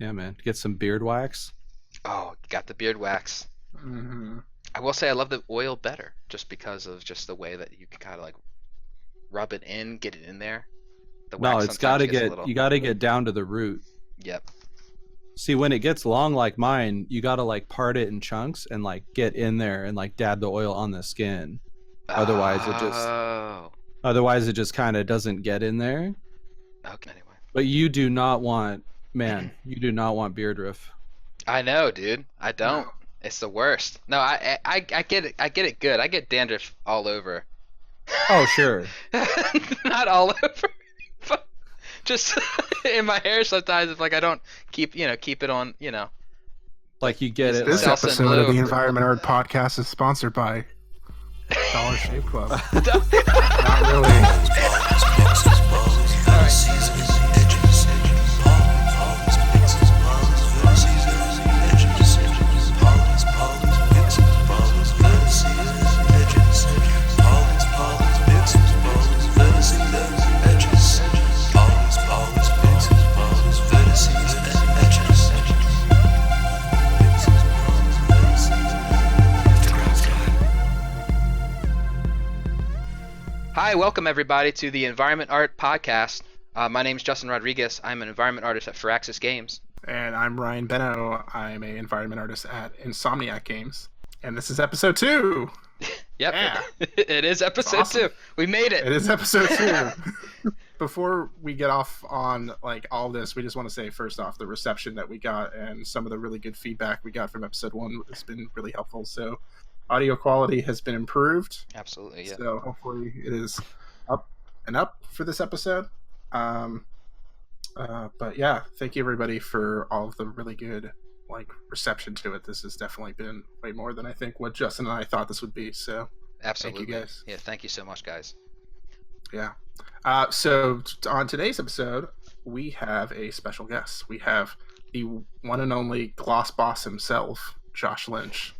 Yeah, man. Get some beard wax. Oh, got the beard wax. Mm-hmm. I will say I love the oil better, just because of just the way that you can kind of like rub it in, get it in there. The No, wax it's sometimes gotta gets a get little. you gotta get down to the root. Yep. See, when it gets long like mine, you gotta like part it in chunks and like get in there and like dab the oil on the skin. Otherwise, it just Oh. otherwise it just kind of doesn't get in there. Okay. Anyway. But you do not want, man, you do not want beard riff. I know, dude. I don't. No. It's the worst. No, I get it. I get it good. I get dandruff all over. Oh, sure. Not all over, but just in my hair sometimes. If like I don't keep it on, Like you get it. This Like, Self-sent episode of blue. the Environment Art Podcast is sponsored by Dollar Shave Club. Not really. Hi, welcome everybody to the Environment Art Podcast. My name is Justin Rodriguez. I'm an environment artist at Firaxis Games. And I'm Ryan Benno. I'm an environment artist at Insomniac Games. And this is episode 2. Yep, Yeah. it is episode Awesome. 2. We made it. It is episode 2. Before we get off on like all this, we just want to say first off the reception that we got and some of the really good feedback we got from episode 1 has been really helpful. So audio quality has been improved. Absolutely, yeah. So hopefully it is up and up for this episode. But yeah, thank you everybody for all of the really good reception to it. This has definitely been way more than I think what Justin and I thought this would be. So Absolutely. thank you guys. Yeah, thank you so much, guys. Yeah. So on today's episode, we have a special guest. We have the one and only gloss boss himself, Josh Lynch,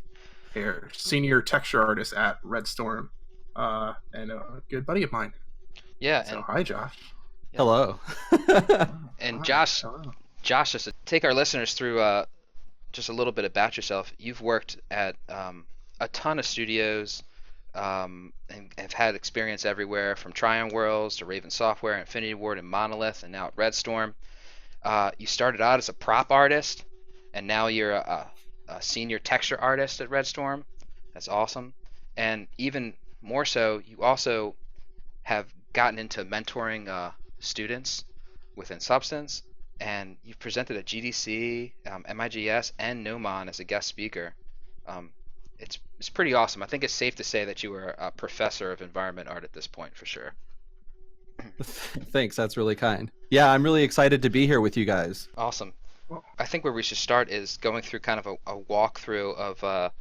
here, senior texture artist at Red Storm, and a good buddy of mine. Yeah, So and hi, Josh. hello. and Hi, Josh, hello. just to take our listeners through just a little bit about yourself. You've worked at a ton of studios and have had experience everywhere from Tryon Worlds to Raven Software, Infinity Ward, and Monolith, and now at Red Storm. You started out as a prop artist, and now you're a senior texture artist at Red Storm. That's awesome. And even more so, you also have gotten into mentoring students within Substance, and you've presented at GDC, MIGS, and Nomon as a guest speaker. It's pretty awesome. I think it's safe to say that you are a professor of environment art at this point, for sure. Thanks, that's really kind. Yeah, I'm really excited to be here with you guys. Awesome. Well- I think where we should start is going through kind of a walkthrough of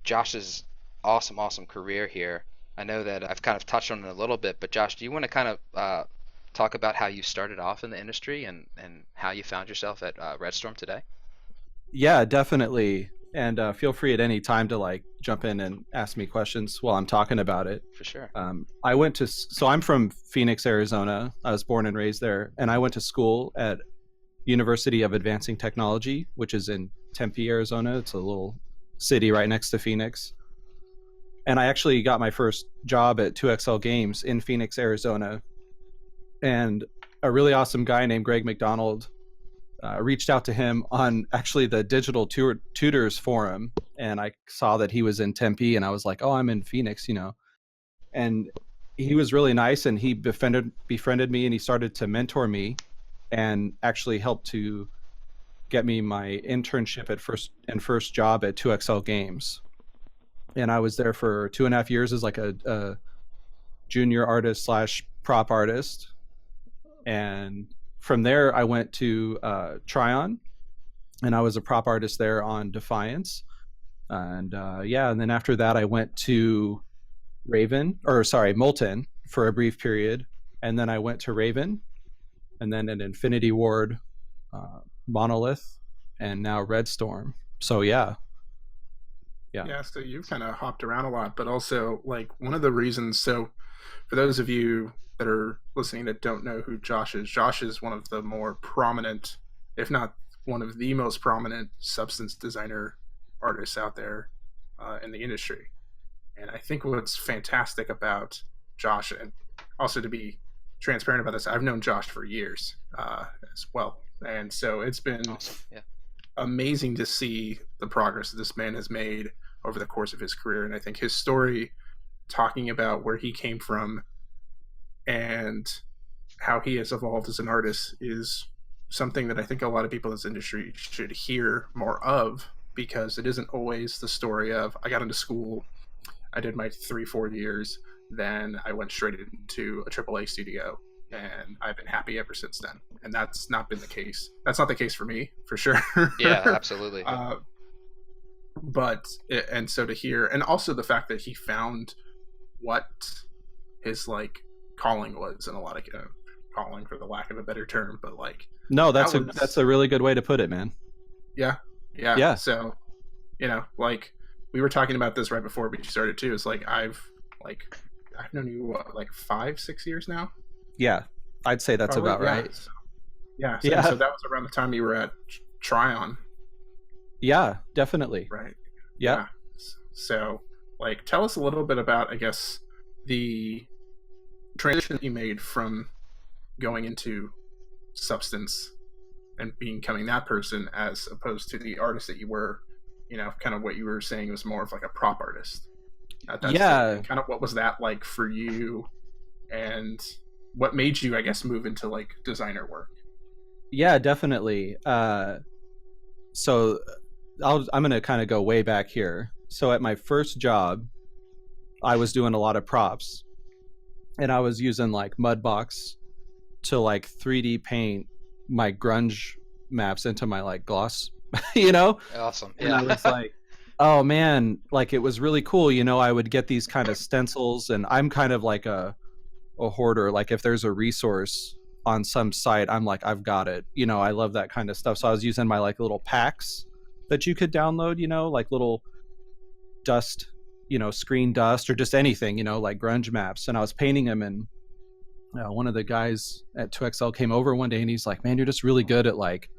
Josh's awesome career here. I know that I've kind of touched on it a little bit, but Josh, do you want to kind of talk about how you started off in the industry and how you found yourself at Red Storm today? Yeah, definitely. And feel free at any time to like jump in and ask me questions while I'm talking about it. For sure. So I'm from Phoenix, Arizona. I was born and raised there, and I went to school at University of Advancing Technology, which is in Tempe, Arizona. It's a little city right next to Phoenix. And I actually got my first job at 2XL Games in Phoenix, Arizona. And a really awesome guy named Greg McDonald reached out to him on actually the Digital Tutors Forum. And I saw that he was in Tempe, and I was like, oh, I'm in Phoenix, And he was really nice, and he befriended me, and he started to mentor me and actually helped to get me my internship at first job at 2XL Games. And I was there for 2.5 years as like a junior artist / prop artist. And from there, I went to Tryon, and I was a prop artist there on Defiance. And and then after that, I went to Molten for a brief period. And then I went to Raven, and then an Infinity Ward, Monolith, and now Red Storm. So yeah. So you've kind of hopped around a lot, but also like one of the reasons. So for those of you that are listening that don't know who Josh is one of the more prominent if not one of the most prominent substance designer artists out there in the industry. And I think what's fantastic about Josh, and also to be transparent about this, I've known Josh for years as well. And so it's been Awesome. Yeah. amazing to see the progress that this man has made over the course of his career. And I think his story, talking about where he came from and how he has evolved as an artist, is something that I think a lot of people in this industry should hear more of, because it isn't always the story of, I got into school, I did my 3-4 years, then I went straight into a AAA studio, and I've been happy ever since then. And that's not been the case. That's not the case for me, for sure. Yeah, absolutely. And so to hear, and also the fact that he found what his like calling was, and a lot of calling, for the lack of a better term, but like, no, that's a really good way to put it, man. Yeah. So, like, we were talking about this right before we started too. It's like I've known you like 5-6 years now. Yeah, I'd say that's about right. So that was around the time you were at Tryon. Yeah, definitely. Right. Yeah. So, like, tell us a little bit about, I guess, the transition that you made from going into substance and becoming that person, as opposed to the artist that you were, kind of what you were saying was more of like a prop artist at that stage. Kind of what was that like for you, and what made you, I guess, move into like designer work? Yeah, definitely. So I'm going to kind of go way back here. So at my first job, I was doing a lot of props, and I was using like Mudbox to like 3D paint my grunge maps into my like gloss, Awesome. And I was like, oh man, like it was really cool. I would get these kind of stencils, and I'm kind of like a hoarder. Like if there's a resource on some site, I'm like, I've got it. I love that kind of stuff. So I was using my like little packs that you could download, like little dust, screen dust, or just anything, like grunge maps. And I was painting them, and one of the guys at 2XL came over one day, and he's like, man, you're just really good at like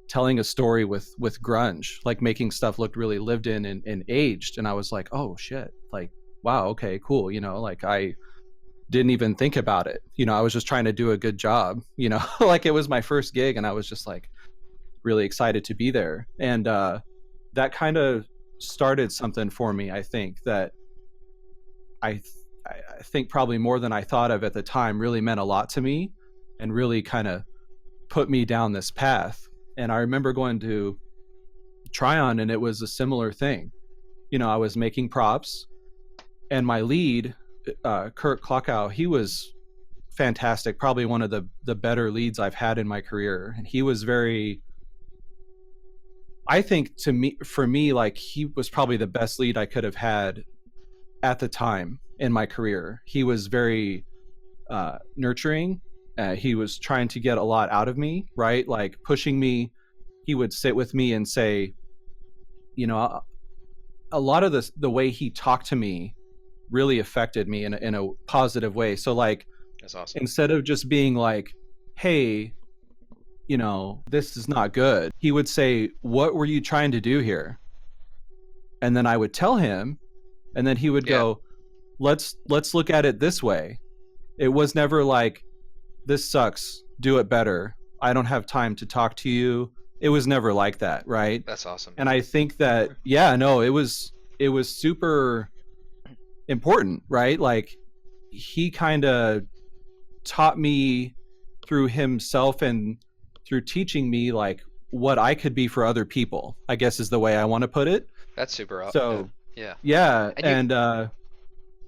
telling a story with grunge, like making stuff look really lived in and aged. And I was like, oh shit, like, wow, okay, cool. Like I didn't even think about it. I was just trying to do a good job, like it was my first gig, and I was just like really excited to be there. And that kind of started something for me. I think that I think probably more than I thought of at the time really meant a lot to me, and really kind of put me down this path. And I remember going to Tryon, and it was a similar thing. I was making props, and my lead, Kurt Klockow, he was fantastic, probably one of the better leads I've had in my career. And he was very, I think for me, like he was probably the best lead I could have had at the time in my career. He was very nurturing. He was trying to get a lot out of me, right? Like pushing me. He would sit with me and say, a lot of the way he talked to me really affected me in a positive way. So like, that's awesome. Instead of just being like, hey, this is not good, he would say, what were you trying to do here? And then I would tell him, and then he would go, let's look at it this way. It was never like, this sucks, do it better, I don't have time to talk to you. It was never like that, right? That's awesome. And I think that, it was super important, right? Like he kind of taught me through himself and through teaching me like what I could be for other people, I guess is the way I want to put it. That's super awesome. So yeah.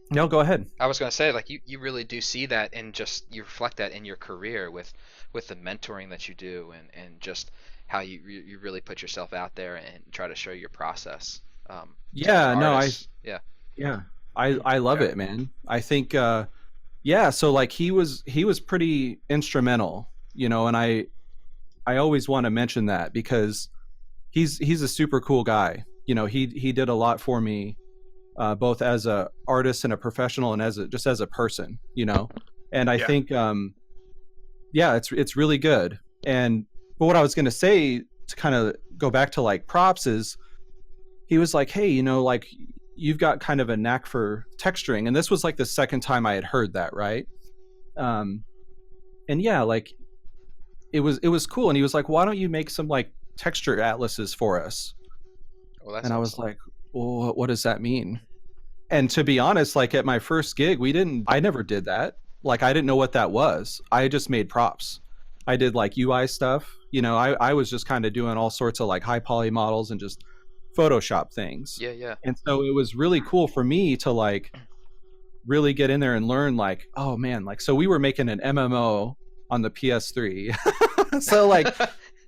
No, go ahead. I was going to say, like, you really do see that, and just you reflect that in your career with the mentoring that you do, and just how you really put yourself out there and try to show your process. I love it, man. I think so like he was pretty instrumental, and I always want to mention that because he's a super cool guy. He did a lot for me, both as a artist and a professional, and as a person, and I think it's really good. And But what I was going to say to kind of go back to like props is he was like, hey, like you've got kind of a knack for texturing. And this was like the second time I had heard that, right? And yeah, like it was cool. And he was like, why don't you make some like texture atlases for us? Well, that's And I was awesome. like, well, what does that mean? And to be honest, like at my first gig, I never did that. Like I didn't know what that was. I just made props. I did like UI stuff. I was just kind of doing all sorts of like high poly models and just Photoshop things. Yeah, yeah. And so it was really cool for me to like really get in there and learn like, oh man, like, so we were making an MMO on the PS3. So like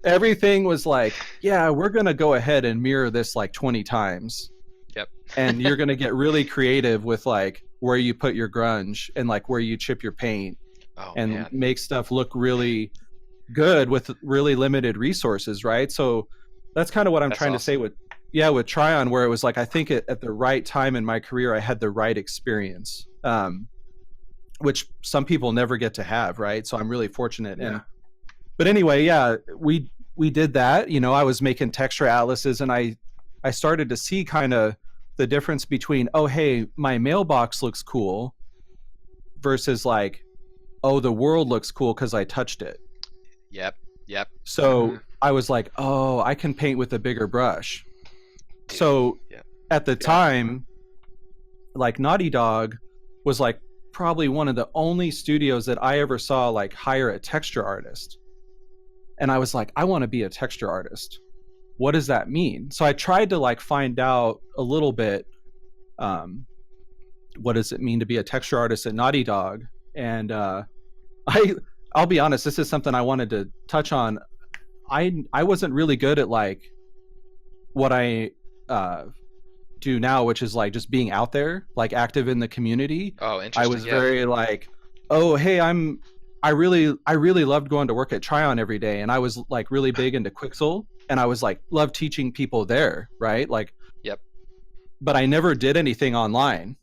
everything was like, yeah, we're going to go ahead and mirror this like 20 times. Yep. And you're going to get really creative with like where you put your grunge and like where you chip your paint and man. make stuff look really good with really limited resources, right? So that's kind of what I'm trying to say with Tryon, where it was like, I think at the right time in my career, I had the right experience, which some people never get to have, right? So I'm really fortunate. Yeah. But anyway, yeah, we did that. I was making texture atlases, and I started to see kind of the difference between, oh, hey, my mailbox looks cool versus like, oh, the world looks cool because I touched it. Yep. So I was like, oh, I can paint with a bigger brush. Dude, so at the time, like Naughty Dog was like probably one of the only studios that I ever saw like hire a texture artist. And I was like, I want to be a texture artist. What does that mean? So I tried to like find out a little bit, what does it mean to be a texture artist at Naughty Dog? And I'll be honest, this is something I wanted to touch on. I wasn't really good at like what I do now, which is like just being out there, like active in the community. Oh, interesting. I was very like, oh, hey, I really loved going to work at Tryon every day, and I was like really big into Quixel, and I was like loved teaching people there, right? Like, yep. But I never did anything online,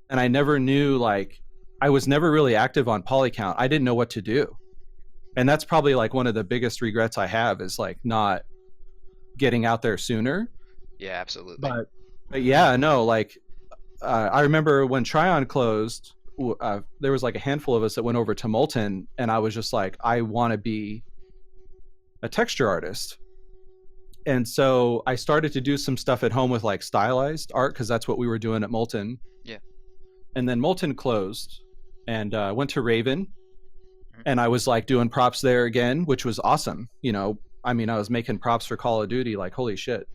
and I never knew, like, I was never really active on Polycount. I didn't know what to do, and that's probably like one of the biggest regrets I have is like not getting out there sooner. Yeah, absolutely. But yeah, no, like I remember when Tryon closed, there was like a handful of us that went over to Molten, and I was just like, I want to be a texture artist. And so I started to do some stuff at home with like stylized art, because that's what we were doing at Molten. Yeah. And then Molten closed, and went to Raven, and I was like doing props there again, which was awesome. I mean, I was making props for Call of Duty, like holy shit.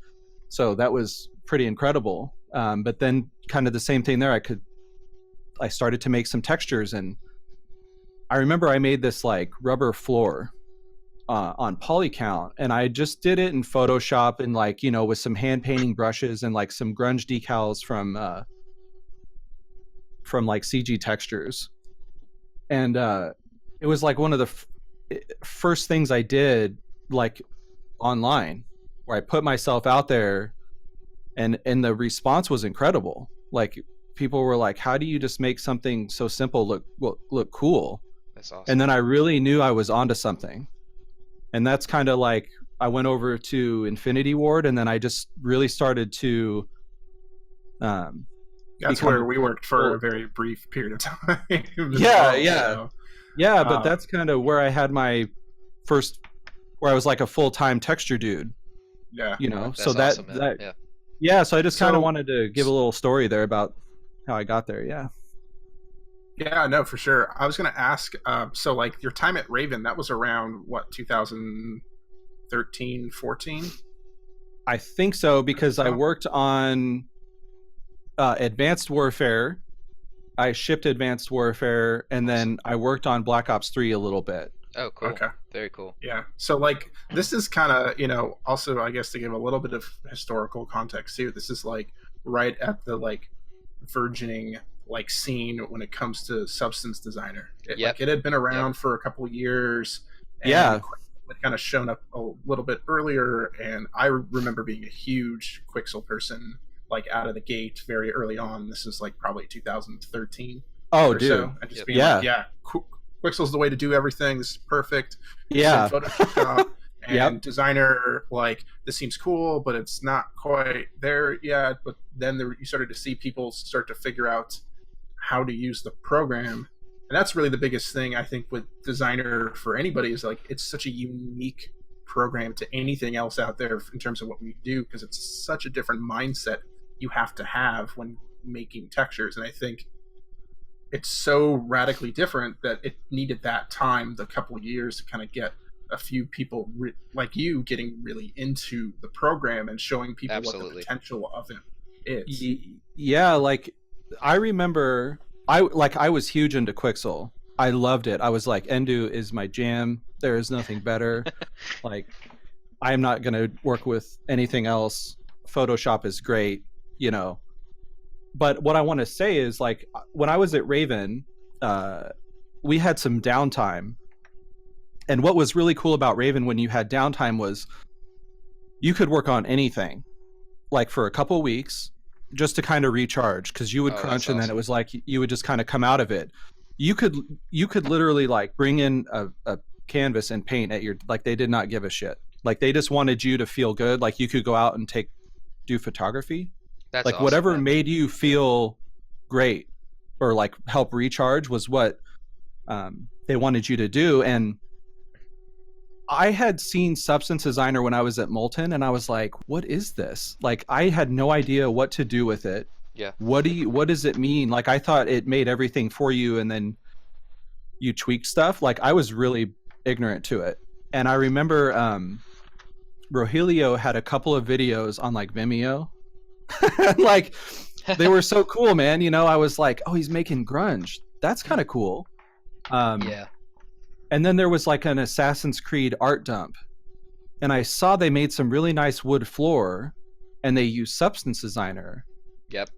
So that was pretty incredible. But then kind of the same thing there, I started to make some textures, and I remember I made this like rubber floor on Polycount, and I just did it in Photoshop and like, with some hand painting brushes and like some grunge decals from like CG Textures. And it was like one of the first things I did like online, where I put myself out there, and the response was incredible. Like people were like, how do you just make something so simple look cool? That's awesome. And then I really knew I was onto something. And that's kind of like, I went over to Infinity Ward, and then I just really started to that's where we worked for a very brief period of time. Yeah, but that's kind of where I had my first, where I was like a full-time texture dude. Yeah. That's so awesome, so I just kind of wanted to give a little story there about how I got there. Yeah, no, for sure. I was going to ask, so like your time at Raven, that was around what, 2013, 14? I think so, because I worked on Advanced Warfare. I shipped Advanced Warfare, and then I worked on Black Ops 3 a little bit. Oh, cool. Okay. Very cool. Yeah. So like this is kind of, also I guess to give a little bit of historical context too, this is like right at the like burgeoning like scene when it comes to substance designer. Like it had been around for a couple of years. And it kind of shown up a little bit earlier, and I remember being a huge Quixel person, like out of the gate very early on. This is like probably 2013. Oh, dude. So. And just being like, Quixel's the way to do everything. This is perfect. Yeah. Photoshop, Yep. And designer, like, this seems cool, but it's not quite there yet. But then you started to see people start to figure out how to use the program. And that's really the biggest thing, I think, with designer for anybody, is like, it's such a unique program to anything else out there in terms of what we do, because it's such a different mindset you have to have when making textures. And I think it's so radically different that it needed that time, the couple of years, to kind of get a few people like you getting really into the program and showing people what the potential of it is. Yeah, like I remember I was huge into Quixel. I loved it. I was like, Endu is my jam. There is nothing better. Like, I'm not going to work with anything else. Photoshop is great, you know. But what I want to say is, like, when I was at Raven, we had some downtime. And what was really cool about Raven when you had downtime was you could work on anything, like for a couple weeks, just to kind of recharge, because you would crunch, and then it was like you would just kind of come out of it. You could literally like bring in a canvas and paint at your, like, they did not give a shit. Like, they just wanted you to feel good. Like, you could go out and do photography. That's like awesome, whatever man. Made you feel great or like help recharge was what they wanted you to do. And I had seen Substance Designer when I was at Molten, and I was like, what is this? Like, I had no idea what to do with it. Yeah. What does it mean? Like, I thought it made everything for you and then you tweak stuff. Like, I was really ignorant to it. And I remember Rogelio had a couple of videos on like Vimeo. Like, they were so cool, man. You know, I was like, oh, he's making grunge. That's kind of cool. Yeah. And then there was like an Assassin's Creed art dump, and I saw they made some really nice wood floor, and they used Substance Designer. Yep.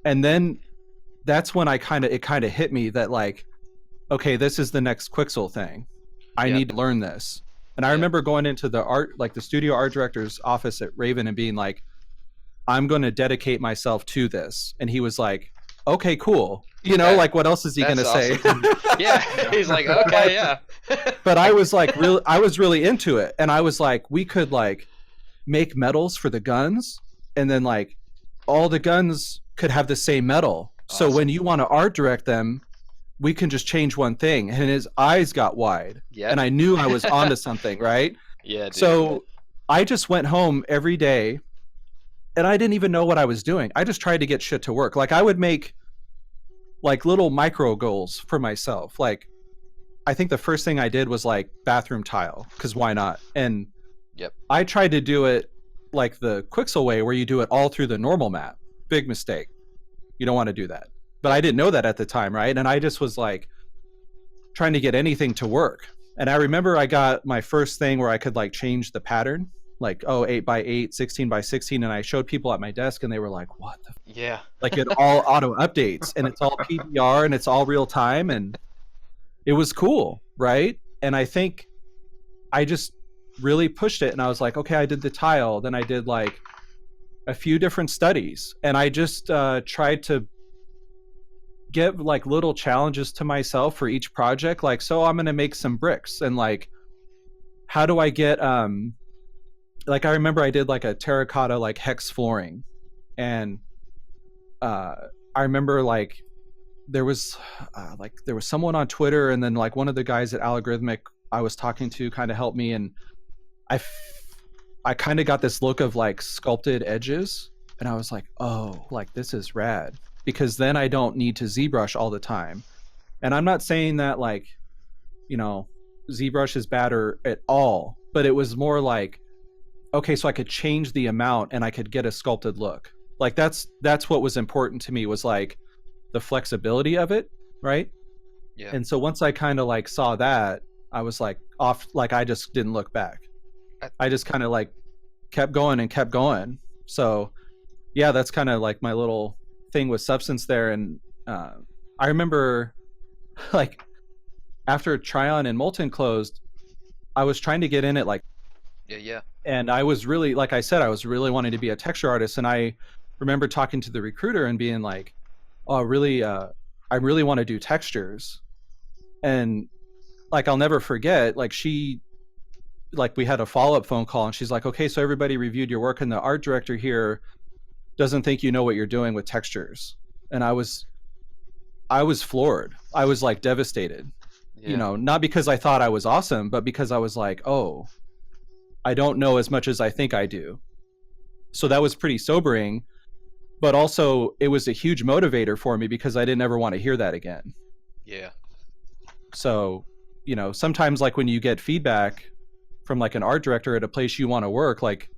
And then that's when it kind of hit me that, like, okay, this is the next Quixel thing. I need to learn this. And I remember going into the studio art director's office at Raven and being like, I'm going to dedicate myself to this. And he was like, okay, cool. You know, like, what else is he going to say? Yeah. He's like, okay, yeah. But I was like, I was really into it. And I was like, we could like make medals for the guns, and then like all the guns could have the same medal. Awesome. So when you want to art direct them, we can just change one thing. And his eyes got wide. Yeah. And I knew I was onto something, right? Yeah. Dude. So I just went home every day, and I didn't even know what I was doing. I just tried to get shit to work. Like, I would make like little micro goals for myself. Like, I think the first thing I did was like bathroom tile, because why not? And I tried to do it like the Quixel way, where you do it all through the normal map. Big mistake. You don't want to do that. But I didn't know that at the time, right? And I just was like trying to get anything to work. And I remember I got my first thing where I could like change the pattern, like, 8x8, 16x16, and I showed people at my desk, and they were like, what the yeah, like, it all auto updates, and it's all PBR, and it's all real time, and it was cool, right? And I think I just really pushed it, and I was like, okay, I did the tile, then I did like a few different studies, and I just tried to give like little challenges to myself for each project. Like, so I'm gonna make some bricks, and like, how do I get like, I remember I did like a terracotta like hex flooring, and I remember like there was someone on Twitter, and then like one of the guys at Algorithmic I was talking to kind of helped me, and I kind of got this look of like sculpted edges, and I was like, oh, like, this is rad, because then I don't need to ZBrush all the time. And I'm not saying that like, you know, ZBrush is bad or at all, but it was more like, okay, so I could change the amount and I could get a sculpted look. Like, that's what was important to me, was like the flexibility of it, right? Yeah. And so once I kind of like saw that, I was like off, like, I just didn't look back. I just kind of like kept going. So yeah, that's kind of like my little thing with Substance there. And I remember like after Tryon and Molten closed, I was trying to get in it, like, yeah. And I was really, like I said, I was really wanting to be a texture artist. And I remember talking to the recruiter and being like, oh, I really want to do textures. And like, I'll never forget, like, she like we had a follow-up phone call, and she's like, okay, so everybody reviewed your work, and the art director here doesn't think you know what you're doing with textures. And I was floored. I was like devastated. Yeah. Not because I thought I was awesome, but because I was like, oh, I don't know as much as I think I do. So that was pretty sobering, but also it was a huge motivator for me because I didn't ever want to hear that again. Yeah. So, sometimes like when you get feedback from like an art director at a place you want to work, like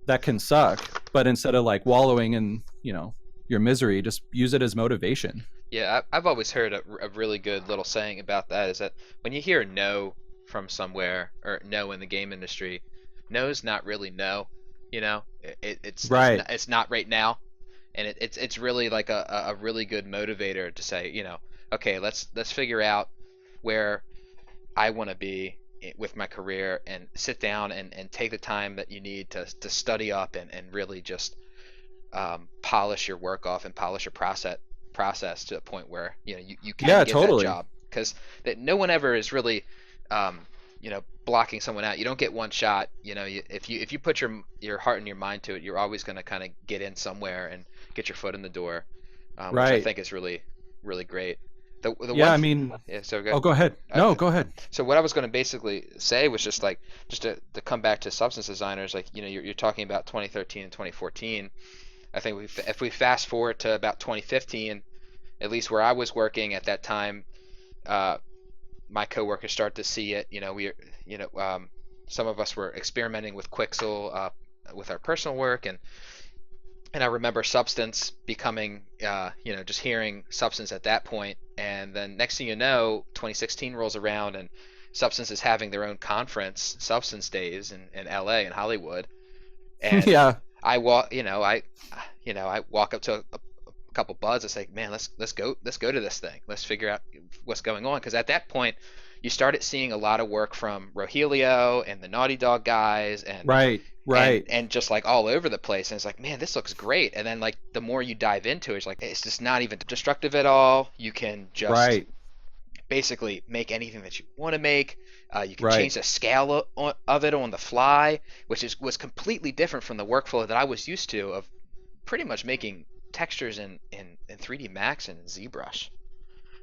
that can suck, but instead of like wallowing in, your misery, just use it as motivation. Yeah, I've always heard a really good little saying about that is that when you hear no from somewhere or no in the game industry, no's not really no, it's Right. it's not right now, and it's really like a really good motivator to say, okay, let's figure out where I want to be with my career and sit down and take the time that you need to study up and really just polish your work off and polish your process to a point where you can Yeah, get totally. that job, because that no one ever is really blocking someone out. You don't get one shot. If you put your heart and your mind to it, you're always going to kind of get in somewhere and get your foot in the door, which I Right. think is really really great. The Yeah, one I mean, yeah, so oh, go ahead. No, go ahead. so what I was going to basically say was just like, just to come back to substance designers, like you're talking about 2013 and 2014. I think if we fast forward to about 2015, at least where I was working at that time, my coworkers start to see it. Some of us were experimenting with Quixel with our personal work, and I remember Substance becoming, just hearing Substance at that point, and then next thing you know, 2016 rolls around, and Substance is having their own conference, Substance Days, in LA and Hollywood, and Yeah. I walk, I walk up to a couple buds. I say, man, let's go to this thing. Let's figure out what's going on, because at that point, you started seeing a lot of work from Rogelio and the Naughty Dog guys, and Right. and just like all over the place. And it's like, man, this looks great. And then like the more you dive into it, it's like it's just not even destructive at all. You can just Right. basically make anything that you want to make. You can Right. change the scale of it on the fly, which was completely different from the workflow that I was used to of pretty much making textures in 3D Max and ZBrush.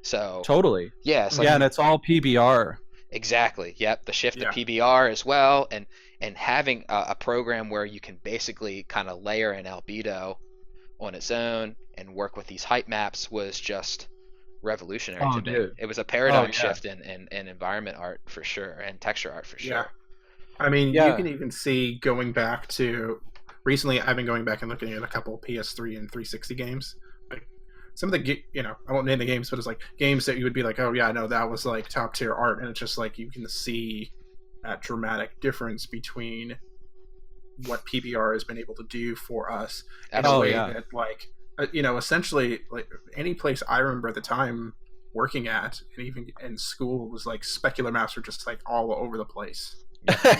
So Totally. yeah, it's like, Yeah, and it's all PBR. exactly. Yep, the shift to Yeah. PBR as well, and having a program where you can basically kind of layer an albedo on its own and work with these height maps was just revolutionary Oh, to me. dude. It was a paradigm yeah. shift in environment art for sure, and texture art for sure. Yeah. I mean, Yeah. you can even see going back to recently. I've been going back and looking at a couple PS3 and 360 games. Like some of the, I won't name the games, but it's like games that you would be like, oh yeah, no, that was like top tier art, and it's just like you can see that dramatic difference between what PBR has been able to do for us in a Oh, way yeah. that, like, essentially, like any place I remember at the time working at, and even in school, was like specular maps were just like all over the place.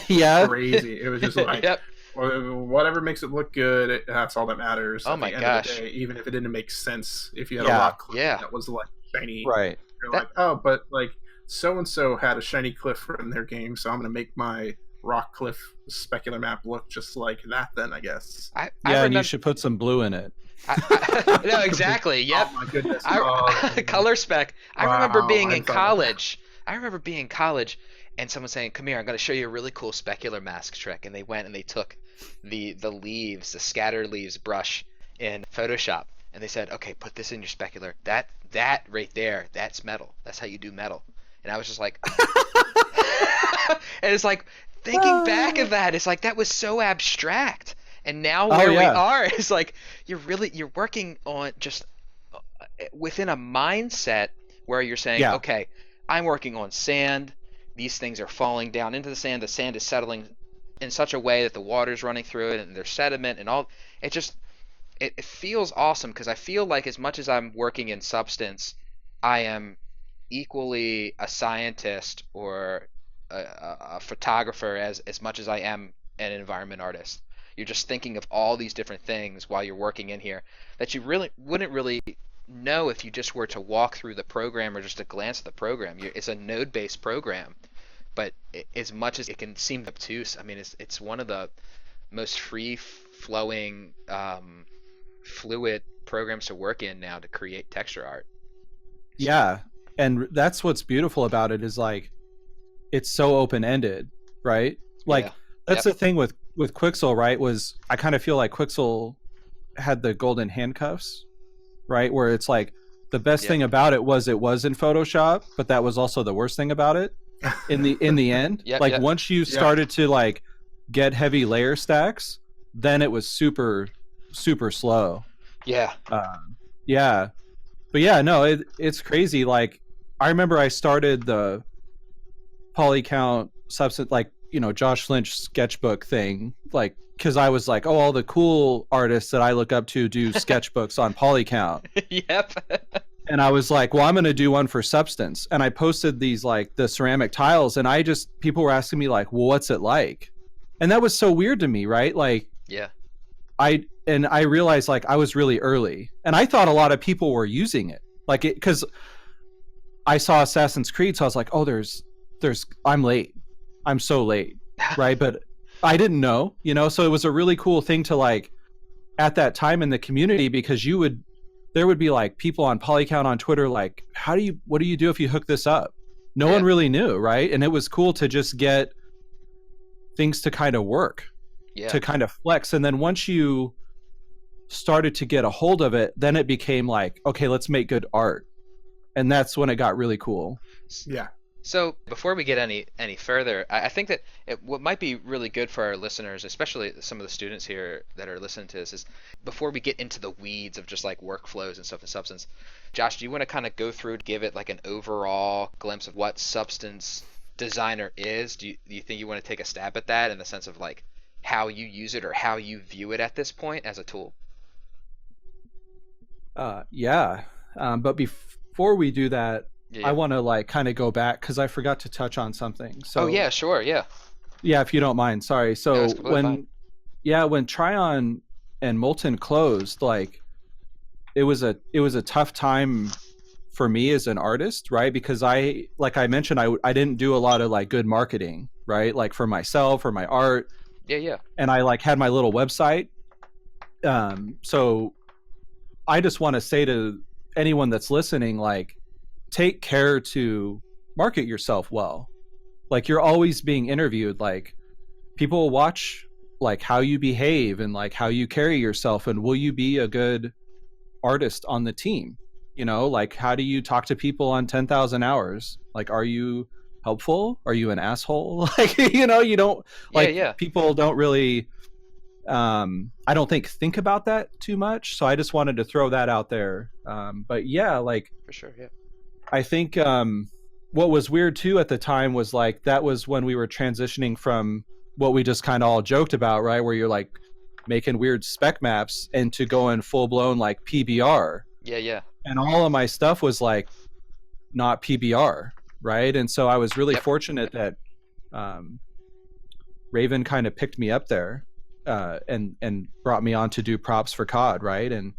Yeah. Crazy. It was just like, Yep. whatever makes it look good, that's all that matters. Oh at my the end of the gosh. day, even if it didn't make sense, if you had Yeah. a rock cliff Yeah. that was like shiny, Right. you're That- like, oh, but like so and so had a shiny cliff in their game, so I'm gonna make my rock cliff specular map look just like that. Then I guess. I Yeah, and you remember. should put some blue in it. No, exactly. Yep. Oh my goodness. Color spec. I Wow, remember being I in thought- college. And someone saying, "Come here, I'm going to show you a really cool specular mask trick." And they went and they took the leaves, the scatter leaves brush in Photoshop, and they said, "Okay, put this in your specular. That right there, that's metal. That's how you do metal." And I was just like, and it's like thinking back of that, it's like that was so abstract. And now Oh, where we yeah. are is like you're working on just within a mindset where you're saying, Yeah. okay, I'm working on sand. These things are falling down into the sand. The sand is settling in such a way that the water's running through it and there's sediment and all. It feels awesome, because I feel like as much as I'm working in substance, I am equally a scientist or a photographer as much as I am an environment artist. You're just thinking of all these different things while you're working in here that you really wouldn't really know if you just were to walk through the program or just to glance at the program. It's a node-based program, but as much as it can seem obtuse, I mean, it's one of the most free flowing, fluid programs to work in now to create texture art. Yeah, and that's what's beautiful about it is like it's so open-ended, right? Like Yeah. that's the thing with Quixel, right? Was I kind of feel like Quixel had the golden handcuffs, right? Where it's like the best thing about it was in Photoshop, but that was also the worst thing about it in the end. Like once you started to like get heavy layer stacks, then it was super slow. Yeah. Yeah. But yeah, no, it's crazy. Like I remember I started the polycount substance, like, you know, Josh Lynch sketchbook thing, like, because I was like, oh, all the cool artists that I look up to do sketchbooks on polycount. Yep. And I was like, well, I'm going to do one for substance. And I posted these, like, the ceramic tiles, and people were asking me, like, well, what's it like? And that was so weird to me, right? Like, yeah. I realized, like, I was really early. And I thought a lot of people were using it. Like, because I saw Assassin's Creed, so I was like, oh, I'm late. I'm so late, right? But I didn't know, you know? So it was a really cool thing to, like, at that time in the community, because there would be like people on Polycount on Twitter like, what do you do if you hook this up? No one really knew, right? And it was cool to just get things to kind of work, to kind of flex. And then once you started to get a hold of it, then it became like, okay, let's make good art. And that's when it got really cool. Yeah. So before we get any further, I think that what might be really good for our listeners, especially some of the students here that are listening to this, is before we get into the weeds of just like workflows and stuff in Substance, Josh, do you want to kind of go through, give it like an overall glimpse of what Substance Designer is? Do you think you want to take a stab at that in the sense of like how you use it or how you view it at this point as a tool? But before we do that, I want to like kind of go back because I forgot to touch on something. So yeah, sure, yeah, if you don't mind, sorry. So when Tryon and Molten closed, like it was a tough time for me as an artist, right? Because I mentioned, I didn't do a lot of like good marketing, right? Like for myself or my art. Yeah. And I like had my little website. So I just want to say to anyone that's listening, like, take care to market yourself well. Like you're always being interviewed, like people watch like how you behave and like how you carry yourself, and will you be a good artist on the team? You know, like how do you talk to people on 10,000 hours? Like, are you helpful? Are you an asshole? Like, you know, you don't like people don't really I don't think about that too much. So I just wanted to throw that out there. But yeah, like for sure, yeah. I think what was weird too at the time was like that was when we were transitioning from what we just kind of all joked about, right? Where you're like making weird spec maps into going full blown like PBR. Yeah. And all of my stuff was like not PBR, right? And so I was really fortunate that Raven kind of picked me up there and brought me on to do props for COD, right? And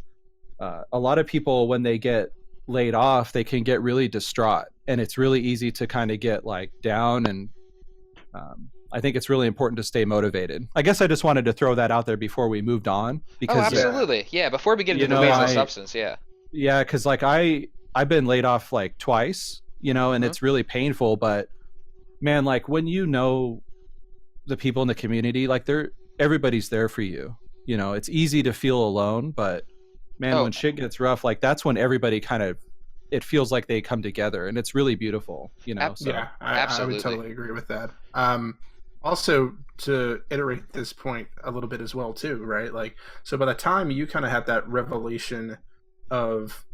a lot of people, when they get laid off, they can get really distraught, and it's really easy to kind of get like down, and I think it's really important to stay motivated. I guess I just wanted to throw that out there before we moved on, because absolutely, before we get into the weeds of Substance, because like I've been laid off like twice, you know, and it's really painful, but man, like when you know the people in the community, like everybody's there for you, you know. It's easy to feel alone, but man, when shit gets rough, like that's when everybody kind of, it feels like they come together, and it's really beautiful, you know. Yeah, I would totally agree with that. Also, to iterate this point a little bit as well too, right? Like, so by the time you kind of had that revelation of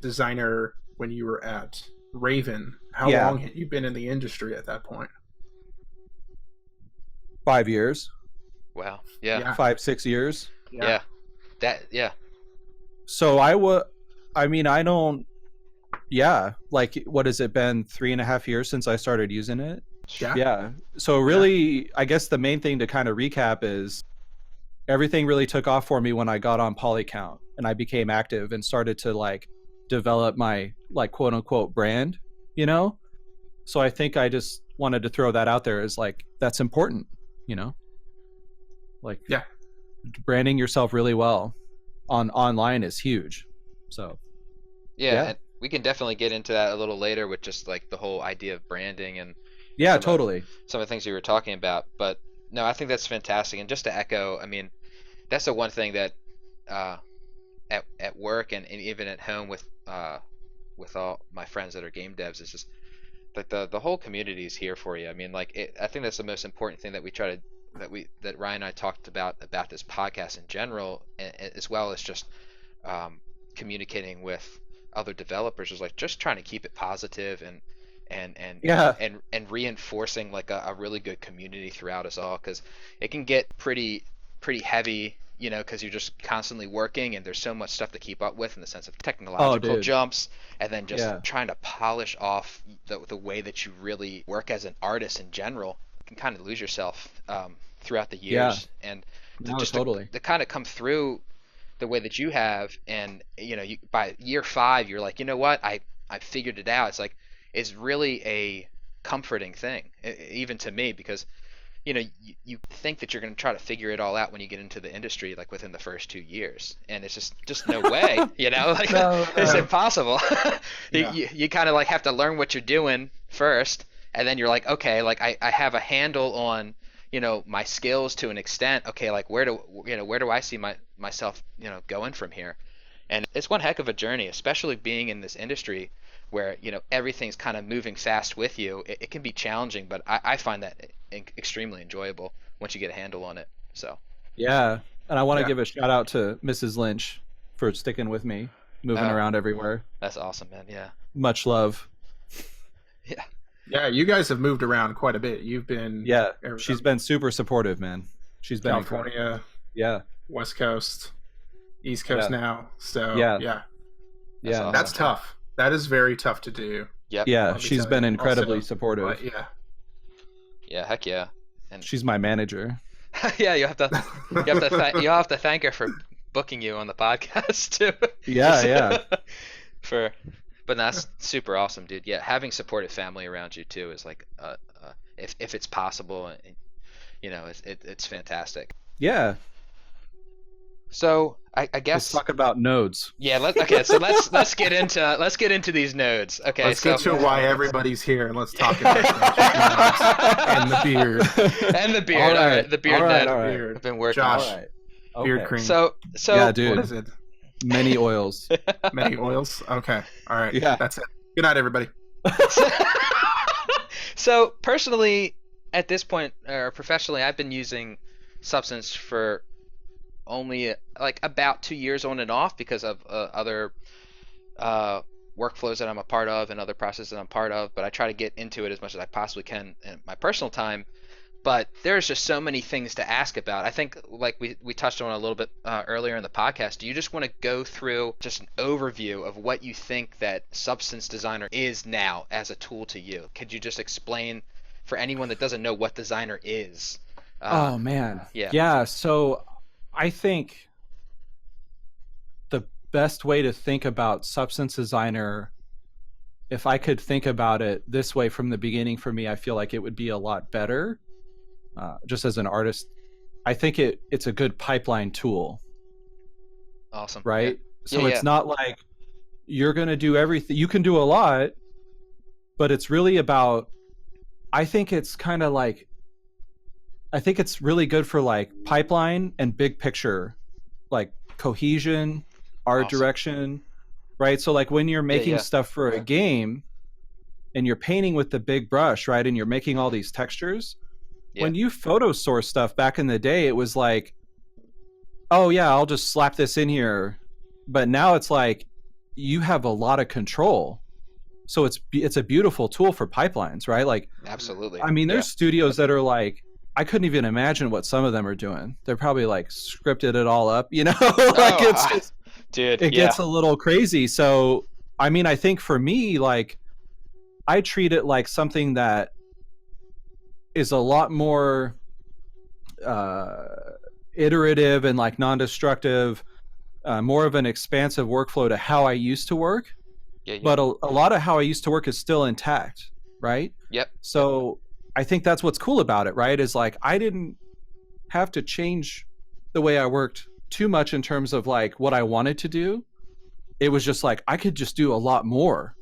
designer when you were at Raven, how long had you been in the industry at that point? 5 years. Wow. Yeah. 5-6 years. Yeah. So like, what has it been, 3.5 years since I started using it? Yeah. So really, I guess the main thing to kind of recap is everything really took off for me when I got on Polycount and I became active and started to like develop my like quote unquote brand, you know? So I think I just wanted to throw that out there is like, that's important, you know, like Yeah. branding yourself really well online is huge. So yeah, and we can definitely get into that a little later with just like the whole idea of branding and yeah, some totally. some of the things you were talking about. But no, I think that's fantastic. And just to echo, I mean, that's the one thing that at work and even at home with all my friends that are game devs is just like the whole community is here for you. I mean, like I think that's the most important thing that we try to that Ryan and I talked about this podcast in general, as well as just communicating with other developers, is like just trying to keep it positive and reinforcing like a really good community throughout us all, because it can get pretty heavy, you know, because you're just constantly working and there's so much stuff to keep up with in the sense of technological jumps, and then just trying to polish off the way that you really work as an artist in general. You can kind of lose yourself throughout the years, and to kind of come through the way that you have, and you know, by year 5 you're like, you know what, I figured it out. It's like, it's really a comforting thing, even to me, because you know, you think that you're going to try to figure it all out when you get into the industry, like within the first 2 years, and it's just no way, you know, like it's impossible. You kind of like have to learn what you're doing first, and then you're like, okay, like I have a handle on, you know, my skills to an extent. Okay, like where do I see myself, you know, going from here? And it's one heck of a journey, especially being in this industry where, you know, everything's kind of moving fast with you. It can be challenging, but I find that extremely enjoyable once you get a handle on it. So yeah, and I want to give a shout out to Mrs. Lynch for sticking with me, moving around everywhere. That's awesome, man. Yeah, much love. Yeah, you guys have moved around quite a bit. You've been she's been super supportive, man. She's been California, West Coast, East Coast now. So that's tough. That is very tough to do. Yep. Yeah, she's been incredibly supportive. But yeah, heck yeah. And she's my manager. Yeah, you have to thank her for booking you on the podcast too. Yeah. But that's super awesome, dude. Yeah, having supportive family around you too is like if it's possible, you know, it's fantastic. Yeah. So I guess let's talk about nodes. Yeah. So let's get into these nodes. Okay. Let's get to why everybody's here, and let's talk about nodes and the beard. And the beard. All right. The beard. All right. I've been working. Josh. All right. Okay. Beard cream. So yeah, dude. What is it? Many oils. Many oils. Okay. All right. Yeah. That's it. Good night, everybody. So personally, at this point, or professionally, I've been using Substance for only like about 2 years on and off because of other workflows that I'm a part of and other processes that I'm part of, but I try to get into it as much as I possibly can in my personal time. But there's just so many things to ask about. I think like we touched on a little bit earlier in the podcast. Do you just want to go through just an overview of what you think that Substance Designer is now as a tool to you? Could you just explain for anyone that doesn't know what Designer is? Oh man. Yeah. So I think the best way to think about Substance Designer, if I could think about it this way from the beginning, for me, I feel like it would be a lot better. Just as an artist, I think it's a good pipeline tool. Awesome. Right? Yeah. So it's not like you're going to do everything. You can do a lot, but it's really about, I think it's really good for like pipeline and big picture, like cohesion, art direction, right? So like when you're making stuff for a game and you're painting with the big brush, right? And you're making all these textures. When you photo source stuff back in the day, it was like, oh yeah, I'll just slap this in here. But now it's like you have a lot of control. So it's a beautiful tool for pipelines, right? Like absolutely. I mean, there's studios that are like, I couldn't even imagine what some of them are doing. They're probably like scripted it all up, you know? It gets a little crazy. So, I mean, I think for me, like, I treat it like something that is a lot more iterative and like non-destructive, more of an expansive workflow to how I used to work. But a lot of how I used to work is still intact, right? Yep. So I think that's what's cool about it, right? Is like I didn't have to change the way I worked too much in terms of like what I wanted to do. It was just like I could just do a lot more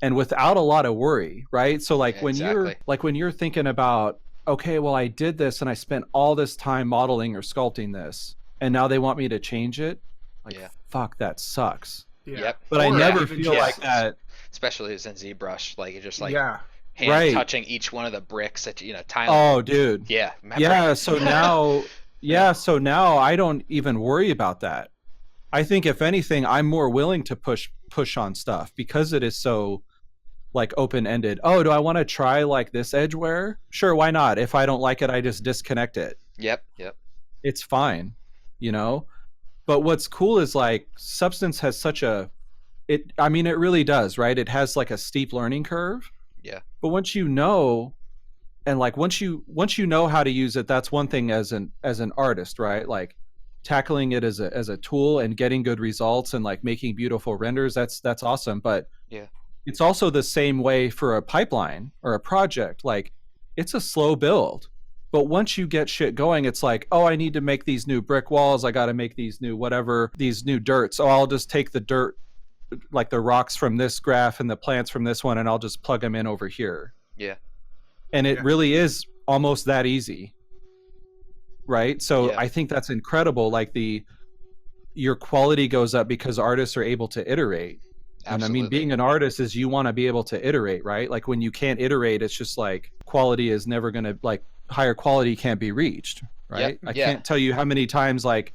and without a lot of worry, right? So like Yeah, when you're thinking about, okay, well I did this and I spent all this time modeling or sculpting this and now they want me to change it. Like fuck, that sucks. Yeah. Yep. But I Or never even feel just- like that. Especially as in ZBrush, like you're just like yeah. hand Right. touching each one of the bricks that tiling. Oh, dude. Yeah. Remember? Yeah, so now so now I don't even worry about that. I think if anything, I'm more willing to push on stuff because it is so like open-ended. Oh, do I want to try like this edgeware? Sure, why not? If I don't like it, I just disconnect it. Yep. It's fine, you know? But what's cool is like Substance has such a it really does, right? It has like a steep learning curve. Yeah. But once you know and like once you know how to use it, that's one thing as an artist, right? Like tackling it as a tool and getting good results and like making beautiful renders, that's awesome. But Yeah. it's also the same way for a pipeline or a project. Like it's a slow build. But once you get shit going, it's like, oh, I need to make these new brick walls. I got to make these new these new dirt. So I'll just take the dirt, like the rocks from this graph and the plants from this one, and I'll just plug them in over here. Yeah. And it Yeah. really is almost that easy. Right? So Yeah. I think that's incredible. Like your quality goes up because artists are able to iterate. And I Absolutely. mean, being an artist is you want to be able to iterate, right? Like when you can't iterate, it's just like quality is never going to like higher quality can't be reached, right? Yep. I can't tell you how many times like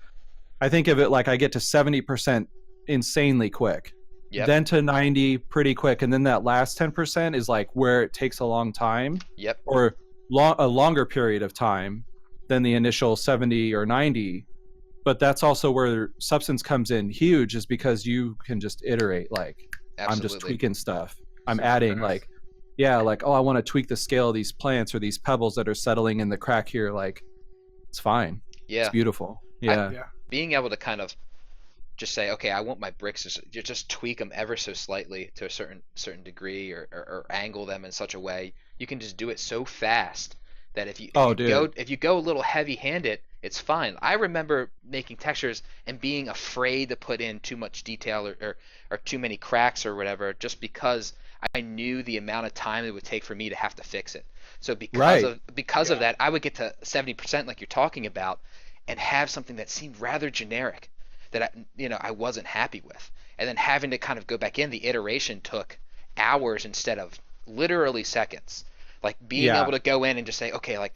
I think of it like I get to 70% insanely quick, Yep. then to 90 pretty quick, and then that last 10% is like where it takes a long time Yep. or a longer period of time than the initial 70 or 90. But that's also where Substance comes in huge, is because you can just iterate. Like I'm just Absolutely. tweaking stuff. I'm Super adding fast. like, like, oh, I want to tweak the scale of these plants or these pebbles that are settling in the crack here. Like it's fine. Yeah. It's beautiful. Yeah. Yeah. Being able to kind of just say, okay, I want my bricks to just tweak them ever so slightly to a certain degree, or angle them in such a way, you can just do it so fast that if you go a little heavy-handed, it's fine. I remember making textures and being afraid to put in too much detail or too many cracks or whatever, just because I knew the amount of time it would take for me to have to fix it. So because of that, I would get to 70% like you're talking about, and have something that seemed rather generic that I wasn't happy with, and then having to kind of go back in. The iteration took hours instead of literally seconds. Like being able to go in and just say, okay, like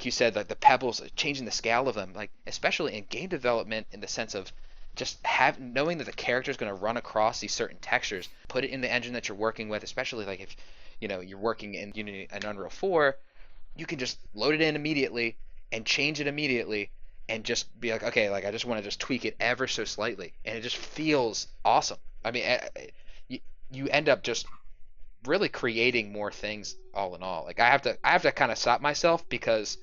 you said, like the pebbles, changing the scale of them, like especially in game development, in the sense of just knowing that the character is going to run across these certain textures, put it in the engine that you're working with, especially like if you're working in Unity and Unreal 4, you can just load it in immediately and change it immediately and just be like, okay, like I just want to just tweak it ever so slightly, and it just feels awesome. I mean, you end up just really creating more things all in all. Like I have to kind of stop myself, because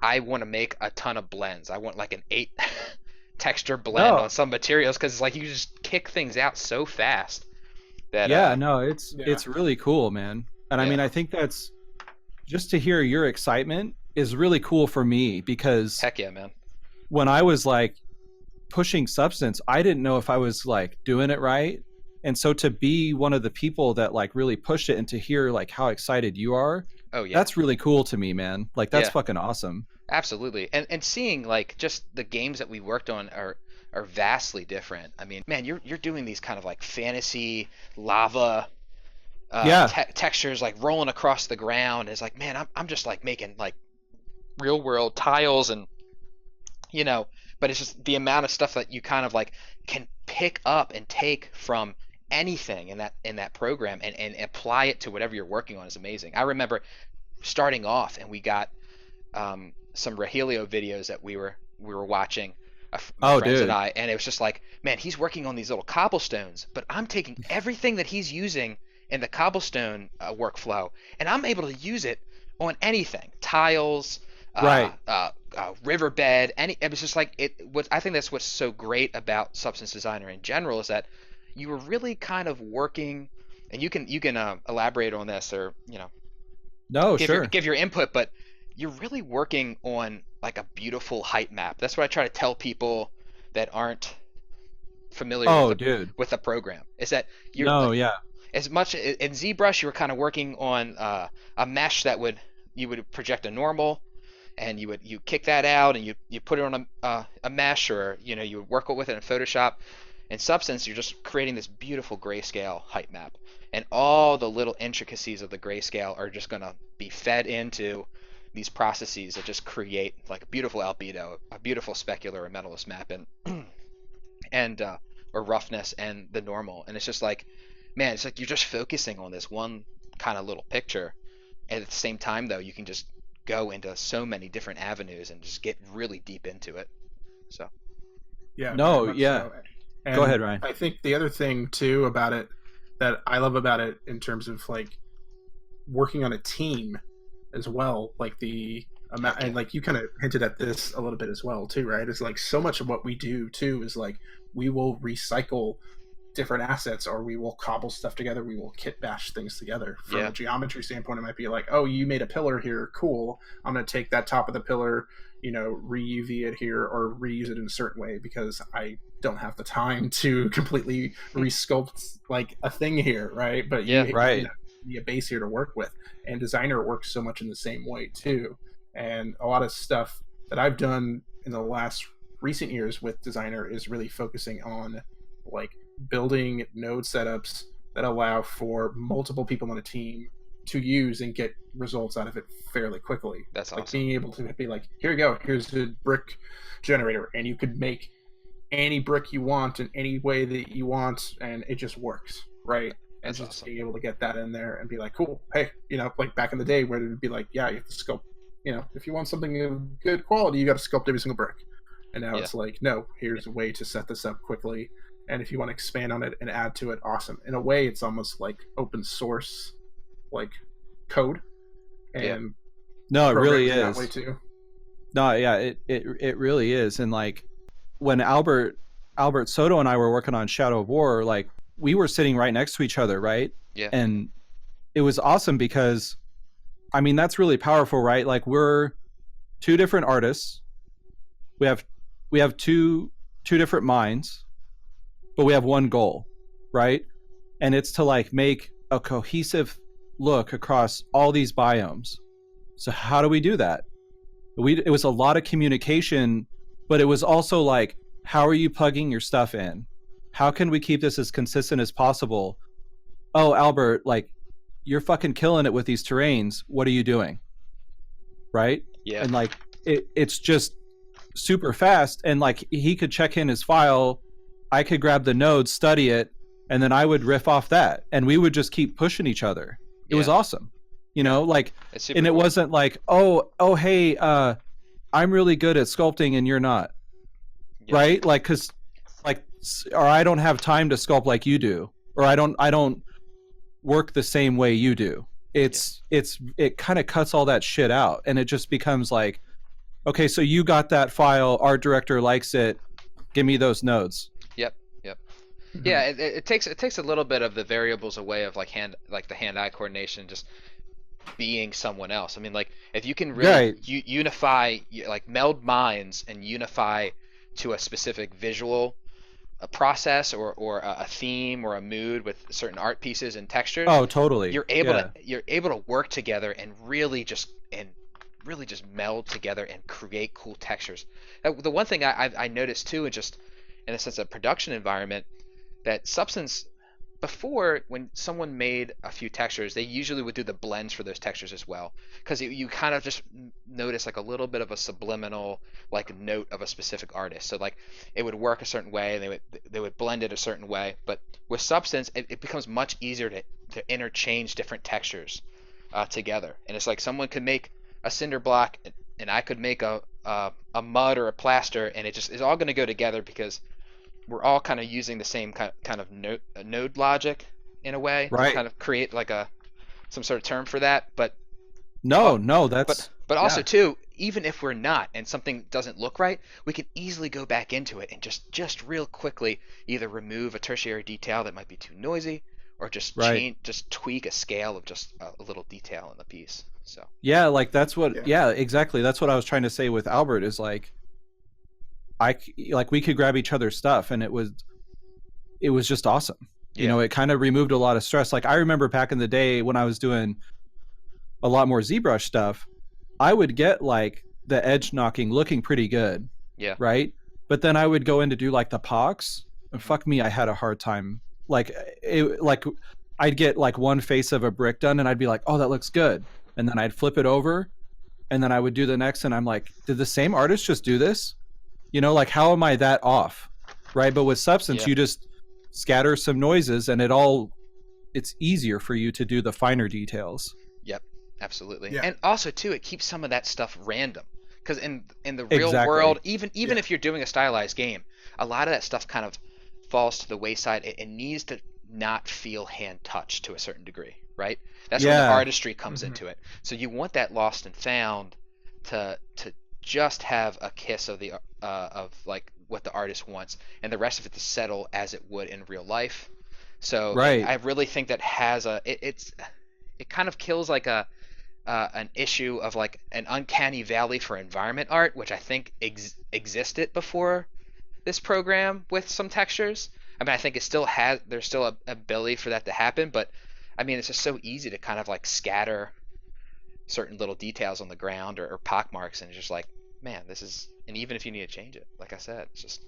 I want to make a ton of blends. I want like an 8 texture blend on some materials, because it's like you just kick things out so fast that it's really cool, man. And I mean, I think that's just to hear your excitement is really cool for me, because heck yeah, man. When I was like pushing Substance, I didn't know if I was like doing it right. And so to be one of the people that like really pushed it, and to hear like how excited you are, that's really cool to me, man. Like that's fucking awesome. Absolutely. And seeing like just the games that we worked on are vastly different. I mean, man, you're doing these kind of like fantasy lava textures like rolling across the ground. It's like, man, I'm just like making like real world tiles, and but it's just the amount of stuff that you kind of like can pick up and take from anything in that program and apply it to whatever you're working on is amazing. I remember starting off, and we got some Rogelio videos that we were watching, my friends and I, and it was just like, man, he's working on these little cobblestones, but I'm taking everything that he's using in the cobblestone workflow, and I'm able to use it on anything, tiles, riverbed, it was just like I think that's what's so great about Substance Designer in general, is that you were really kind of working, and you can elaborate on this, or No, sure. give your input, but you're really working on like a beautiful height map. That's what I try to tell people that aren't familiar Oh, dude. with the program. Is that you're No, yeah. as much in ZBrush you were kind of working on a mesh that you would project a normal, and you kick that out and you put it on a mesh, or you would work with it in Photoshop. In Substance, you're just creating this beautiful grayscale height map, and all the little intricacies of the grayscale are just going to be fed into these processes that just create like a beautiful albedo, a beautiful specular or metalist map, and or roughness and the normal. And it's just like, man, it's like you're just focusing on this one kind of little picture, and at the same time though you can just go into so many different avenues and just get really deep into it. So Yeah. No, very much yeah. so. And Go ahead, Ryan. I think the other thing too about it that I love about it in terms of like working on a team as well, like the amount, and like you kind of hinted at this a little bit as well too, right? It's like so much of what we do too is like we will recycle different assets, or we will cobble stuff together, we will kit bash things together. From a geometry standpoint, it might be like, oh, you made a pillar here, cool, I'm going to take that top of the pillar, re-UV it here or reuse it in a certain way because I don't have the time to completely resculpt like a thing here, right? But right. Be a base here to work with. And Designer works so much in the same way too. And a lot of stuff that I've done in the last recent years with Designer is really focusing on like building node setups that allow for multiple people on a team to use and get results out of it fairly quickly. That's awesome. Like being able to be like, here you go, here's a brick generator, and you could make any brick you want in any way that you want, and it just works, right? That's and just awesome. being able to get that in there and be like, cool, hey, like back in the day where it would be like, yeah, you have to sculpt, if you want something of good quality, you got to sculpt every single brick. And now it's like, no, here's a way to set this up quickly. And if you want to expand on it and add to it, awesome. In a way, it's almost like open source, like code. And no, it really is. That way too. No, yeah, it really is. And like when Albert Soto and I were working on Shadow of War, like we were sitting right next to each other, right? Yeah. And it was awesome because, I mean, that's really powerful, right? Like we're two different artists. We have two different minds, but we have one goal, right? And it's to like make a cohesive look across all these biomes. So how do we do that? It was a lot of communication, but it was also like, how are you plugging your stuff in? How can we keep this as consistent as possible? Oh, Albert, like you're fucking killing it with these terrains. What are you doing? Right? Yeah. And like it's just super fast, and like he could check in his file, I could grab the node, study it, and then I would riff off that, and we would just keep pushing each other. It was awesome, like, and it cool. wasn't like, oh hey, I'm really good at sculpting and you're not, right? Like, cause like, or I don't have time to sculpt like you do, or I don't work the same way you do. It kind of cuts all that shit out, and it just becomes like, okay, so you got that file, art director likes it, give me those nodes. Yep. Mm-hmm. Yeah, it takes a little bit of the variables away of like the hand-eye coordination, just being someone else. I mean, like if you can really unify, like meld minds and unify to a specific visual process or a theme or a mood with certain art pieces and textures. Oh, totally. You're able to work together and really just meld together and create cool textures. The one thing I noticed too, and just in a sense of production environment, that Substance, before when someone made a few textures, they usually would do the blends for those textures as well, because you kind of just notice like a little bit of a subliminal like note of a specific artist. So like it would work a certain way, and they would blend it a certain way. But with Substance, it becomes much easier to interchange different textures together. And it's like someone could make a cinder block, and I could make a mud or a plaster, and it just is all going to go together because we're all kind of using the same kind of node logic in a way, right? To kind of create like some sort of term for that. But that's but also too, even if we're not and something doesn't look right, we can easily go back into it and just real quickly either remove a tertiary detail that might be too noisy, or just Right. just tweak a scale of just a little detail in the piece. So Yeah, like that's what. Yeah. Yeah, exactly. That's what I was trying to say with Albert. Is like like we could grab each other's stuff, and it was just awesome. You Yeah. know, it kind of removed a lot of stress. Like I remember back in the day when I was doing a lot more ZBrush stuff, I would get like the edge knocking looking pretty good, yeah, right? But then I would go in to do like the pox, and fuck me, I had a hard time. Like I'd get like one face of a brick done, and I'd be like, oh, that looks good, and then I'd flip it over, and then I would do the next, and I'm like, did the same artist just do this? You know, like how am I that off, right? But with Substance, Yeah. you just scatter some noises, and it's easier for you to do the finer details. absolutely. Yeah. And also too, it keeps some of that stuff random, because in the real Exactly. world, even Yeah. if you're doing a stylized game, a lot of that stuff kind of falls to the wayside. It needs to not feel hand touched to a certain degree, right? That's when the Yeah. artistry comes Mhm. into it. So you want that lost and found to just have a kiss of the of like what the artist wants, and the rest of it to settle as it would in real life. So Right. I really think that has it kind of kills like an issue of like an uncanny valley for environment art, which I think existed before this program with some textures. I mean, I think there's still a ability for that to happen, but I mean, it's just so easy to kind of like scatter certain little details on the ground or pock marks, and it's just like, man, and even if you need to change it, like I said, it's just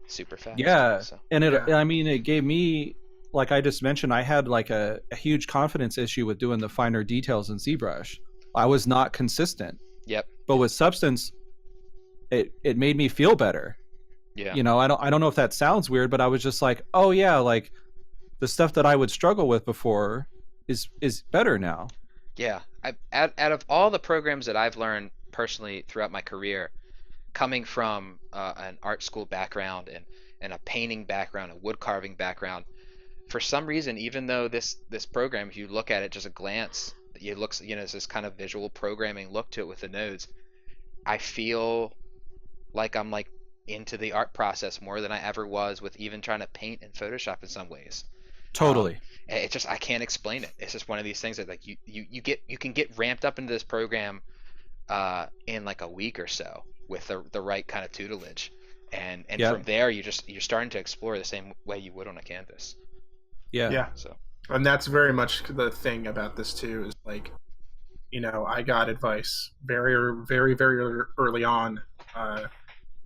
super fast. Yeah. So And Yeah. I mean, it gave me, like I just mentioned, I had like a huge confidence issue with doing the finer details in ZBrush. I was not consistent. Yep. But with Substance, it made me feel better. Yeah. You know, I don't know if that sounds weird, but I was just like, oh yeah, like the stuff that I would struggle with before is better now. Yeah, out of all the programs that I've learned personally throughout my career, coming from an art school background and a painting background, a wood carving background, for some reason, even though this program, if you look at it just a glance, it looks, it's this kind of visual programming look to it with the nodes. I feel like I'm like into the art process more than I ever was with even trying to paint in Photoshop in some ways. Totally. It's just I can't explain it. It's just one of these things that like you can get ramped up into this program in like a week or so with the right kind of tutelage, and Yep. from there you're starting to explore the same way you would on a canvas. Yeah. Yeah. So And that's very much the thing about this too, is like, I got advice very, very, very early on,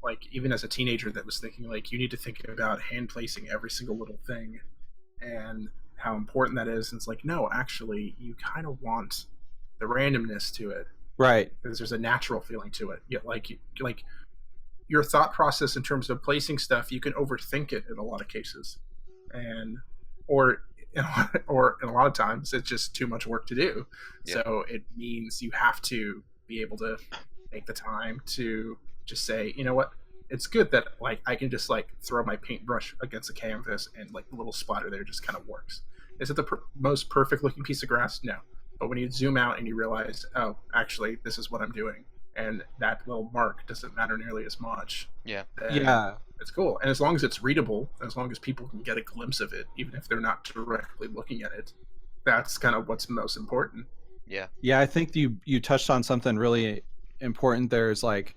like even as a teenager, that was thinking like, you need to think about hand placing every single little thing and how important that is. And it's like, no, actually, you kind of want the randomness to it, Right. because there's a natural feeling to it. Yet, like your thought process in terms of placing stuff, you can overthink it in a lot of cases, and or in a lot of times it's just too much work to do. Yeah. So it means you have to be able to make the time to just say, you know what, it's good that like I can just like throw my paintbrush against a canvas and like the little splatter there just kind of works. Is it the most perfect looking piece of grass? No. But when you zoom out and you realize, oh, actually, this is what I'm doing, and that little mark doesn't matter nearly as much. Yeah. then Yeah. It's cool. And as long as it's readable, as long as people can get a glimpse of it, even if they're not directly looking at it, that's kind of what's most important. Yeah. Yeah, I think you touched on something really important there. Is like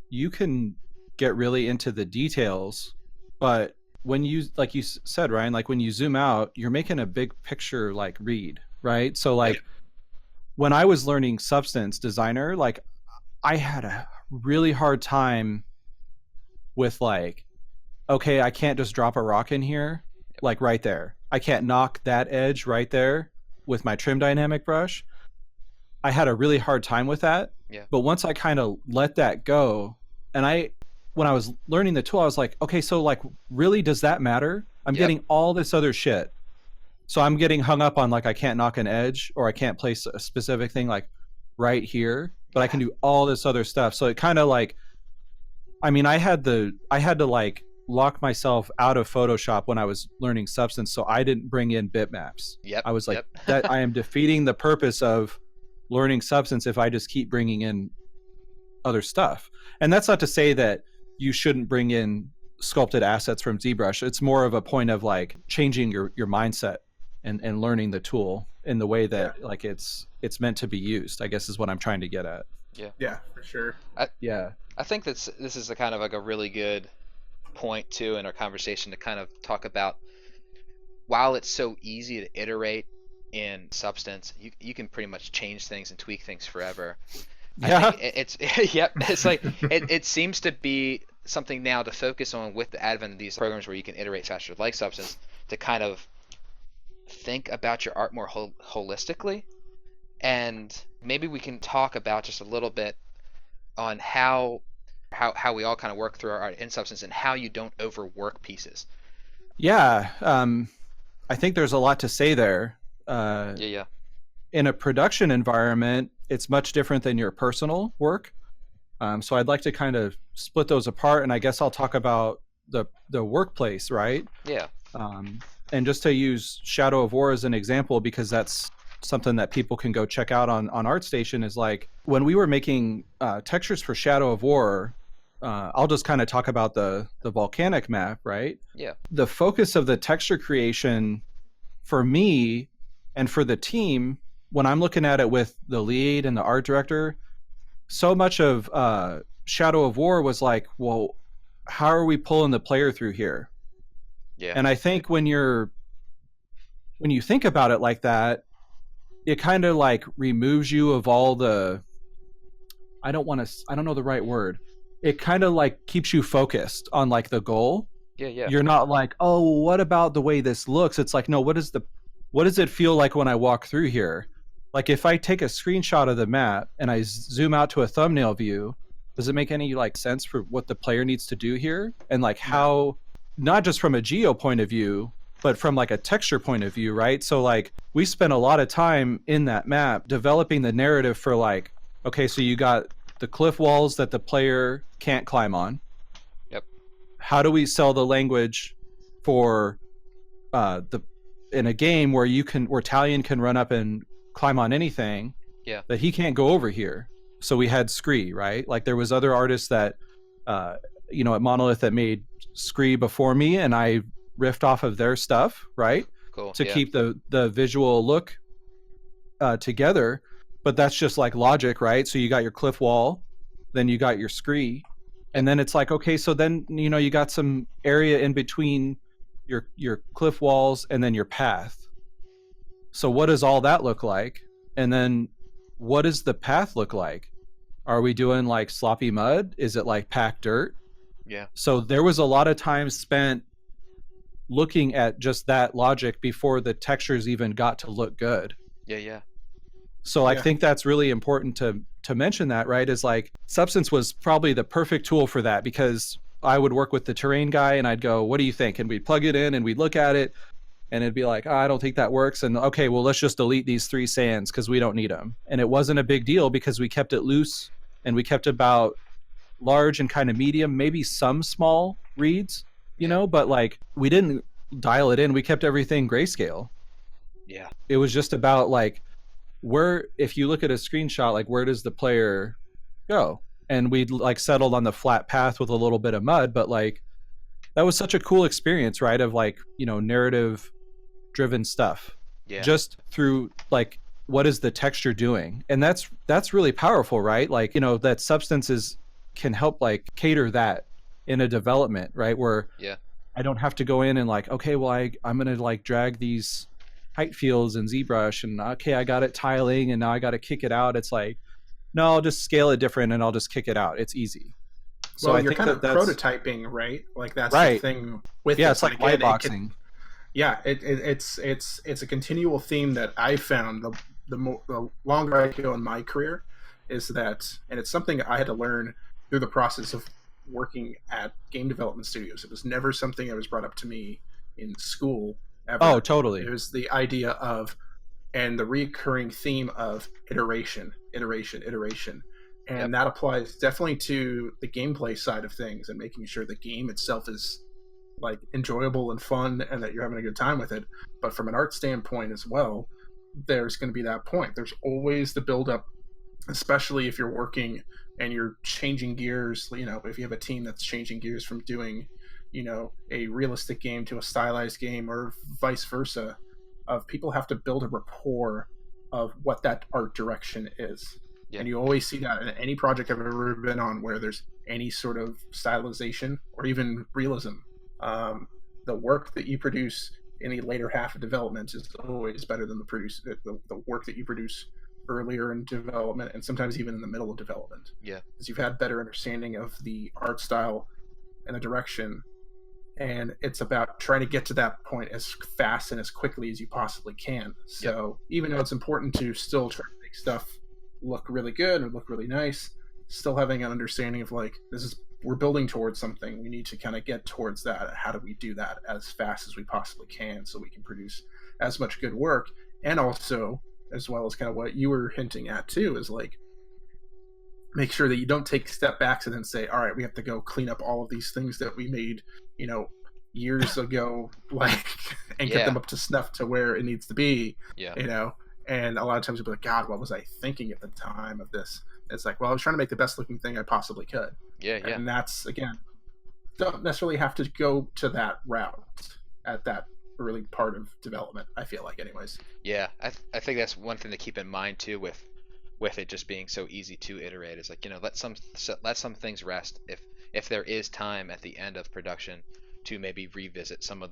you can get really into the details, but when you, like you said, Ryan, like when you zoom out, you're making a big picture like read, right? So like when I was learning Substance Designer, like I had a really hard time with like, okay, I can't just drop a rock in here, like right there. I can't knock that edge right there with my trim dynamic brush. I had a really hard time with that. Yeah. But once I kind of let that go, and when I was learning the tool, I was like, okay, so like, really, does that matter? I'm Yep. getting all this other shit. So I'm getting hung up on like, I can't knock an edge, or I can't place a specific thing like right here, but I can do all this other stuff. So it kind of like, I mean, I had to like lock myself out of Photoshop when I was learning Substance, so I didn't bring in bitmaps. Yep. I was like, Yep. that I am defeating the purpose of learning Substance if I just keep bringing in other stuff. And that's not to say that you shouldn't bring in sculpted assets from ZBrush. It's more of a point of like changing your mindset and learning the tool in the way that like it's meant to be used, I guess is what I'm trying to get at. Yeah, for sure. Yeah. I think this is a kind of like a really good point too in our conversation to kind of talk about, while it's so easy to iterate in Substance, you can pretty much change things and tweak things forever. Yeah. I think it's yep, it's like it seems to be something now to focus on with the advent of these programs where you can iterate faster, like Substance, to kind of think about your art more holistically. And maybe we can talk about just a little bit on how we all kind of work through our art in Substance and how you don't overwork pieces. Yeah. I think there's a lot to say there. Yeah. In a production environment, it's much different than your personal work. So I'd like to kind of split those apart, and I guess I'll talk about the workplace, right? Yeah. And just to use Shadow of War as an example, because that's something that people can go check out on Artstation, is like when we were making textures for Shadow of War, I'll just kind of talk about the volcanic map, right? Yeah. The focus of the texture creation for me and for the team, when I'm looking at it with the lead and the art director, so much of Shadow of War was like, well, how are we pulling the player through here? Yeah. And I think when you think about it like that, it kind of like removes you of all the, I don't know the right word. It kind of like keeps you focused on like the goal. Yeah. You're not like, oh, what about the way this looks? It's like, no, what does it feel like when I walk through here? Like if I take a screenshot of the map and I zoom out to a thumbnail view, does it make any like sense for what the player needs to do here? And like how, not just from a geo point of view, but from like a texture point of view, right? So like we spent a lot of time in that map developing the narrative for like, okay, so you got the cliff walls that the player can't climb on. Yep. How do we sell the language for in a game where Talion can run up and climb on anything, that he can't go over here? So we had Scree, right? Like there was other artists that at Monolith that made Scree before me, and I riffed off of their stuff, right? Cool. To keep the visual look together. But that's just like logic, right? So you got your cliff wall, then you got your Scree, and then it's like, okay, so then you got some area in between your cliff walls and then your path. So what does all that look like? And then what does the path look like? Are we doing like sloppy mud? Is it like packed dirt? Yeah. So there was a lot of time spent looking at just that logic before the textures even got to look good. Yeah. So I think that's really important to mention that, right? Is like Substance was probably the perfect tool for that, because I would work with the terrain guy and I'd go, what do you think? And we'd plug it in and we'd look at it and it'd be like, I don't think that works. And okay, well, let's just delete these 3 sands because we don't need them. And it wasn't a big deal because we kept it loose and we kept about large and kind of medium, maybe some small reads, but like we didn't dial it in. We kept everything grayscale. Yeah. It was just about like, if you look at a screenshot, like where does the player go? And we'd like settled on the flat path with a little bit of mud, but like that was such a cool experience, right? Of like, narrative driven stuff. Yeah. Just through like, what is the texture doing? And that's really powerful, right? Like, that Substances can help like cater that in a development, right? Where I don't have to go in and like, okay, well, I'm going to like drag these height fields and ZBrush and okay, I got it tiling and now I got to kick it out. It's like, no, I'll just scale it different and I'll just kick it out. It's easy. So well, I you're think kind of that's prototyping, right? Like that's right. the thing with it's like white boxing. It's a continual theme that I found the longer I go in my career is that, and it's something I had to learn through the process of working at game development studios. It was never something that was brought up to me in school ever. Oh, totally. It was the idea of, and the recurring theme of iteration. And that applies definitely to the gameplay side of things and making sure the game itself is like enjoyable and fun and that you're having a good time with it. But from an art standpoint as well, there's going to be that point. There's always the build-up, especially if you're working and you're changing gears. If you have a team that's changing gears from doing, a realistic game to a stylized game or vice versa, of people have to build a rapport of what that art direction is. Yeah. And you always see that in any project I've ever been on where there's any sort of stylization or even realism. The work that you produce in the later half of development is always better than the work that you produce earlier in development, and sometimes even in the middle of development. Yeah. Because you've had better understanding of the art style and the direction, and it's about trying to get to that point as fast and as quickly as you possibly can. So even though it's important to still try to make stuff look really good and look really nice, still having an understanding of like, we're building towards something, we need to kind of get towards that. How do we do that as fast as we possibly can so we can produce as much good work? And also, as well as kind of what you were hinting at too, is like, make sure that you don't take step backs and then say, all right, we have to go clean up all of these things that we made, years ago, like, and get them up to snuff to where it needs to be, and a lot of times you'll be like, God, what was I thinking at the time of this? It's like, well, I was trying to make the best looking thing I possibly could. And that's, again, don't necessarily have to go to that route at that early part of development, I feel like, anyways. I think that's one thing to keep in mind too with it just being so easy to iterate, is like, let some things rest if there is time at the end of production to maybe revisit some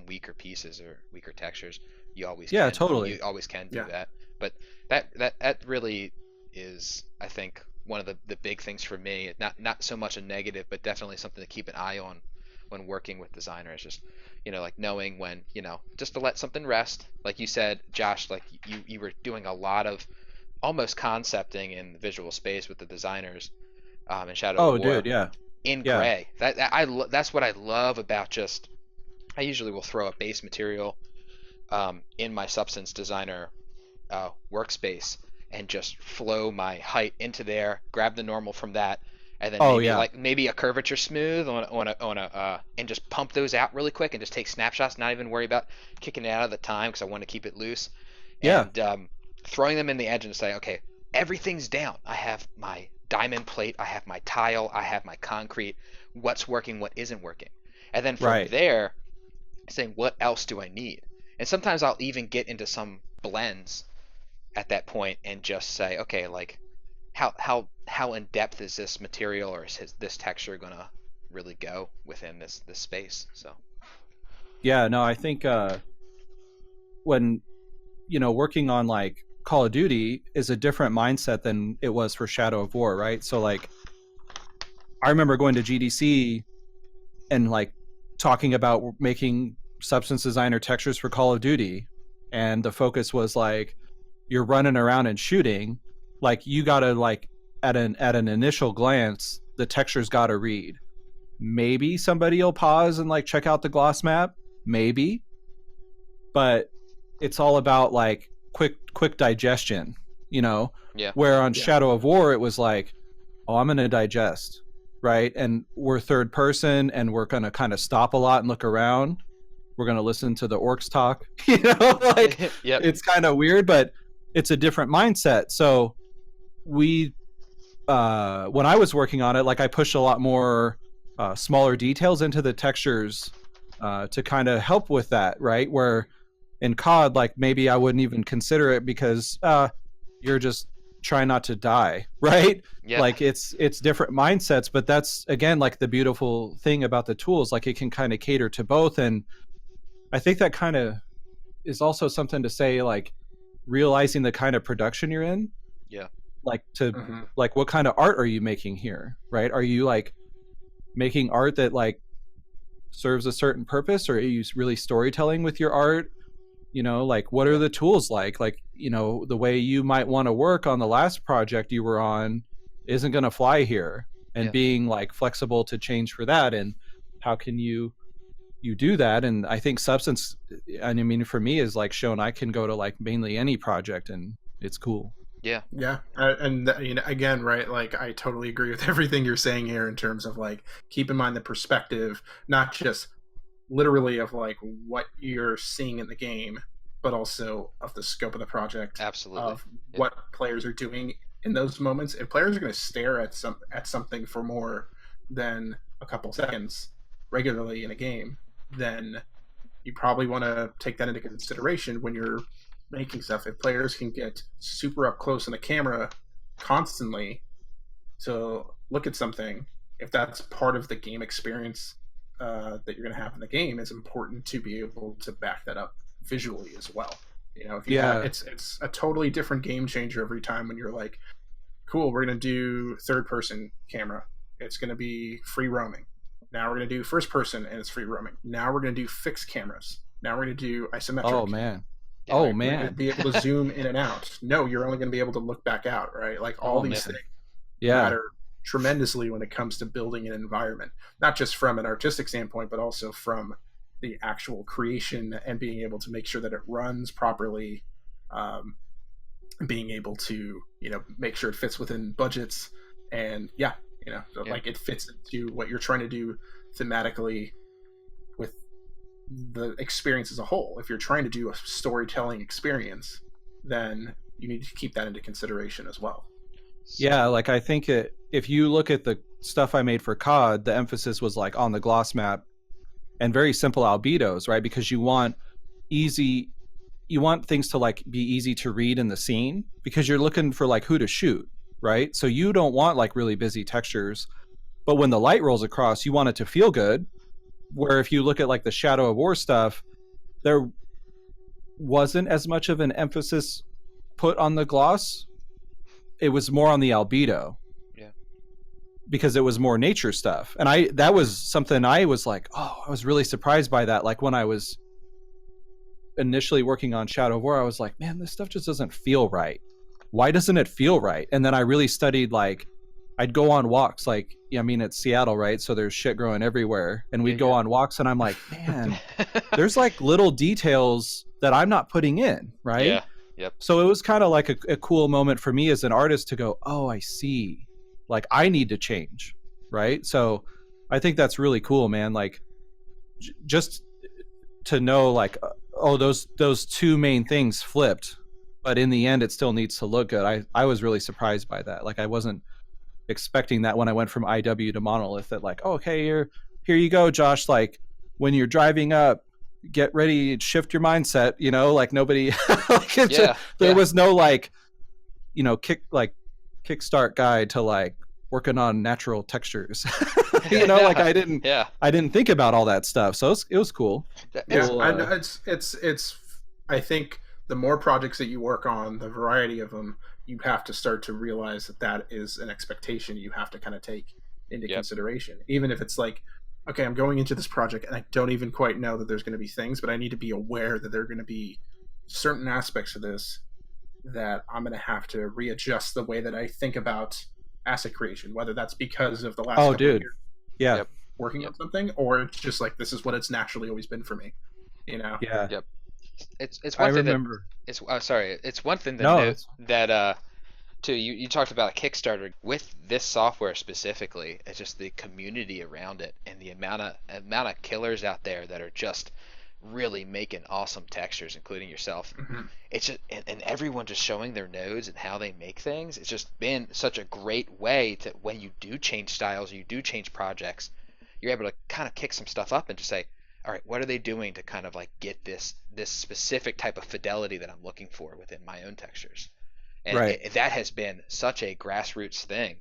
weaker pieces or weaker textures. You always can. Totally. You always can do that. But that really is, I think, one of the big things for me. Not so much a negative, but definitely something to keep an eye on when working with designers. Just like knowing when just to let something rest. Like you said, Josh, like you were doing a lot of almost concepting in visual space with the designers in Shadow of War. Dude, yeah. In gray. That's what I love about just. I usually will throw a base material in my Substance Designer workspace and just flow my height into there, grab the normal from that, and then like maybe a curvature smooth and just pump those out really quick and just take snapshots, not even worry about kicking it out of the time because I want to keep it loose. And throwing them in the edge and say, okay, everything's down. I have my diamond plate, I have my tile, I have my concrete, what's working, what isn't working. And then from there, saying, what else do I need? And sometimes I'll even get into some blends at that point and just say, okay, like how in depth is this material or is this texture gonna really go within this space? So I think when working on like Call of Duty is a different mindset than it was for Shadow of War, right? So like I remember going to GDC and like talking about making Substance Designer textures for Call of Duty, and the focus was like, you're running around and shooting, like you gotta like at an initial glance the texture's gotta read. Maybe somebody will pause and like check out the gloss map, maybe, but it's all about like quick digestion, where on Shadow of War it was like, oh, I'm gonna digest, right? And we're third person and we're gonna kind of stop a lot and look around. We're gonna listen to the orcs talk, like it's kind of weird, but it's a different mindset. So we when I was working on it, like I pushed a lot more smaller details into the textures to kind of help with that, right? Where in COD, like maybe I wouldn't even consider it because you're just trying not to die, right? Like it's different mindsets, but that's again like the beautiful thing about the tools, like it can kind of cater to both. And I think that kind of is also something to say, like realizing the kind of production you're in, like to like what kind of art are you making here, right? Are you like making art that like serves a certain purpose, or are you really storytelling with your art? Like what are the tools like the way you might want to work on the last project you were on isn't going to fly here, and being like flexible to change for that, and how can you do that? And I think Substance, I mean, for me, is like shown I can go to like mainly any project and it's cool. And again, right, like I totally agree with everything you're saying here in terms of like keep in mind the perspective, not just literally of like what you're seeing in the game, but also of the scope of the project, of what players are doing in those moments. If players are going to stare at something for more than a couple seconds regularly in a game, then you probably want to take that into consideration when you're making stuff. If players can get super up close in the camera constantly to look at something, if that's part of the game experience that you're going to have in the game, it's important to be able to back that up visually as well. You know, if you have, it's a totally different game changer every time when you're like, cool, we're going to do third person camera. It's going to be free roaming. Now we're going to do first person and it's free roaming. Now we're going to do fixed cameras. Now we're going to do isometric. Oh man. Yeah, Oh right? man. We're going to be able to zoom in and out. No, you're only going to be able to look back out, right? Like all these things matter tremendously when it comes to building an environment, not just from an artistic standpoint, but also from the actual creation and being able to make sure that it runs properly, being able to, you know, make sure it fits within budgets, and like it fits into what you're trying to do thematically with the experience as a whole. If you're trying to do a storytelling experience, then you need to keep that into consideration as well. Yeah, like I think if you look at the stuff I made for COD, the emphasis was like on the gloss map and very simple albedos, right? Because you want things to like be easy to read in the scene, because you're looking for like who to shoot, right? So you don't want like really busy textures, but when the light rolls across, you want it to feel good. Where if you look at like the Shadow of War stuff, there wasn't as much of an emphasis put on the gloss. It was more on the albedo. Yeah. Because it was more nature stuff. And that was something I was like, oh, I was really surprised by that. Like when I was initially working on Shadow of War, I was like, man, this stuff just doesn't feel right. Why doesn't it feel right? And then I really studied, like, I'd go on walks, like, I mean, it's Seattle, right? So there's shit growing everywhere. And we'd go on walks and I'm like, man, there's like little details that I'm not putting in, right? Yeah. Yep. So it was kind of like a cool moment for me as an artist to go, oh, I see. Like I need to change, right? So I think that's really cool, man. Like just to know like, oh, those two main things flipped, but in the end it still needs to look good. I was really surprised by that. Like I wasn't expecting that when I went from IW to Monolith, that like, oh, okay, here you go, Josh. Like when you're driving up, get ready, shift your mindset, you know, like nobody like there was no like, you know, kickstart guide to like working on natural textures. You know, like I didn't think about all that stuff. So it was cool. Yeah, it's I think the more projects that you work on, the variety of them, you have to start to realize that is an expectation you have to kind of take into consideration. Even if it's like, okay, I'm going into this project and I don't even quite know that there's going to be things, but I need to be aware that there are going to be certain aspects of this that I'm going to have to readjust the way that I think about asset creation, whether that's because of the last couple of years working on something, or it's just like, this is what it's naturally always been for me, you know? Yeah. Yep. It's one thing remember. It's one thing that too, you talked about a Kickstarter. With this software specifically, it's just the community around it and the amount of killers out there that are just really making awesome textures, including yourself. Mm-hmm. It's just, and everyone just showing their nodes and how they make things. It's just been such a great way to, when you do change styles, you do change projects, you're able to kind of kick some stuff up and just say, all right, what are they doing to kind of like get this specific type of fidelity that I'm looking for within my own textures? And that has been such a grassroots thing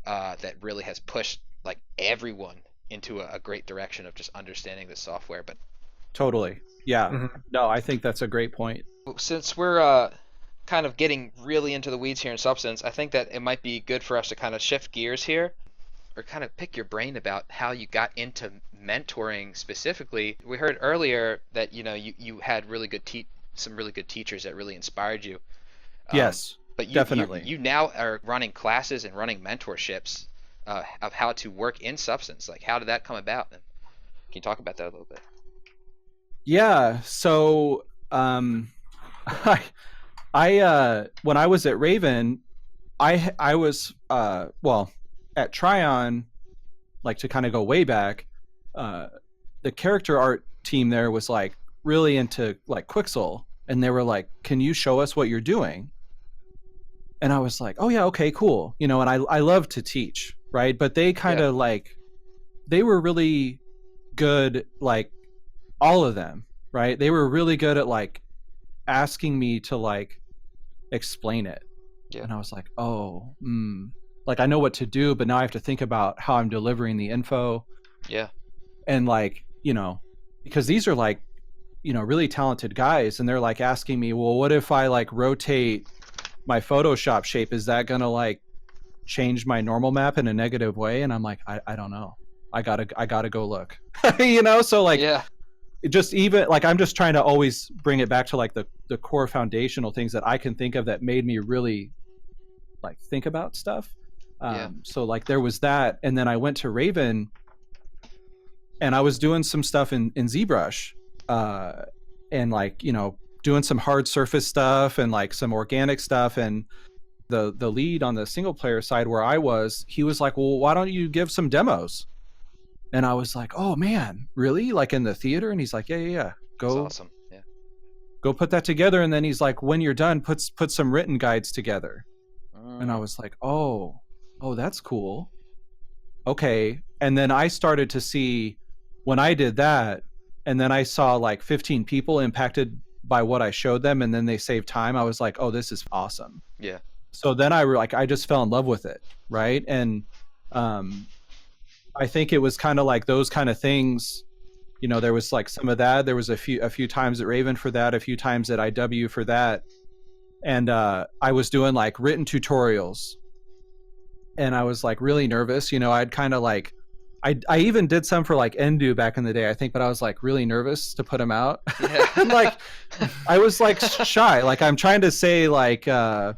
that really has pushed like everyone into a great direction of just understanding the software. But totally, yeah, no, I think that's a great point. Since we're kind of getting really into the weeds here in Substance, I think that it might be good for us to kind of shift gears here, or kind of pick your brain about how you got into mentoring specifically. We heard earlier that you had really good some really good teachers that really inspired you. Yes. But definitely. You now are running classes and running mentorships of how to work in Substance. Like, how did that come about? And can you talk about that a little bit? Yeah. So, I when I was at Raven, I was at Tryon, like to kind of go way back. The character art team there was like really into like Quixel, and they were like, "Can you show us what you're doing?" And I was like, oh yeah, okay, cool. You know, and I love to teach, right? But they kind of they were really good, like all of them. right? They were really good at like asking me to like explain it. Yeah. And I was like, oh, like I know what to do, but now I have to think about how I'm delivering the info. Yeah. And like, you know, because these are like, you know, really talented guys, and they're like asking me, well, what if I like rotate my Photoshop shape? Is that gonna like change my normal map in a negative way? And I'm like, I don't know. I gotta go look. You know, so like Yeah. it just, even like I'm just trying to always bring it back to like the core foundational things that I can think of that made me really like think about stuff. So like there was that, and then I went to Raven and I was doing some stuff in ZBrush, and like, you know, doing some hard surface stuff and like some organic stuff. And the lead on the single player side where I was, he was like, well, why don't you give some demos? And I was like, oh man, really? Like in the theater? And he's like, yeah. That's Go awesome. Yeah. go put that together. And then he's like, when you're done, put some written guides together. And I was like, oh, that's cool. Okay. And then I started to see, when I did that, and then I saw like 15 people impacted by what I showed them, and then they saved time, I was like, oh, this is awesome. Yeah. So then I just fell in love with it, right? And I think it was kind of like those kind of things, you know, there was like some of that. There was a few times at Raven for that, a few times at IW for that. And I was doing like written tutorials, and I was like really nervous. You know, I'd kind of like, I even did some for like Endu back in the day, I think, but I was like really nervous to put them out. Yeah. Like I was like shy. Like I'm trying to say like I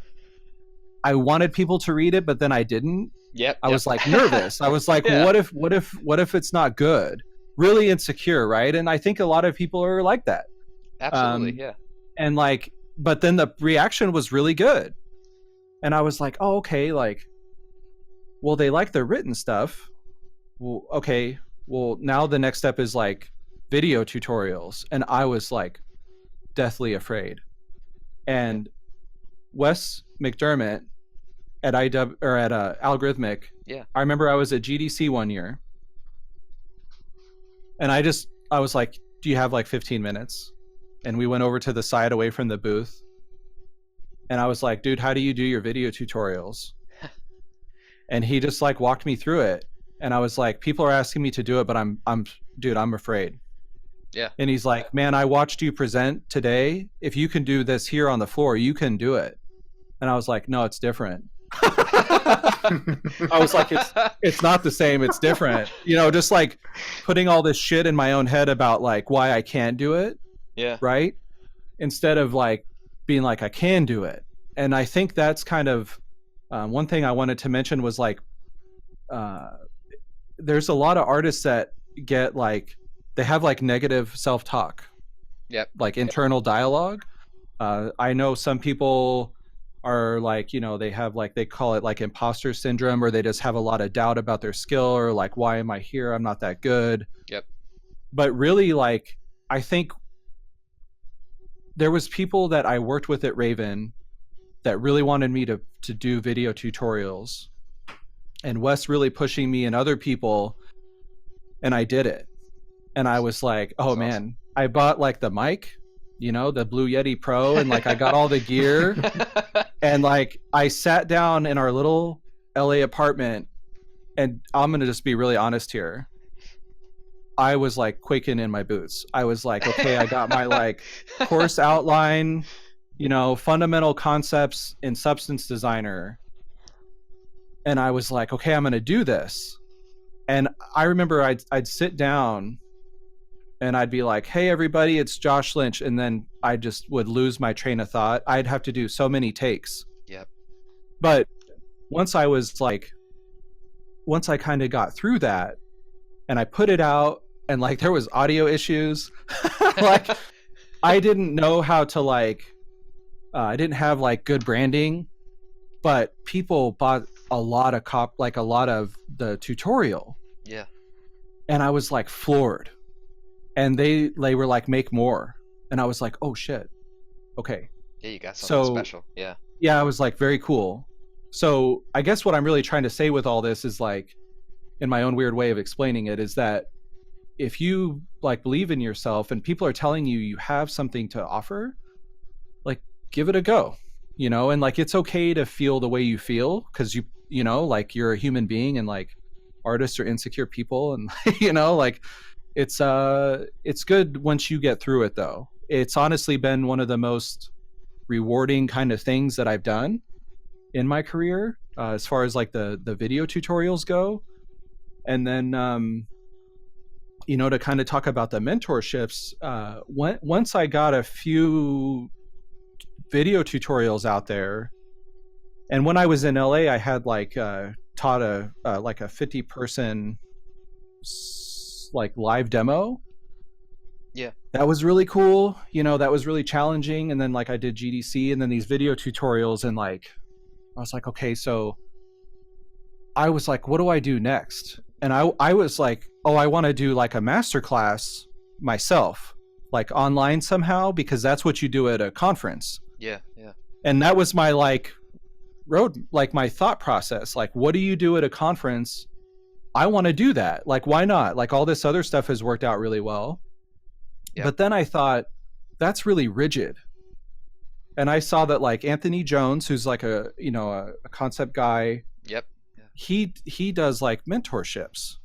wanted people to read it, but then I didn't. Yep. I was like nervous. I was like, Yeah. what if it's not good? Really insecure, right? And I think a lot of people are like that. Absolutely. Yeah. And like, but then the reaction was really good. And I was like, oh, okay, like, well, they like the written stuff. Well, okay, well, now the next step is like video tutorials. And I was like deathly afraid. And Wes McDermott at Algorithmic. Yeah. I remember I was at GDC one year, and I was like, do you have like 15 minutes? And we went over to the side away from the booth, and I was like, dude, how do you do your video tutorials? And he just like walked me through it. And I was like, people are asking me to do it, but I'm afraid. Yeah. And he's like, man, I watched you present today. If you can do this here on the floor, you can do it. And I was like, no, it's different. I was like, it's not the same, it's different. You know, just like putting all this shit in my own head about like why I can't do it. Yeah. Right? Instead of like being like I can do it. And I think that's kind of one thing I wanted to mention was like there's a lot of artists that get like, they have like negative self-talk. Yep. Like internal dialogue. I know some people are like, you know, they have like, they call it like imposter syndrome, or they just have a lot of doubt about their skill, or like, why am I here? I'm not that good. Yep. But really, like, I think there was people that I worked with at Raven that really wanted me to do video tutorials, and Wes really pushing me and other people, and I did it. And I was like, oh, That's man, awesome. I bought like the mic, you know, the Blue Yeti Pro, and like I got all the gear. And like I sat down in our little LA apartment, and I'm going to just be really honest here. I was like quaking in my boots. I was like, okay, I got my like course outline, you know, fundamental concepts in Substance Designer. And I was like, okay, I'm going to do this. And I remember I'd sit down and I'd be like, hey, everybody, it's Josh Lynch. And then I just would lose my train of thought. I'd have to do so many takes. Yep. But once I kind of got through that and I put it out, and like there was audio issues, like I didn't know how to like, I didn't have like good branding, but people bought a lot of the tutorial. Yeah. And I was like floored. And they were like, make more. And I was like, oh shit. Okay. Yeah, you got something So- special. Yeah. Yeah, I was like, very cool. So I guess what I'm really trying to say with all this is like, in my own weird way of explaining it, is that if you like believe in yourself and people are telling you you have something to offer, like give it a go, you know, and like it's okay to feel the way you feel, because you know, like you're a human being, and like artists are insecure people, and you know, like it's good once you get through it though. It's honestly been one of the most rewarding kind of things that I've done in my career, as far as like the video tutorials go. And then you know, to kind of talk about the mentorships, once I got a few video tutorials out there, and when I was in LA, I had like taught a like a 50-person like live demo. Yeah. That was really cool. You know, that was really challenging. And then like I did GDC and then these video tutorials, and like I was like, okay, so I was like, what do I do next? And I was like, oh, I want to do like a masterclass myself, like online somehow, because that's what you do at a conference. Yeah, yeah. And that was my like my thought process. Like, what do you do at a conference? I want to do that. Like, why not? Like, all this other stuff has worked out really well. Yep. But then I thought, that's really rigid. And I saw that like Anthony Jones, who's like a concept guy. Yep. He does like mentorships.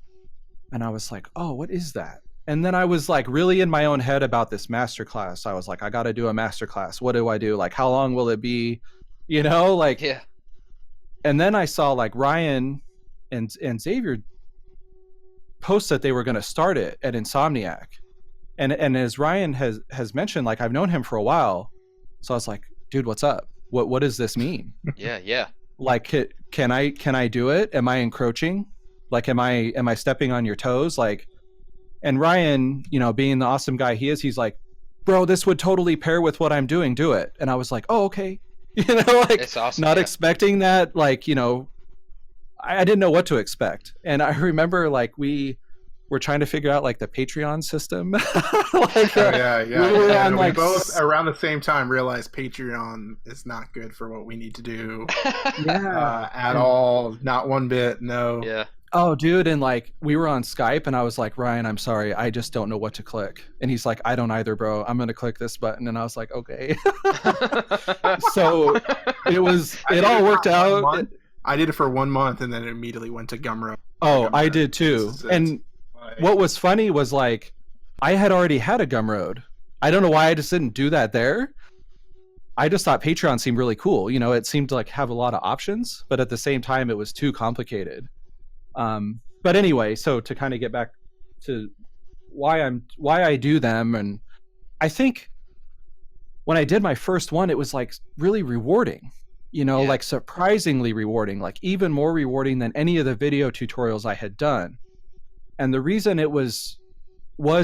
And I was like, oh, what is that? And then I was like really in my own head about this masterclass. I was like, I got to do a masterclass. What do I do? Like, how long will it be? You know, like, Yeah. And then I saw like Ryan and Xavier post that they were going to start it at Insomniac. And as Ryan has mentioned, like I've known him for a while. So I was like, dude, what's up? What does this mean? Yeah. Like, can I do it? Am I encroaching? Like, am I stepping on your toes? Like, and Ryan, you know, being the awesome guy he is, he's like, bro, this would totally pair with what I'm doing. Do it. And I was like, oh, okay. You know, like It's awesome, not yeah. expecting that. Like, you know, I didn't know what to expect. And I remember like we were trying to figure out like the Patreon system. Like, Yeah. we were on, And we like, both around the same time realized Patreon is not good for what we need to do at all. Not one bit. No. Yeah. Oh, dude. And like we were on Skype and I was like, Ryan, I'm sorry. I just don't know what to click. And he's like, I don't either, bro. I'm going to click this button. And I was like, okay. So it all worked out. I did it for 1 month and then it immediately went to Gumroad. Oh, I did too. And what was funny was like, I had already had a Gumroad. I don't know why I just didn't do that there. I just thought Patreon seemed really cool. You know, it seemed to like have a lot of options, but at the same time, it was too complicated. But anyway, so to kind of get back to why I do them, and I think when I did my first one, it was like really rewarding. You know, Yeah. like surprisingly rewarding, like even more rewarding than any of the video tutorials I had done. And the reason it was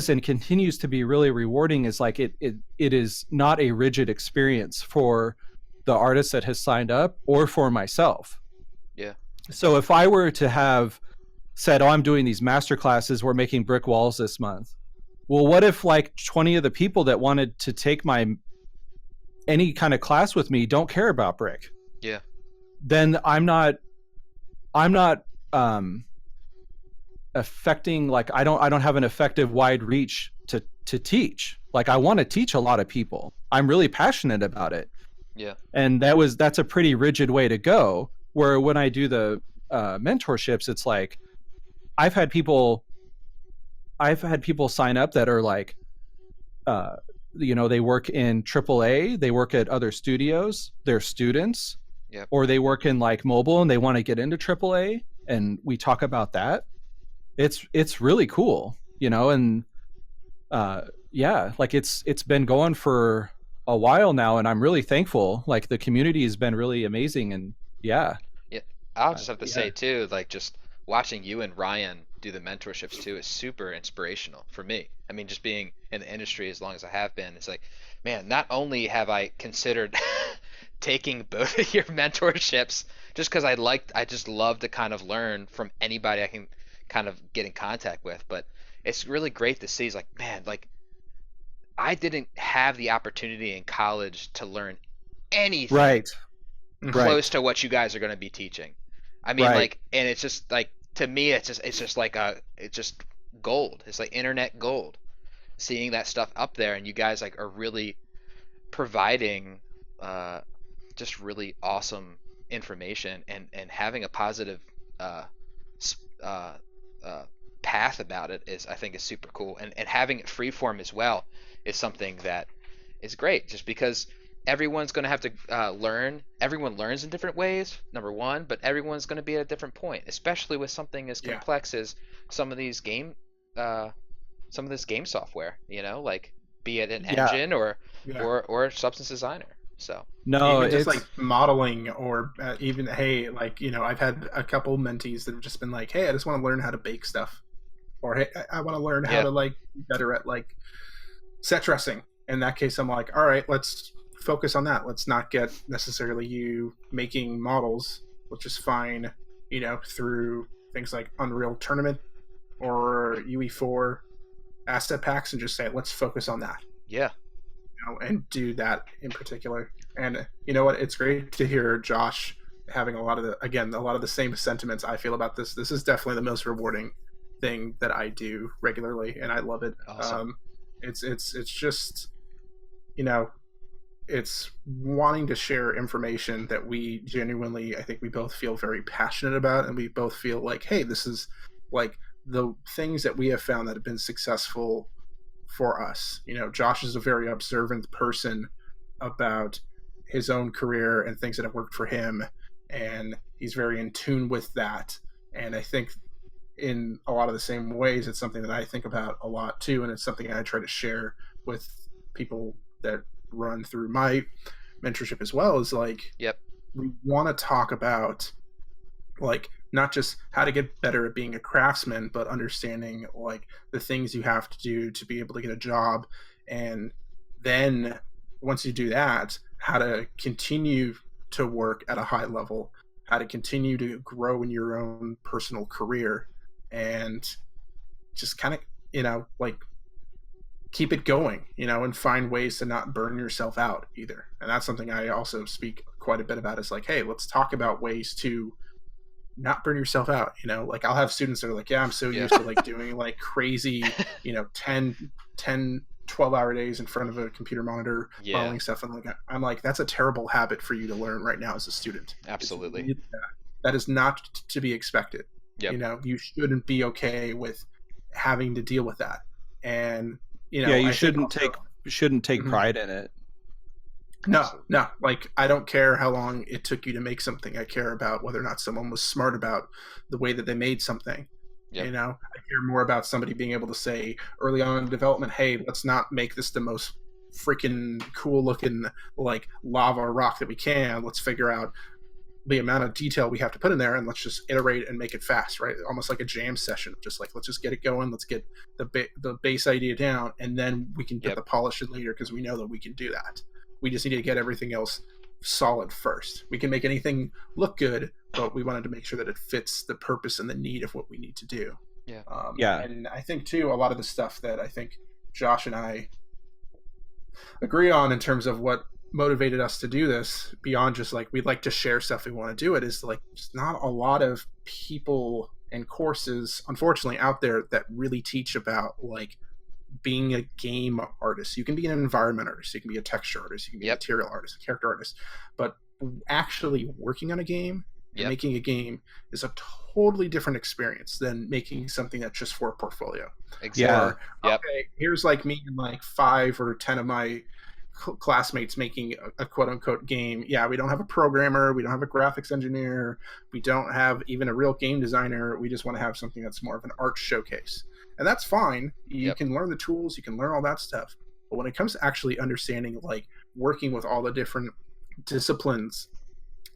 and continues to be really rewarding is like it is not a rigid experience for the artist that has signed up or for myself. Yeah. So if I were to have said, oh, I'm doing these master classes, we're making brick walls this month. Well, what if like 20 of the people that wanted to take any kind of class with me don't care about brick? Yeah. Then I'm not affecting, like I don't have an effective wide reach to teach. Like I want to teach a lot of people. I'm really passionate about it. Yeah. And that's a pretty rigid way to go. Where when I do the mentorships, it's like I've had people sign up that are like you know, they work in AAA, they work at other studios, they're students. Yep. Or they work in like mobile and they want to get into AAA, and we talk about that. It's really cool, you know, and yeah, like it's been going for a while now, and I'm really thankful. Like the community has been really amazing, and yeah. Yeah. I'll just have to yeah. say too, like just watching you and Ryan do the mentorships too is super inspirational for me. I mean, just being in the industry as long as I have been, it's like, man, not only have I considered taking both of your mentorships just because I just love to kind of learn from anybody I can kind of get in contact with, but it's really great to see. It's like, man, like I didn't have the opportunity in college to learn anything Right. close to what you guys are going to be teaching. I mean, Right. like, and it's just like, to me, it's just like it just gold. It's like internet gold. Seeing that stuff up there, and you guys like are really providing just really awesome information, and having a positive uh, uh, path about it is, I think, is super cool. And having it freeform as well is something that is great, just because everyone's going to have to learn. Everyone learns in different ways, number one, but everyone's going to be at a different point, especially with something as complex as some of these some of this game software, like be it an engine or substance designer. So No, even just it's like modeling, or even, hey, like, I've had a couple mentees that have just been like, hey, I just want to learn how to bake stuff, or hey, I want to learn how to like be better at like set dressing. In that case, I'm like, all right, let's focus on that. Let's not get necessarily you making models, which is fine, through things like Unreal Tournament or UE4 asset packs, and just say, let's focus on that. Yeah. And do that in particular. And you know what? It's great to hear Josh having a lot of the same sentiments I feel about this. This is definitely the most rewarding thing that I do regularly, and I love it. Awesome. It's just, it's wanting to share information that we genuinely, I think we both feel very passionate about, and we both feel like, hey, this is like the things that we have found that have been successful for us. Josh is a very observant person about his own career and things that have worked for him, and he's very in tune with that. And I think in a lot of the same ways, it's something that I think about a lot too, and it's something I try to share with people that run through my mentorship as well, is like, we want to talk about like not just how to get better at being a craftsman, but understanding like the things you have to do to be able to get a job, and then once you do that, how to continue to work at a high level, how to continue to grow in your own personal career, and just kind of like keep it going, and find ways to not burn yourself out either. And that's something I also speak quite a bit about, is like, hey, let's talk about ways to not burn yourself out. Like I'll have students that are like, I'm so used to like doing like crazy 12-hour days in front of a computer monitor modeling stuff, and I'm like, that's a terrible habit for you to learn right now as a student. Absolutely. That is not to be expected. You shouldn't be okay with having to deal with that. And you shouldn't take pride in it. No, like I don't care how long it took you to make something. I care about whether or not someone was smart about the way that they made something. I care more about somebody being able to say early on in development, hey, let's not make this the most freaking cool looking like lava rock that we can. Let's figure out the amount of detail we have to put in there, and let's just iterate and make it fast, right? Almost like a jam session. Just like, let's just get it going. Let's get the base idea down, and then we can get the polish in later, because we know that we can do that. We just need to get everything else solid first. We can make anything look good, but we wanted to make sure that it fits the purpose and the need of what we need to do. And I think too, a lot of the stuff that I think Josh and I agree on in terms of what motivated us to do this, beyond just like we'd like to share stuff, we want to do it, is like there's not a lot of people and courses, unfortunately, out there that really teach about like being a game artist. You can be an environment artist, you can be a texture artist, you can be a material artist, a character artist, but actually working on a game and making a game is a totally different experience than making something that's just for a portfolio. Exactly. Okay, here's like me and like 5 or 10 of my classmates making a quote-unquote game. We don't have a programmer, we don't have a graphics engineer, we don't have even a real game designer. We just want to have something that's more of an art showcase, and that's fine. You can learn the tools, you can learn all that stuff, but when it comes to actually understanding like working with all the different disciplines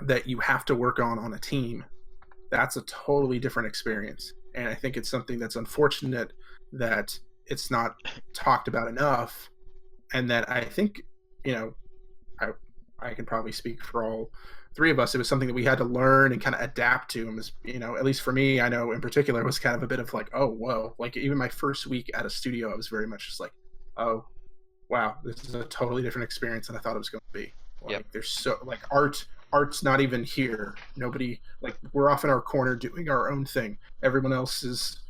that you have to work on a team, that's a totally different experience. And I think it's something that's unfortunate that it's not talked about enough, and that I think, I can probably speak for all 3 of us. It was something that we had to learn and kind of adapt to. And was, at least for me, I know in particular, it was kind of a bit of like, oh, whoa. Like even my first week at a studio, I was very much just like, oh, wow, this is a totally different experience than I thought it was going to be. Like there's so like art's not even here. Nobody, like we're off in our corner doing our own thing. Everyone else is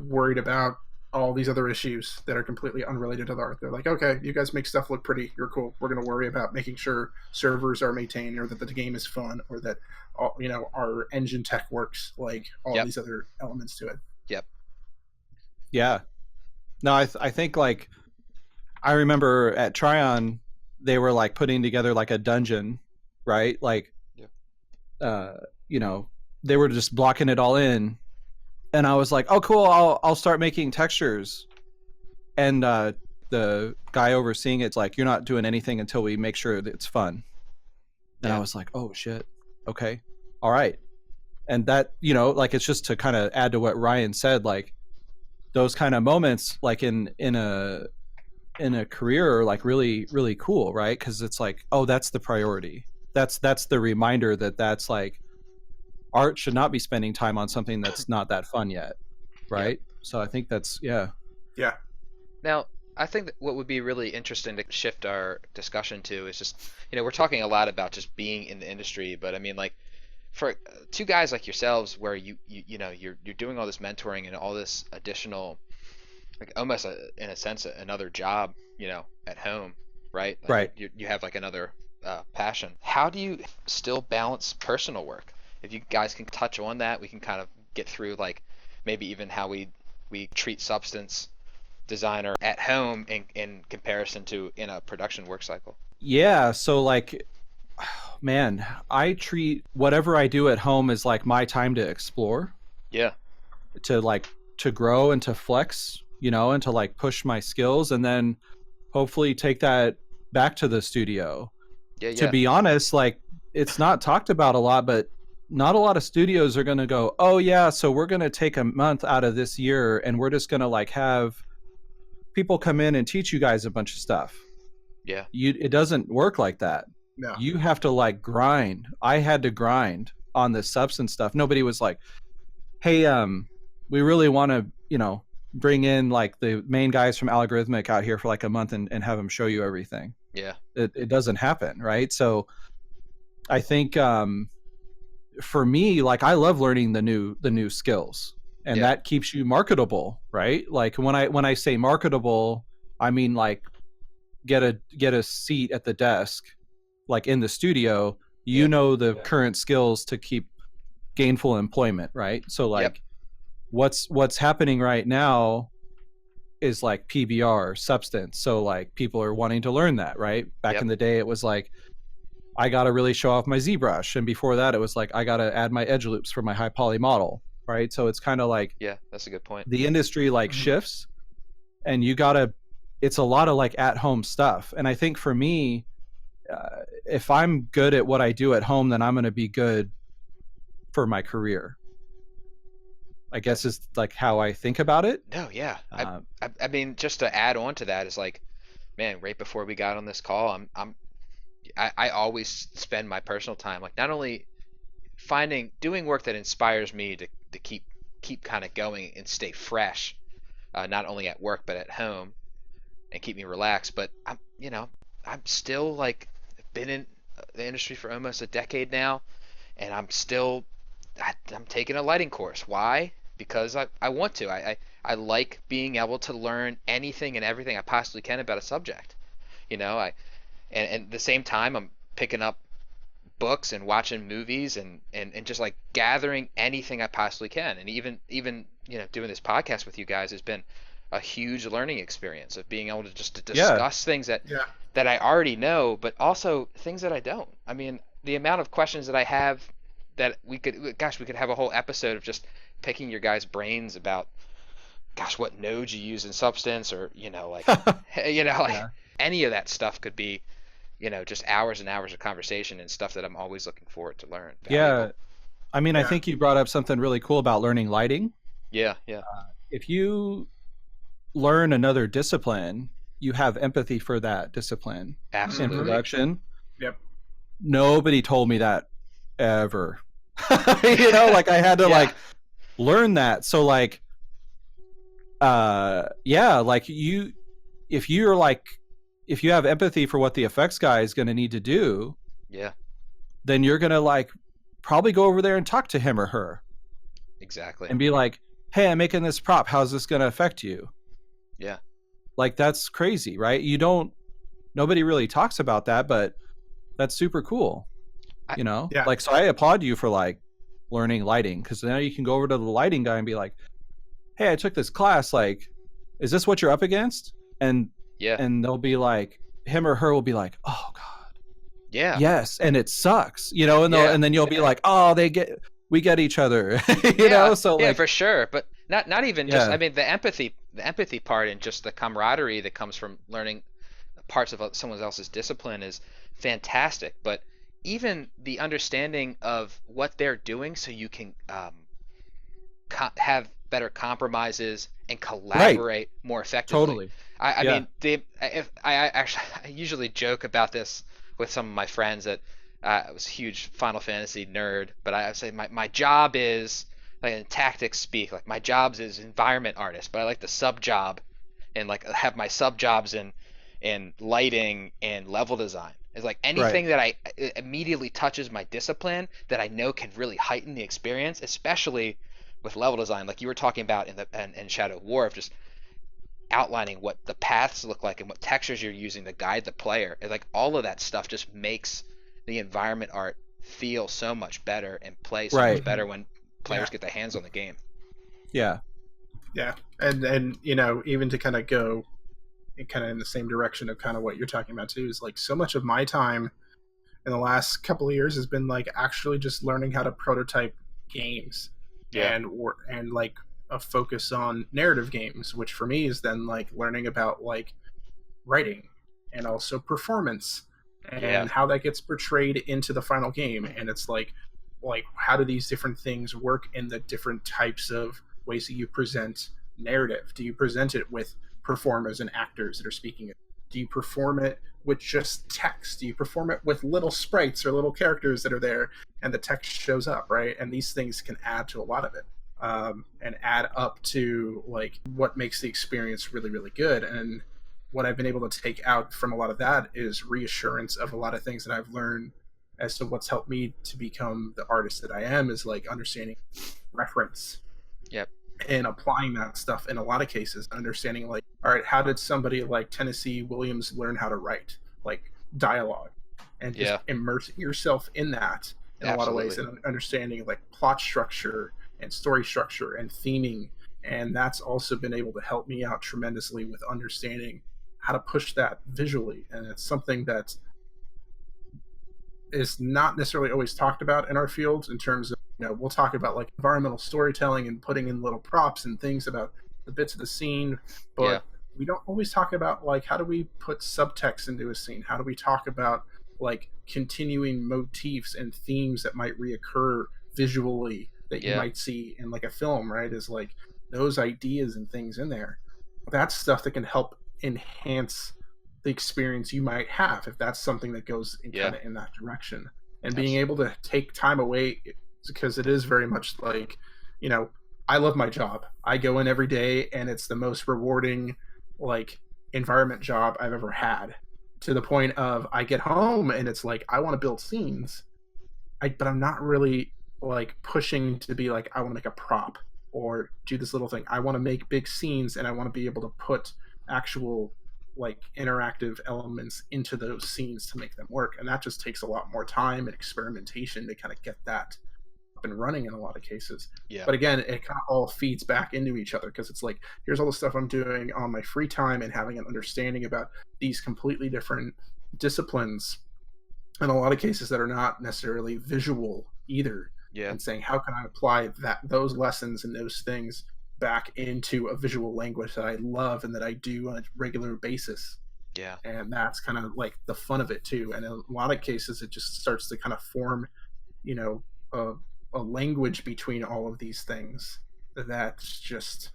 worried about all these other issues that are completely unrelated to the art. They're like, okay, you guys make stuff look pretty. You're cool. We're going to worry about making sure servers are maintained, or that the game is fun, or that our engine tech works. Like all Yep. these other elements to it. Yep. Yeah. No, I think like I remember at Tryon they were like putting together like a dungeon, right? Like, they were just blocking it all in, and I was like, oh cool, I'll start making textures, and the guy overseeing it's like, you're not doing anything until we make sure that it's fun. And I was like, oh shit, okay, all right. And that, like, it's just to kind of add to what Ryan said, like those kind of moments, like in a career, are like really, really cool, right? Because it's like, oh, that's the priority. That's the reminder that's like, art should not be spending time on something that's not that fun yet, right? So I think that's Yeah. Now, I think that what would be really interesting to shift our discussion to is just, we're talking a lot about just being in the industry, but I mean, like, for two guys like yourselves, where you're doing all this mentoring and all this additional, like almost in a sense another job, at home, right? Like right. You have like another passion. How do you still balance personal work? If you guys can touch on that, we can kind of get through like maybe even how we treat substance designer at home in comparison to in a production work cycle. Yeah, so like, man, I treat whatever I do at home as like my time to explore. Yeah. To grow and to flex, and to like push my skills, and then hopefully take that back to the studio. Yeah. To be honest, like, it's not talked about a lot, but not a lot of studios are going to go, oh yeah, so we're going to take a month out of this year and we're just going to like have people come in and teach you guys a bunch of stuff. Yeah. It doesn't work like that. No. You have to like grind. I had to grind on the substance stuff. Nobody was like, hey, we really want to, bring in like the main guys from Algorithmic out here for like a month and have them show you everything. Yeah. It doesn't happen, right? So I think for me, like, I love learning the new skills, and that keeps you marketable, right? Like when I say marketable, I mean like get a seat at the desk, like in the studio, the current skills to keep gainful employment, right? So like what's happening right now is like PBR substance. So like people are wanting to learn that, right? Back in the day, it was like, I got to really show off my ZBrush. And before that, it was like, I got to add my edge loops for my high poly model, right? So it's kind of like, yeah, that's a good point. The industry like shifts, and it's a lot of like at home stuff. And I think for me, if I'm good at what I do at home, then I'm going to be good for my career, I guess, is like how I think about it. No, yeah. I mean, just to add on to that is like, man, right before we got on this call, I always spend my personal time like not only doing work that inspires me to keep kind of going and stay fresh, not only at work but at home, and keep me relaxed. But I'm still like been in the industry for almost a decade now, and I'm taking a lighting course. Why? Because I want to. I like being able to learn anything and everything I possibly can about a subject. And at the same time, I'm picking up books and watching movies and just like gathering anything I possibly can. And even doing this podcast with you guys has been a huge learning experience of being able to just discuss things that I already know, but also things that I don't. I mean, the amount of questions that I have that we could have a whole episode of just picking your guys' brains about, what nodes you use in Substance, or any of that stuff could be, just hours and hours of conversation and stuff that I'm always looking forward to learn. Yeah, I mean, I think you brought up something really cool about learning lighting. Yeah. If you learn another discipline, you have empathy for that discipline. Absolutely. In production. Yep. Nobody told me that ever. Like I had to like learn that. So like, like if you have empathy for what the effects guy is going to need to do, then you're going to like probably go over there and talk to him or her. Exactly. And be like, hey, I'm making this prop, how's this going to affect you? Yeah. Like, that's crazy, right? Nobody really talks about that, but that's super cool. Yeah. Like, so I applaud you for like learning lighting, because now you can go over to the lighting guy and be like, hey, I took this class, like, is this what you're up against? And Yeah. they'll be like, him or her will be like, oh god, Yeah. yes, and it sucks, and Yeah. and then you'll be like, oh, we get each other, so yeah, like, for sure. But not even just, yeah. I mean, the empathy part and just the camaraderie that comes from learning parts of someone else's discipline is fantastic. But even the understanding of what they're doing, so you can have better compromises and collaborate more effectively. Totally. I Yeah. mean, I usually joke about this with some of my friends that I was a huge Final Fantasy nerd, but I say my job is, like in tactics speak, like my job is environment artist, but I like the sub job and like have my sub jobs in lighting and level design. It's like anything that I immediately touches my discipline that I know can really heighten the experience, especially with level design, like you were talking about in Shadow of War, of just outlining what the paths look like and what textures you're using to guide the player. And like all of that stuff just makes the environment art feel so much better and play so much better when players get their hands on the game. Yeah. Yeah. And even to kind of go kind of in the same direction of kind of what you're talking about too, is like so much of my time in the last couple of years has been like actually just learning how to prototype games. And like a focus on narrative games, which for me is then like learning about like writing and also performance and how that gets portrayed into the final game. And it's like how do these different things work in the different types of ways that you present narrative? Do you present it with performers and actors that are speaking it? Do you perform it with just text? Do you perform it with little sprites or little characters that are there and the text shows up, right? And these things can add to a lot of it, and add up to like what makes the experience really, really good. And what I've been able to take out from a lot of that is reassurance of a lot of things that I've learned as to what's helped me to become the artist that I am, is like understanding reference. Yep. And applying that stuff in a lot of cases, understanding like, all right, how did somebody like Tennessee Williams learn how to write like dialogue, and just immersing yourself in that in a lot of ways, and understanding like plot structure and story structure and theming. And that's also been able to help me out tremendously with understanding how to push that visually. And it's something that is not necessarily always talked about in our fields in terms of, we'll talk about like environmental storytelling and putting in little props and things about the bits of the scene, but we don't always talk about like how do we put subtext into a scene? How do we talk about like continuing motifs and themes that might reoccur visually that you might see in like a film, right? Is like those ideas and things in there. That's stuff that can help enhance the experience you might have if that's something that goes in kind of in that direction. And being able to take time away, because it is very much like, I love my job. I go in every day and it's the most rewarding like environment job I've ever had, to the point of I get home and it's like I want to build scenes, but I'm not really like pushing to be like I want to make a prop or do this little thing. I want to make big scenes and I want to be able to put actual like interactive elements into those scenes to make them work. And that just takes a lot more time and experimentation to kind of get that up and running in a lot of cases. But again, it kind of all feeds back into each other, because it's like, here's all the stuff I'm doing on my free time and having an understanding about these completely different disciplines in a lot of cases that are not necessarily visual either. And saying, how can I apply those lessons and those things back into a visual language that I love and that I do on a regular basis. And that's kind of like the fun of it too. And in a lot of cases, it just starts to kind of form, a language between all of these things that's just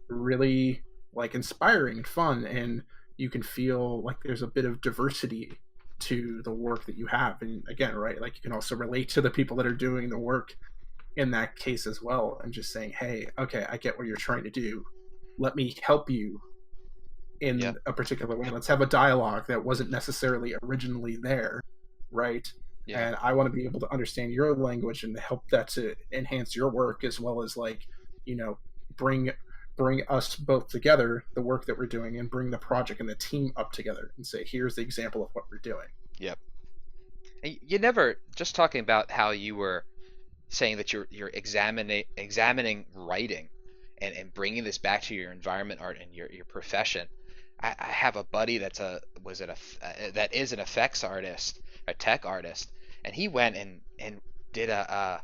really like inspiring and fun. And you can feel like there's a bit of diversity to the work that you have. And again, right, like you can also relate to the people that are doing the work in that case as well, and just saying, hey, okay, I get what you're trying to do, let me help you in a particular way. Let's have a dialogue that wasn't necessarily originally there, right? And I want to be able to understand your language and help that to enhance your work, as well as like bring us both together, the work that we're doing, and bring the project and the team up together and say, here's the example of what we're doing. Yep. And you never, just talking about how you were saying that you're examining writing and bringing this back to your environment art and your profession. I have a buddy that is an effects artist, a tech artist, and he went and did an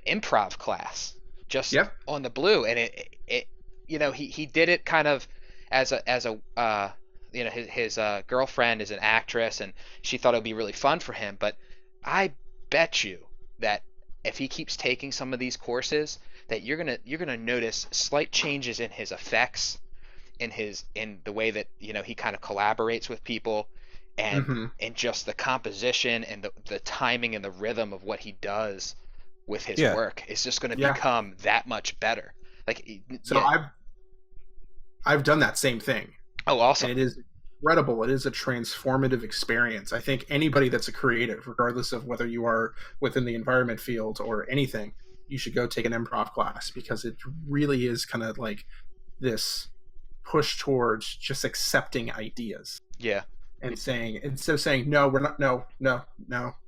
improv class just Yep. on the Blue, and it he did it kind of as a his girlfriend is an actress, and she thought it would be really fun for him. But I bet you that if he keeps taking some of these courses, that you're gonna notice slight changes in his effects, in the way that he kind of collaborates with people, and just the composition and the timing and the rhythm of what he does with his work is just going to become that much better. So I've done that same thing. Oh, awesome. And it is incredible. It is a transformative experience. I think anybody that's a creative, regardless of whether you are within the environment field or anything, you should go take an improv class, because it really is kind of like this push towards just accepting ideas. Yeah. And saying, instead of saying, no, we're not, no,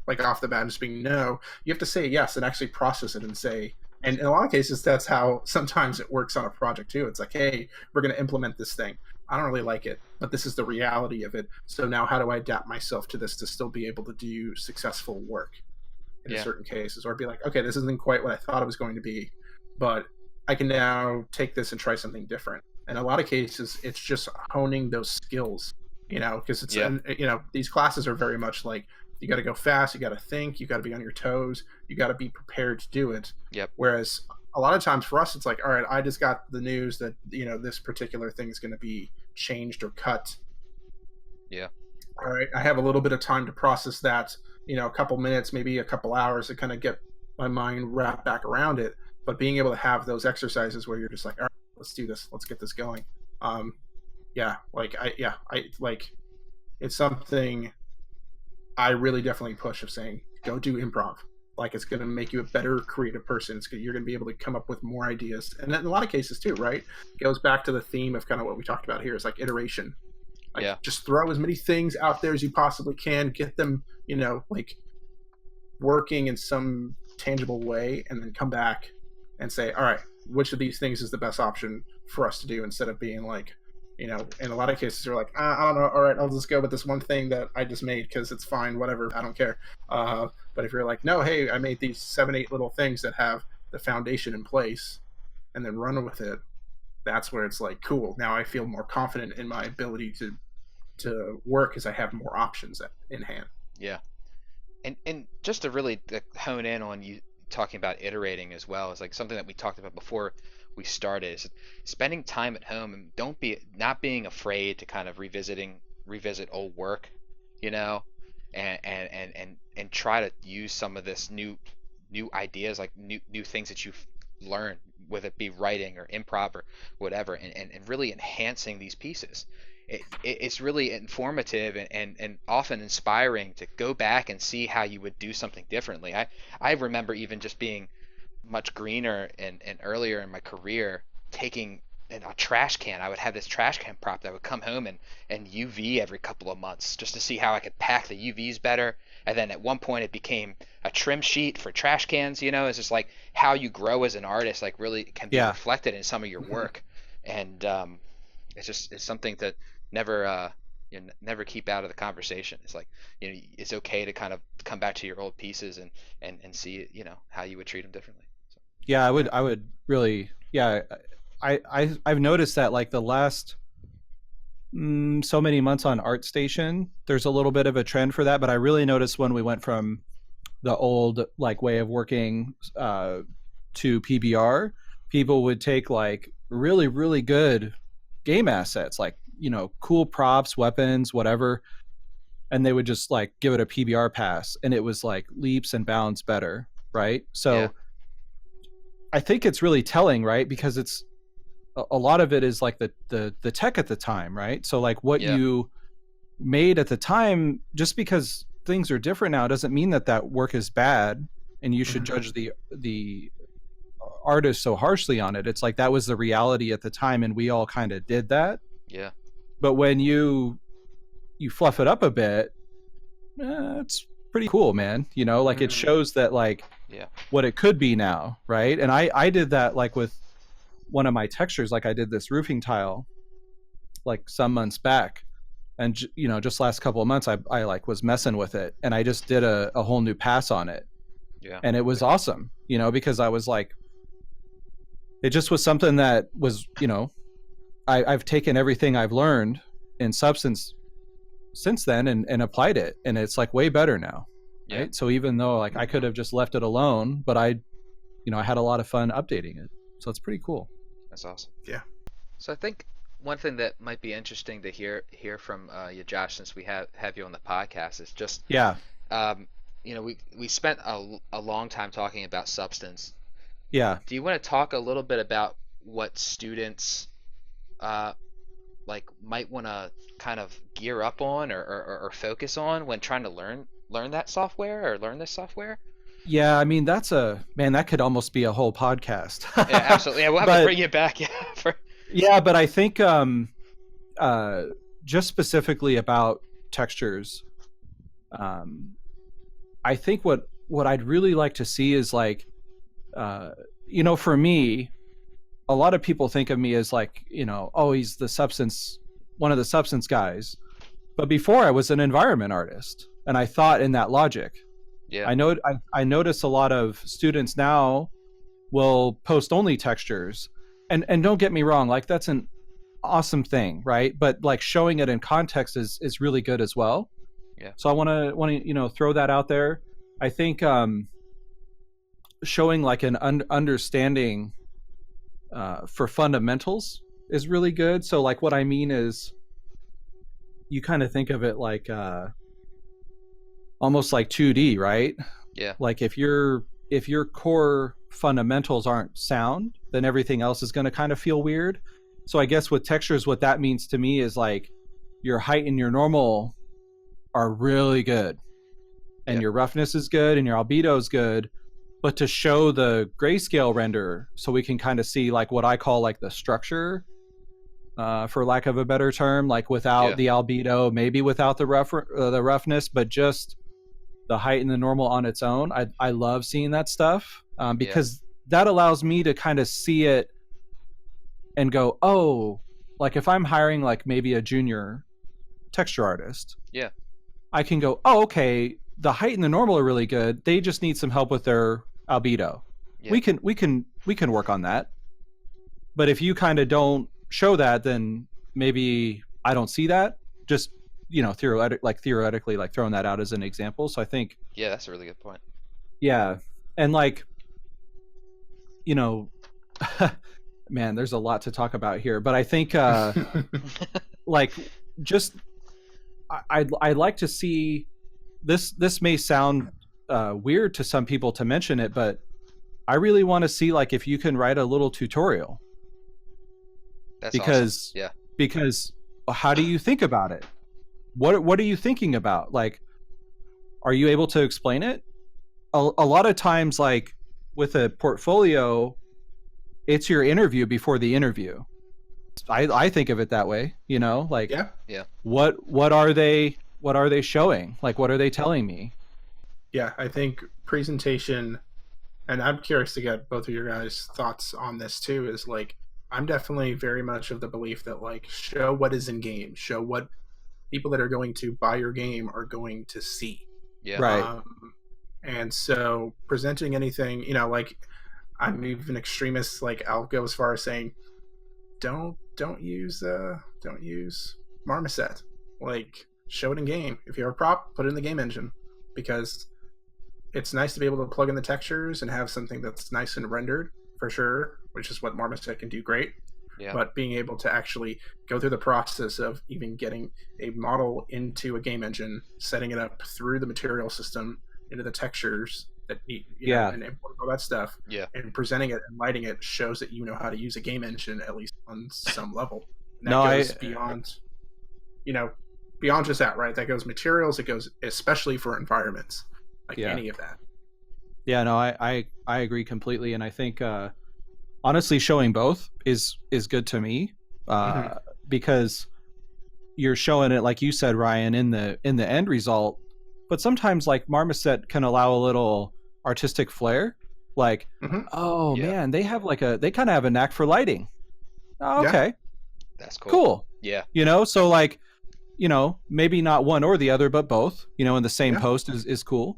like off the bat, just being no, you have to say yes and actually process it and say, and in a lot of cases, that's how sometimes it works on a project too. It's like, hey, we're going to implement this thing. I don't really like it, but this is the reality of it. So now how do I adapt myself to this to still be able to do successful work in certain cases? Or be like, okay, this isn't quite what I thought it was going to be, but I can now take this and try something different. In a lot of cases, it's just honing those skills, because it's, these classes are very much like, you got to go fast, you got to think, you got to be on your toes, you got to be prepared to do it. Yep. Whereas a lot of times for us, it's like, all right, I just got the news that, this particular thing is going to be changed or cut. Yeah. All right, I have a little bit of time to process that, a couple minutes, maybe a couple hours to kind of get my mind wrapped back around it. But being able to have those exercises where you're just like, all right, let's do this, let's get this going. It's something I really definitely push, of saying, go do improv. Like, it's going to make you a better creative person. You're going to be able to come up with more ideas. And in a lot of cases too, right? It goes back to the theme of kind of what we talked about here. Is like iteration. Just throw as many things out there as you possibly can, get them, working in some tangible way, and then come back and say, all right, which of these things is the best option for us to do, instead of being like, in a lot of cases, you're like, I don't know, all right, I'll just go with this one thing that I just made because it's fine, whatever, I don't care. But if you're like, no, hey, I made these 7-8 little things that have the foundation in place, and then run with it, that's where it's like, cool, now I feel more confident in my ability to work, because I have more options in hand. Yeah. And just to really hone in on you talking about iterating as well, is like something that we talked about before we started, is spending time at home, and not being afraid to kind of revisit old work, and try to use some of this new ideas, like new things that you've learned, whether it be writing or improv or whatever, and really enhancing these pieces. It's really informative and often inspiring to go back and see how you would do something differently. I remember even just being much greener and earlier in my career, taking a trash can. I would have this trash can prop that I would come home and UV every couple of months, just to see how I could pack the UVs better. And then at one point it became a trim sheet for trash cans. It's just like how you grow as an artist, like really can be reflected in some of your work. And it's something that never keep out of the conversation. It's like, it's okay to kind of come back to your old pieces and see how you would treat them differently. So. Yeah, I would really, I've noticed that, like, the last so many months on Artstation, there's a little bit of a trend for that, but I really noticed when we went from the old way of working to PBR, people would take like really, really good game assets, like, cool props, weapons, whatever, and they would just like give it a PBR pass, and it was like leaps and bounds better, right? So I think it's really telling, right? Because it's a lot of it is like the tech at the time, right? So like what you made at the time, just because things are different now doesn't mean that work is bad and you should judge the artists so harshly on it. It's like that was the reality at the time, and we all kind of did that. Yeah. But when you fluff it up a bit, it's pretty cool, man. You know, like it shows that like Yeah. what it could be now, right? And I did that like with one of my textures. Like I did this roofing tile like some months back, and you know, just last couple of months I like was messing with it, and I just did a whole new pass on it. Yeah. And it was awesome, you know, because I was like, it just was something that was, you know, I've taken everything I've learned in Substance since then and applied it, and it's like way better now. Yeah. Right. So even though like I could have just left it alone, but I had a lot of fun updating it. So it's pretty cool. That's awesome. Yeah. So I think one thing that might be interesting to hear from you, Josh, since we have you on the podcast, is just Yeah. you know, we spent a long time talking about Substance. Yeah. Do you want to talk a little bit about what students like might want to kind of gear up on or focus on when trying to learn that software or learn this software? Yeah, I mean that could almost be a whole podcast. Yeah, absolutely. Yeah, we'll have to bring you back. Yeah. Yeah, but I think just specifically about textures, I think what I'd really like to see is like, you know, for me, a lot of people think of me as like, you know, oh, he's one of the Substance guys. But before I was an environment artist, and I thought in that logic. Yeah. I notice a lot of students now will post only textures, and don't get me wrong, like that's an awesome thing, right? But like showing it in context is really good as well. Yeah. So I want to you know, throw that out there. I think showing like an understanding for fundamentals is really good. So like what I mean is, you kind of think of it like almost like 2D, right? Yeah. Like if your core fundamentals aren't sound, then everything else is going to kind of feel weird. So I guess with textures, what that means to me is like your height and your normal are really good, and your roughness is good, and your albedo is good. But to show the grayscale render, so we can kind of see like what I call like the structure, for lack of a better term, like without the albedo, maybe without the roughness, but just the height and the normal on its own. I love seeing that stuff, because that allows me to kind of see it and go, oh, like if I'm hiring like maybe a junior texture artist, I can go, oh, okay, the height and the normal are really good. They just need some help with their albedo. Yeah. We can work on that. But if you kind of don't show that, then maybe I don't see that. Just, you know, theoretically, like throwing that out as an example. So I think, Yeah, that's a really good point. yeah, and like, you know, man, there's a lot to talk about here. But I think, like, just I'd like to see this. This may sound weird to some people to mention it, but I really want to see like if you can write a little tutorial. That's because awesome. Yeah. Because how do you think about it? What are you thinking about? Like, are you able to explain it? A lot of times, like with a portfolio, it's your interview before the interview. I think of it that way, you know, like what are they showing? Like, what are they telling me? Yeah, I think presentation, and I'm curious to get both of your guys' thoughts on this too, is like, I'm definitely very much of the belief that like, show what is in game, show what people that are going to buy your game are going to see. Yeah. Right. And so presenting anything, you know, like I'm even extremist, like I'll go as far as saying, don't use Marmoset. Like, show it in game. If you have a prop, put it in the game engine, because it's nice to be able to plug in the textures and have something that's nice and rendered for sure, which is what Marmoset can do great. Yeah. But being able to actually go through the process of even getting a model into a game engine, setting it up through the material system into the textures that need, you know, and importing all that stuff, and presenting it and lighting it shows that you know how to use a game engine at least on some level. And that goes beyond, you know, beyond just that, right? That goes materials. It goes especially for environments, like any of that. Yeah, no, I agree completely, and I think honestly, showing both is good to me, Mhm. because you're showing it, like you said, Ryan, in the end result. But sometimes, like, Marmoset can allow a little artistic flair. Like, Mhm. oh Yeah. man, they kind of have a knack for lighting. Oh, Yeah. okay, That's cool. cool. Yeah. So like, maybe not one or the other, but both. In the same Yeah. post is cool.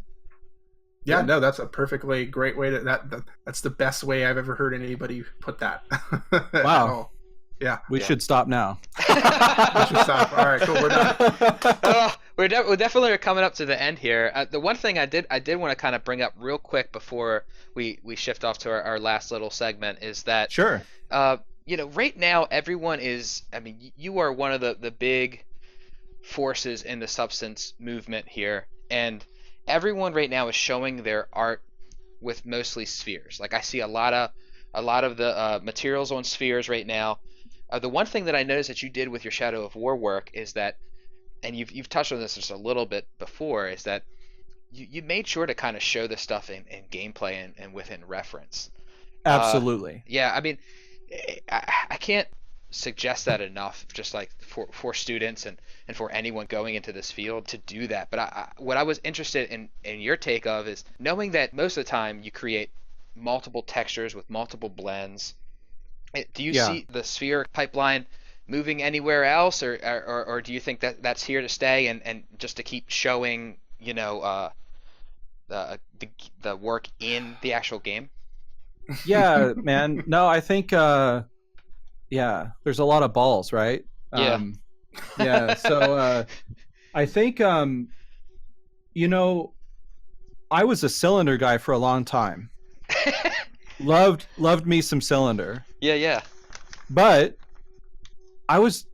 Yeah, Yeah. no, that's a perfectly great way to that's the best way I've ever heard anybody put that. At Wow. all. Yeah. We Yeah. should stop now. We should stop. All right, cool. We're done. We're definitely coming up to the end here. The one thing I did want to kind of bring up real quick before we shift off to our last little segment is that Sure. right now everyone is. I mean, you are one of the big forces in the substance movement here, and everyone right now is showing their art with mostly spheres. Like I see a lot of the materials on spheres right now. The one thing that I noticed that you did with your Shadow of War work is that, and you've touched on this just a little bit before, is that you made sure to kind of show this stuff in gameplay and within reference. Absolutely. Yeah, I mean, I can't suggest that enough, just like for students and for anyone going into this field to do that. But what I was interested in your take of is knowing that most of the time you create multiple textures with multiple blends. Do you Yeah. see the sphere pipeline moving anywhere else, or do you think that that's here to stay and just to keep showing, the work in the actual game? Yeah, man. No, I think yeah, there's a lot of balls, right? Yeah. Yeah. So I think I was a cylinder guy for a long time. Loved me some cylinder. Yeah. But I was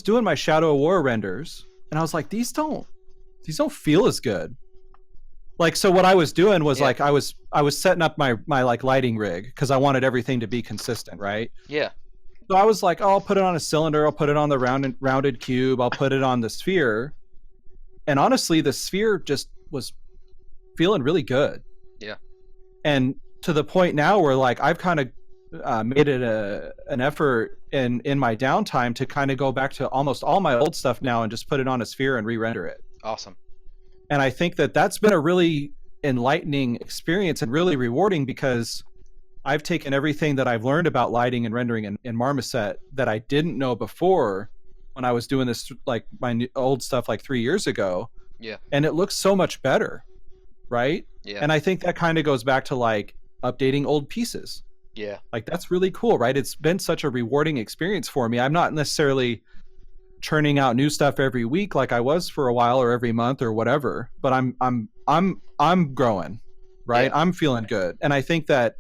doing my Shadow of War renders, and I was like, these don't feel as good. Like, so what I was doing was like I was setting up my like lighting rig because I wanted everything to be consistent, right? Yeah. So I was like, oh, I'll put it on a cylinder, I'll put it on the rounded cube, I'll put it on the sphere. And honestly, the sphere just was feeling really good. Yeah. And to the point now where like I've kind of made it an effort in my downtime to kind of go back to almost all my old stuff now and just put it on a sphere and re-render it. Awesome. And I think that that's been a really enlightening experience and really rewarding because I've taken everything that I've learned about lighting and rendering in Marmoset that I didn't know before when I was doing this, like my old stuff like 3 years ago. Yeah. And it looks so much better, right? Yeah. And I think that kind of goes back to like updating old pieces. Yeah. Like that's really cool, right? It's been such a rewarding experience for me. I'm not necessarily churning out new stuff every week like I was for a while or every month or whatever, but I'm growing, right? Yeah. I'm feeling good. And I think that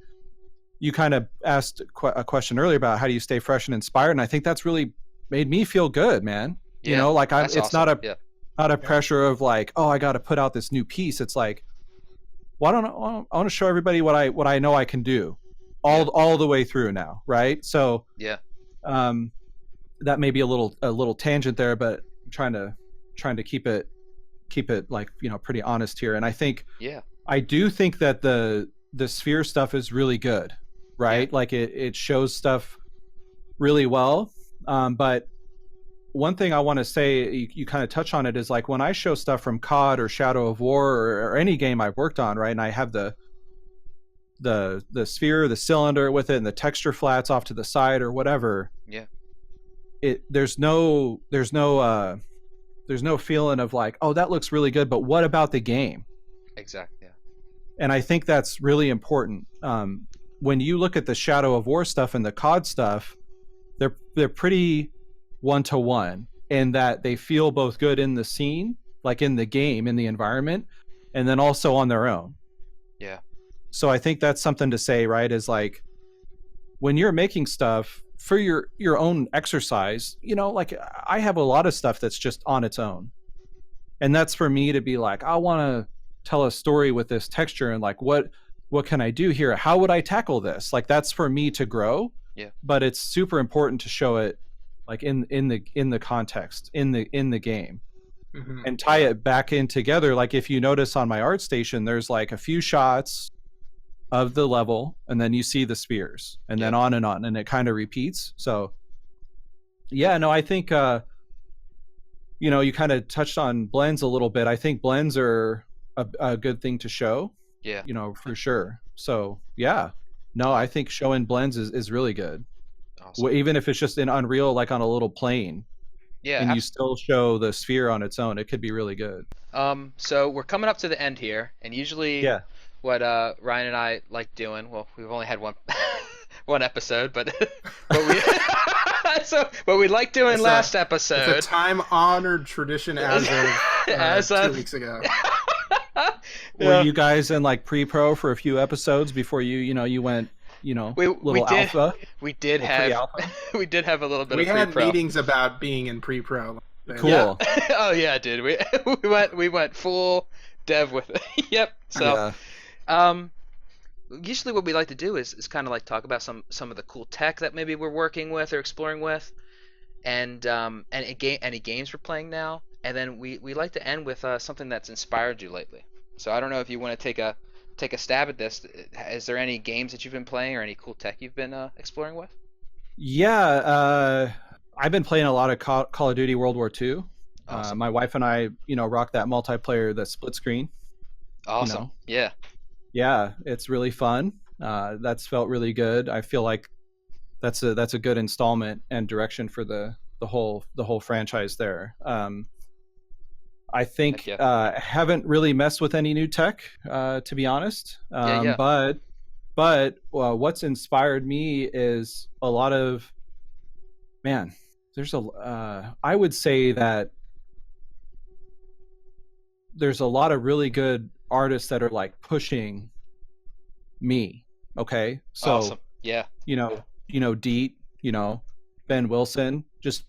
you kind of asked a question earlier about how do you stay fresh and inspired, and I think that's really made me feel good, man. Yeah. Like That's it's awesome. not a pressure of like, oh, I got to put out this new piece. It's like, I want to show everybody what I know I can do all the way through now, right? So Yeah. that may be a little tangent there, but I'm trying to keep it like, pretty honest here. And I think I do think that the sphere stuff is really good, right? Yeah. Like it shows stuff really well. But one thing I want to say, you kind of touch on it, is like when I show stuff from COD or Shadow of War or any game I've worked on, right? And I have the sphere, the cylinder with it, and the texture flats off to the side or whatever. Yeah. There's no feeling of like, oh, that looks really good, but what about the game? Exactly. Yeah. And I think that's really important. When you look at the Shadow of War stuff and the COD stuff, they're pretty one-to-one in that they feel both good in the scene, like in the game, in the environment, and then also on their own. Yeah. So I think that's something to say, right? Is like when you're making stuff for your own exercise, like I have a lot of stuff that's just on its own. And that's for me to be like, I want to tell a story with this texture and like what can I do here? How would I tackle this? Like that's for me to grow. Yeah. But it's super important to show it like in the context, in the game. Mm-hmm. And tie it back in together. Like if you notice on my Artstation, there's like a few shots of the level, and then you see the spheres, and then on, and it kind of repeats. So yeah, no, I think you know, you kind of touched on blends a little bit. I think blends are a good thing to show. Yeah. You know, for sure. So yeah, no, I think showing blends is really good. Awesome. Even if it's just in Unreal, like on a little plane, Yeah. and you still show the sphere on its own, it could be really good. So we're coming up to the end here, and usually Yeah. what Ryan and I like doing, well, we've only had one one episode, but but we what we like doing last episode. It's a time-honored tradition as of 2 weeks ago. Were you guys in like pre-pro for a few episodes before you went, little alpha? We did have we did have a little bit of pre-pro. We had meetings about being in pre-pro. Cool. Yeah. Oh yeah, dude. We went full dev with it. Yep. So usually what we like to do is kind of like talk about some of the cool tech that maybe we're working with or exploring with, and any games we're playing now, and then we like to end with something that's inspired you lately. So I don't know if you want to take a stab at this. Is there any games that you've been playing or any cool tech you've been exploring with? Yeah, I've been playing a lot of Call of Duty World War II. Awesome. My wife and I, rock that multiplayer, that split screen. Awesome. Yeah. Yeah, it's really fun. That's felt really good. I feel like that's a good installment and direction for the whole franchise there. I think haven't really messed with any new tech, to be honest. But what's inspired me is a lot of, I would say that there's a lot of really good artists that are like pushing me. Okay. So, awesome. Yeah. Deet, Ben Wilson, just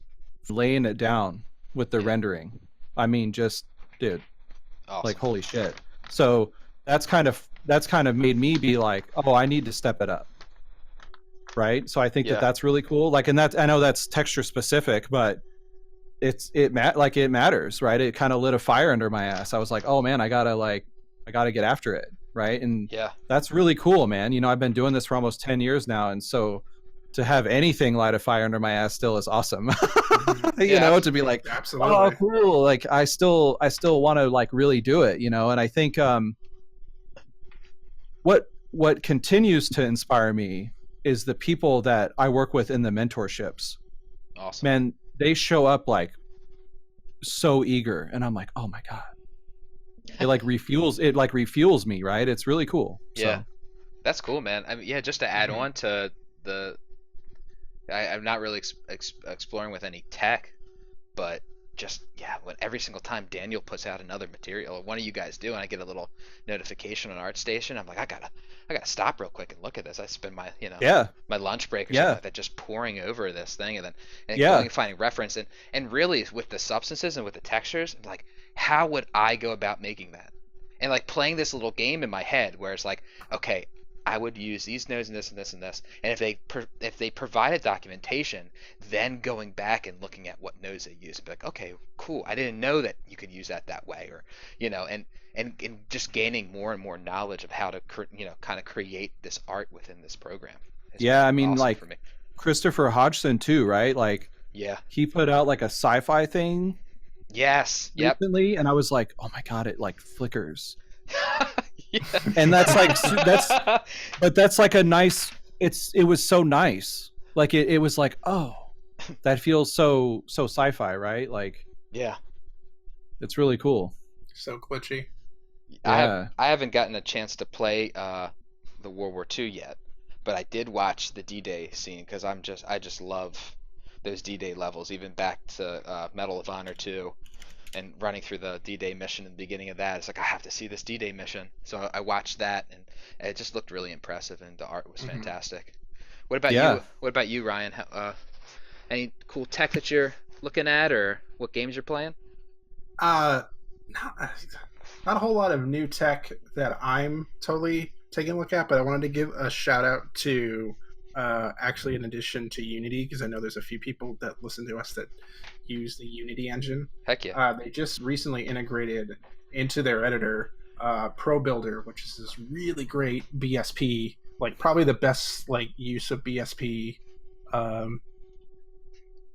laying it down with the rendering. I mean, just, dude, awesome. Like, holy shit. So that's kind of made me be like, oh, I need to step it up. Right. So I think that's really cool. Like, and I know that's texture specific, but it matters, right? It kind of lit a fire under my ass. I was like, oh man, I gotta get after it. Right. And that's really cool, man. I've been doing this for almost 10 years now. And so to have anything light a fire under my ass still is awesome. To be like, absolutely. Oh, cool. Like I still want to like really do it, and I think what continues to inspire me is the people that I work with in the mentorships. Awesome. Man, they show up like so eager, and I'm like, oh my God. It refuels me, right? It's really cool. Yeah. So. That's cool, man. I mean, just to add on to I'm not really exploring with any tech, but just when every single time Daniel puts out another material, or one of you guys do, and I get a little notification on Artstation, I'm like, I gotta stop real quick and look at this. I spend my my lunch break or something like that just poring over this thing, and then finding reference, and really with the substances and with the textures, I'm like, how would I go about making that? And like playing this little game in my head where it's like, okay, I would use these nodes and this and this and this, and if they provided documentation, then going back and looking at what nodes they use, and be like, okay, cool, I didn't know that you could use that way, or and just gaining more and more knowledge of how to kind of create this art within this program. I mean, like Christopher Hodgson too, right? Like, he put out like a sci-fi thing. Yes. Recently, and I was like, oh my God, it like flickers. And that's like a nice. It was so nice. Like it was like, oh, that feels so sci-fi, right? Like, it's really cool. So glitchy. I haven't gotten a chance to play the World War II yet, but I did watch the D-Day scene because I just love those D-Day levels, even back to Medal of Honor 2. And running through the D-Day mission in the beginning of that, it's like, I have to see this D-Day mission. So I watched that, and it just looked really impressive, and the art was fantastic. What about you? What about you, Ryan? Any cool tech that you're looking at, or what games you're playing? Not a whole lot of new tech that I'm totally taking a look at, but I wanted to give a shout out to actually, in addition to Unity, because I know there's a few people that listen to us that use the Unity engine. Heck yeah. They just recently integrated into their editor Pro Builder, which is this really great BSP, like probably the best like use of BSP um,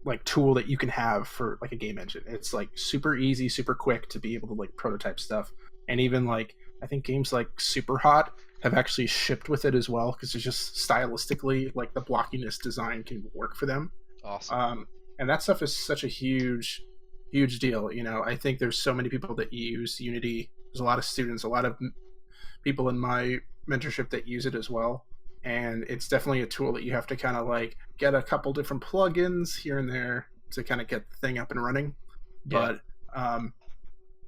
like tool that you can have for like a game engine. It's like super easy, super quick to be able to like prototype stuff, and even like I think games like Super Hot have actually shipped with it as well because it's just stylistically like the blockiness design can work for them. Awesome. And that stuff is such a huge deal. You know, I think there's so many people that use Unity. There's a lot of students, a lot of people in my mentorship that use it as well, and it's definitely a tool that you have to kind of like get a couple different plugins here and there to kind of get the thing up and running. Yeah. But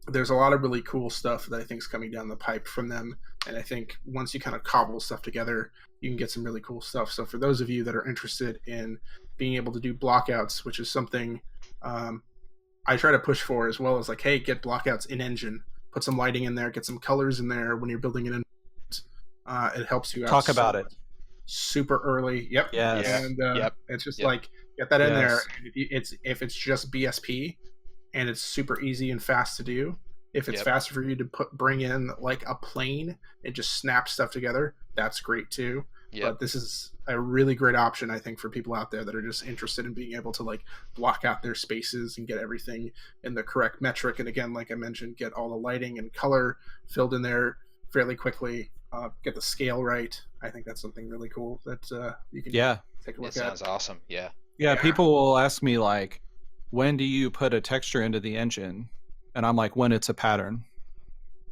there's a lot of really cool stuff that I think is coming down the pipe from them, and I think once you kind of cobble stuff together, you can get some really cool stuff. So for those of you that are interested in being able to do blockouts, which is something I try to push for, as well as like, hey, get blockouts in engine, put some lighting in there, get some colors in there when you're building it in. It helps you out. Talk about it. Super early. Yep. Yes. And Yep. it's just Yep. like get that in there. Yes. If it's just BSP and it's super easy and fast to do. If it's Yep. faster for you to bring in like a plane and just snap stuff together, that's great too. Yep. But this is a really great option, I think, for people out there that are just interested in being able to like block out their spaces and get everything in the correct metric. And again, like I mentioned, get all the lighting and color filled in there fairly quickly. Get the scale right. I think that's something really cool that you can take a look It sounds at. awesome. Yeah. Yeah, Yeah. people will ask me like, when do you put a texture into the engine? And I'm like, when it's a pattern.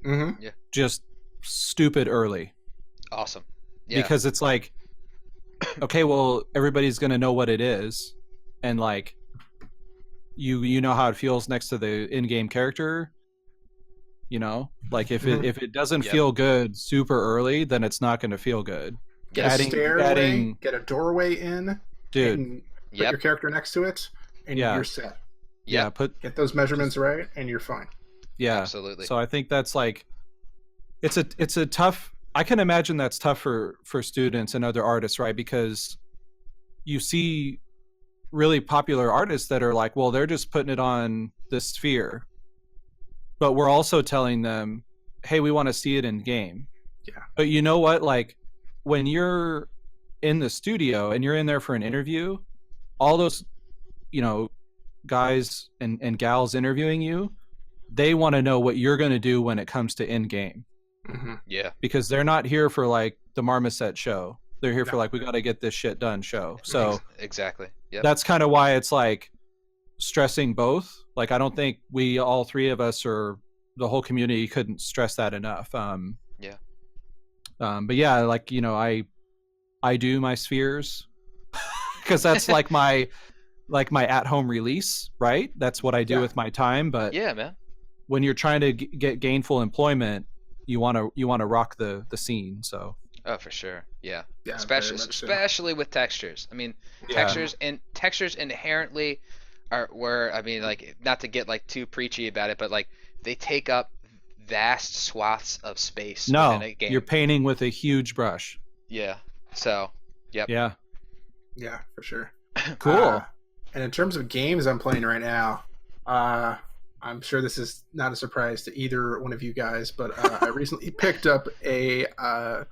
Mm-hmm. Just stupid early. Awesome. Yeah. Because it's like, okay, well, everybody's going to know what it is. And like, you know how it feels next to the in-game character. You know, like if it doesn't Yep. feel good super early, then it's not going to feel good. Get Yes. a Adding- stairway, adding- get a doorway in, Dude, and put Yep. your character next to it, and Yeah. you're set. yeah, Yep. put Get those measurements right, and you're fine. yeah. Absolutely. So I think that's like, it's a tough. I can imagine that's tough for students and other artists, right? Because you see really popular artists that are like, well, they're just putting it on this sphere, but we're also telling them, hey, we want to see it in game. Yeah. But you know what? Like when you're in the studio and you're in there for an interview, all those, you know, guys and gals interviewing you, they want to know what you're going to do when it comes to in game, Mm-hmm. Yeah. because they're not here for like the Marmoset show. They're here for No. like, we got to get this shit done show. So Exactly. Yep. that's kind of why it's like stressing both. Like, I don't think we, all three of us, or the whole community, couldn't stress that enough. Yeah. But yeah, like, you know, I do my spheres because that's like my at-home release, right? That's what I do Yeah. with my time. But Yeah, man. when you're trying to get gainful employment, you want to rock the scene. So Oh, for sure. Yeah. Yeah, especially very much so. especially with textures. I mean, Yeah. textures inherently I mean, like, not to get like too preachy about it, but like they take up vast swaths of space no, within a game. you're painting with a huge brush. Yeah. So, yep. Yeah, Yeah, for sure. cool. And in terms of games I'm playing right now, I'm sure this is not a surprise to either one of you guys, but I recently picked up a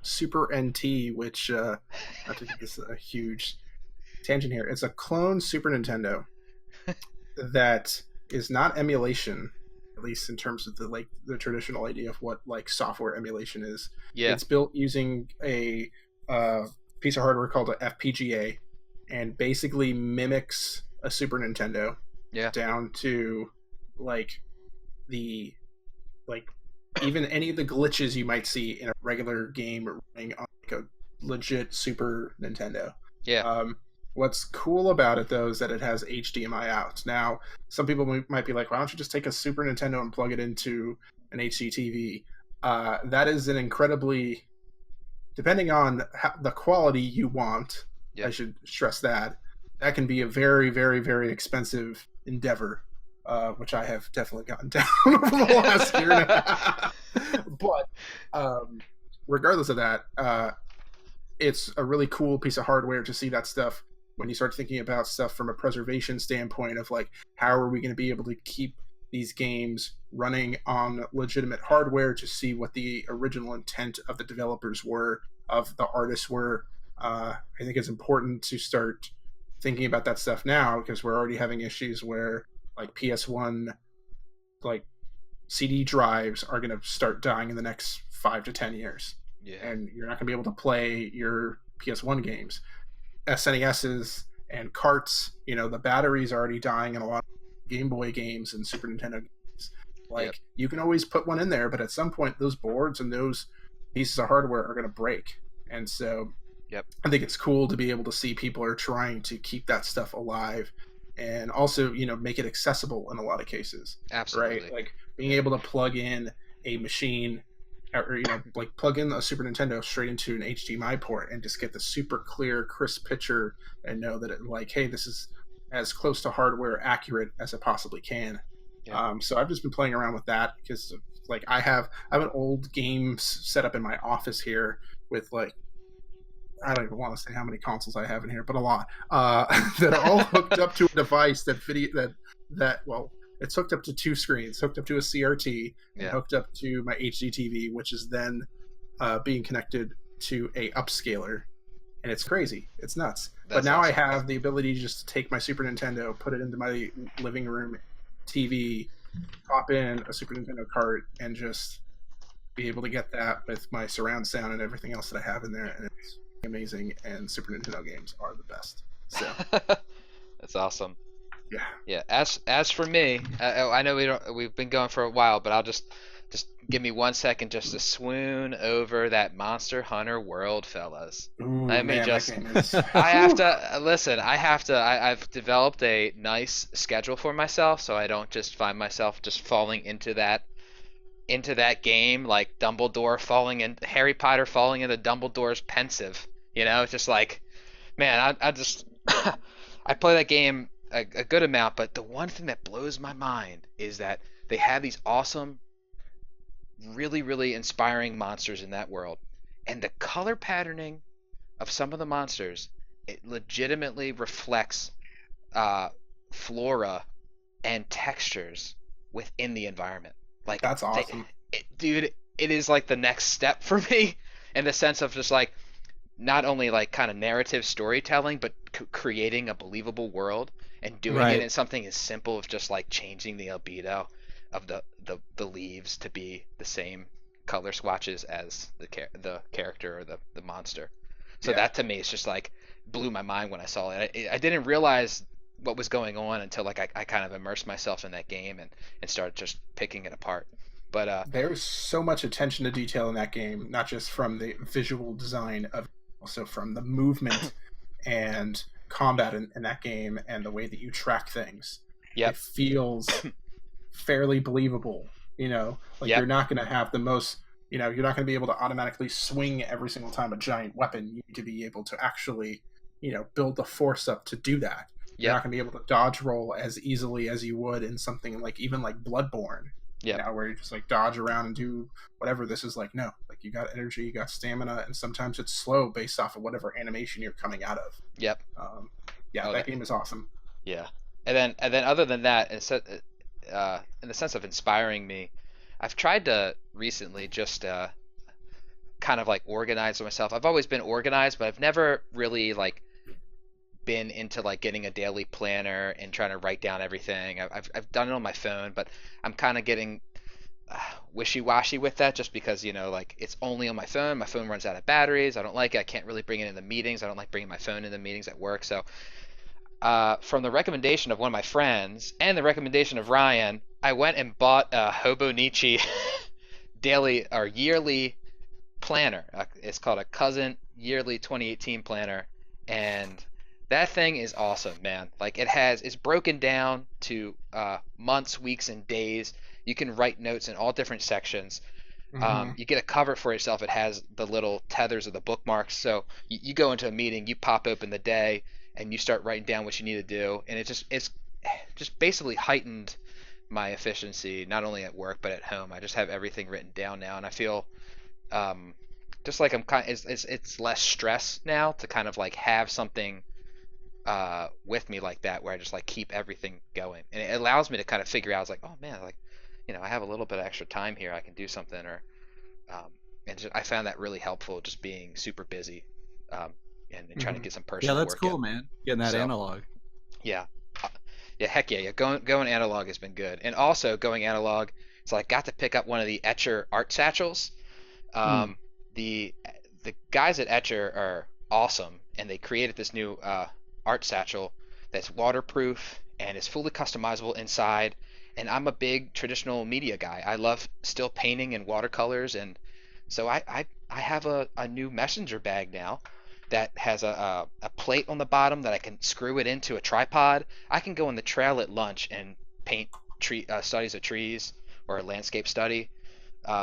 Super NT, which not to think is a huge tangent here. It's a clone Super Nintendo that is not emulation, at least in terms of the traditional idea of what like software emulation is. Yeah. It's built using a piece of hardware called a FPGA, and basically mimics a Super Nintendo. Yeah. Down to like the even any of the glitches you might see in a regular game running on like a legit Super Nintendo. Yeah. What's cool about it though is that it has HDMI out. Now, some people might be like, why don't you just take a Super Nintendo and plug it into an HD TV? That is an incredibly, depending on the quality you want, Yeah. I should stress that can be a very, very, very expensive endeavor, which I have definitely gotten down over the last year and a half. But regardless of that, it's a really cool piece of hardware to see that stuff when you start thinking about stuff from a preservation standpoint of like, how are we going to be able to keep these games running on legitimate hardware to see what the original intent of the developers were, of the artists were. I think it's important to start thinking about that stuff now, because we're already having issues where like PS1 like CD drives are going to start dying in the next 5 to 10 years. Yeah. And you're not going to be able to play your PS1 games. SNESs and carts, the batteries are already dying in a lot of Game Boy games and Super Nintendo games. Like, you can always put one in there, but at some point those boards and those pieces of hardware are going to break. And so I think it's cool to be able to see people are trying to keep that stuff alive, and also, make it accessible in a lot of cases. Absolutely. Right? Like being able to plug in a machine, or like plug in a Super Nintendo straight into an HDMI port and just get the super clear, crisp picture, and know that hey, this is as close to hardware accurate as it possibly can. So I've just been playing around with that, because like I have an old games set up in my office here with like, I don't even want to say how many consoles I have in here, but a lot, that are all hooked up to a device well, it's hooked up to 2 screens, hooked up to a CRT, and hooked up to my HD TV, which is then being connected to a upscaler. And it's crazy. It's nuts. But now awesome. I have the ability to just take my Super Nintendo, put it into my living room TV, pop in a Super Nintendo cart, and just be able to get that with my surround sound and everything else that I have in there. And it's amazing, and Super Nintendo games are the best. So that's awesome. Yeah. As for me, I know we've been going for a while, but I'll just give me 1 second just to swoon over that Monster Hunter world, fellas. Ooh, I mean, man, just that game is... I have to listen. I've developed a nice schedule for myself, so I don't just find myself just falling into that game, like Dumbledore falling in Harry Potter falling into Dumbledore's pensive. It's just like, man, I just I play that game a good amount, but the one thing that blows my mind is that they have these awesome, really, really inspiring monsters in that world, and the color patterning of some of the monsters, it legitimately reflects flora and textures within the environment. Like, that's awesome. Dude, it is like the next step for me, in the sense of just like, not only like kind of narrative storytelling, but creating a believable world, and doing it in something as simple as just like changing the albedo of the leaves to be the same color swatches as the character or the monster. So that to me is just like blew my mind when I saw it. I didn't realize what was going on until like I kind of immersed myself in that game and started just picking it apart. But there's so much attention to detail in that game, not just from the visual design of, also from the movement and combat in that game, and the way that you track things. It feels fairly believable. You're not going to have the most, you're not going to be able to automatically swing every single time a giant weapon. You need to be able to actually, build the force up to do that. You're not going to be able to dodge roll as easily as you would in something like even like Bloodborne. Where you just like dodge around and do whatever. This is like, no, like you got energy, you got stamina, and sometimes it's slow based off of whatever animation you're coming out of. That game is awesome. And then other than that, in the sense of inspiring me, I've tried to recently just kind of like organize myself. I've always been organized, but I've never really like been into like getting a daily planner and trying to write down everything. I've done it on my phone, but I'm kind of getting wishy-washy with that, just because like it's only on my phone runs out of batteries. I don't like it. I can't really bring it into meetings. I don't like bringing my phone into meetings at work. So from the recommendation of one of my friends and the recommendation of Ryan, I went and bought a Hobonichi daily or yearly planner. It's called a Cousin Yearly 2018 Planner, and that thing is awesome, man. Like, it's broken down to months, weeks, and days. You can write notes in all different sections. You get a cover for yourself. It has the little tethers of the bookmarks. So you go into a meeting, you pop open the day, and you start writing down what you need to do. And it's just basically heightened my efficiency, not only at work but at home. I just have everything written down now, and I feel just like I'm kind. It's less stress now to kind of like have something with me like that, where I just like keep everything going, and it allows me to kind of figure out, it's like, oh man, like, I have a little bit of extra time here, I can do something, or and I found that really helpful, just being super busy, and trying to get some Yeah, personal that's work cool, in. man. Getting that So- analog. Yeah. Yeah, heck yeah. Going analog has been good. And also going analog, so I got to pick up one of the Etchr Art Satchels. Hmm. The guys at Etchr are awesome, and they created this new art satchel that's waterproof and is fully customizable inside. And I'm a big traditional media guy. I love still painting and watercolors, and so I have a new messenger bag now that has a plate on the bottom that I can screw it into a tripod. I can go on the trail at lunch and paint studies of trees or a landscape study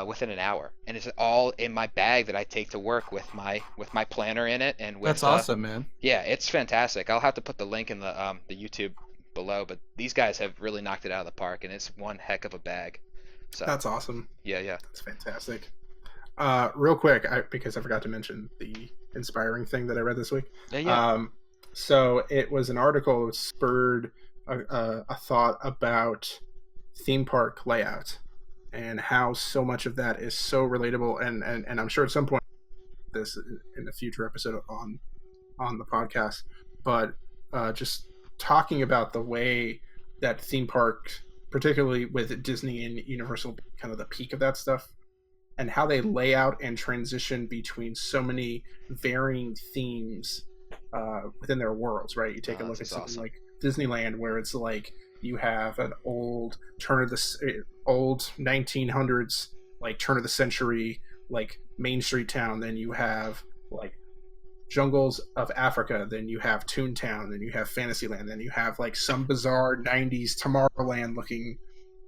within an hour, and it's all in my bag that I take to work with my planner in it, and with That's awesome, man. yeah, it's fantastic. I'll have to put the link in the YouTube below, but these guys have really knocked it out of the park, and it's one heck of a bag. So That's awesome. yeah. That's fantastic. Real quick, because I forgot to mention the inspiring thing that I read this week. Yeah. So it was an article that spurred a thought about theme park layout and how so much of that is so relatable. And I'm sure at some point this in a future episode on the podcast, but just talking about the way that theme park, particularly with Disney and Universal, kind of the peak of that stuff, and how they lay out and transition between so many varying themes within their worlds, right? You take a look at something like Disneyland, where it's like you have an old old 1900s, like turn of the century, like Main Street town. Then you have like Jungles of Africa. Then you have Toontown. Then you have Fantasyland. Then you have like some bizarre 90s Tomorrowland looking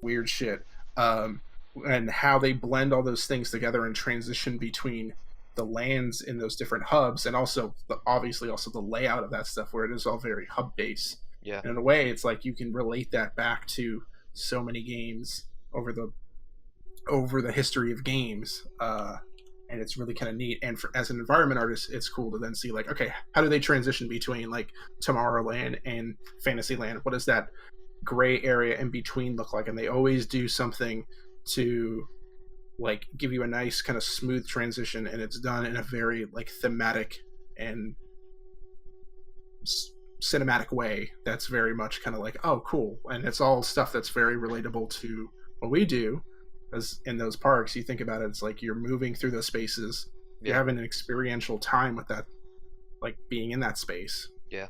weird shit. And how they blend all those things together and transition between the lands in those different hubs, and also obviously also the layout of that stuff, where it is all very hub based. Yeah. And in a way, it's like you can relate that back to so many games over the history of games, and it's really kind of neat. And as an environment artist, it's cool to then see like, okay, how do they transition between like Tomorrowland and Fantasyland? What does that gray area in between look like? And they always do something to like give you a nice kind of smooth transition, and it's done in a very like thematic and cinematic way that's very much kind of like, oh cool. And it's all stuff that's very relatable to what we do, as in those parks. You think about it, it's like you're moving through those spaces, you're having an experiential time with that, like being in that space. Yeah.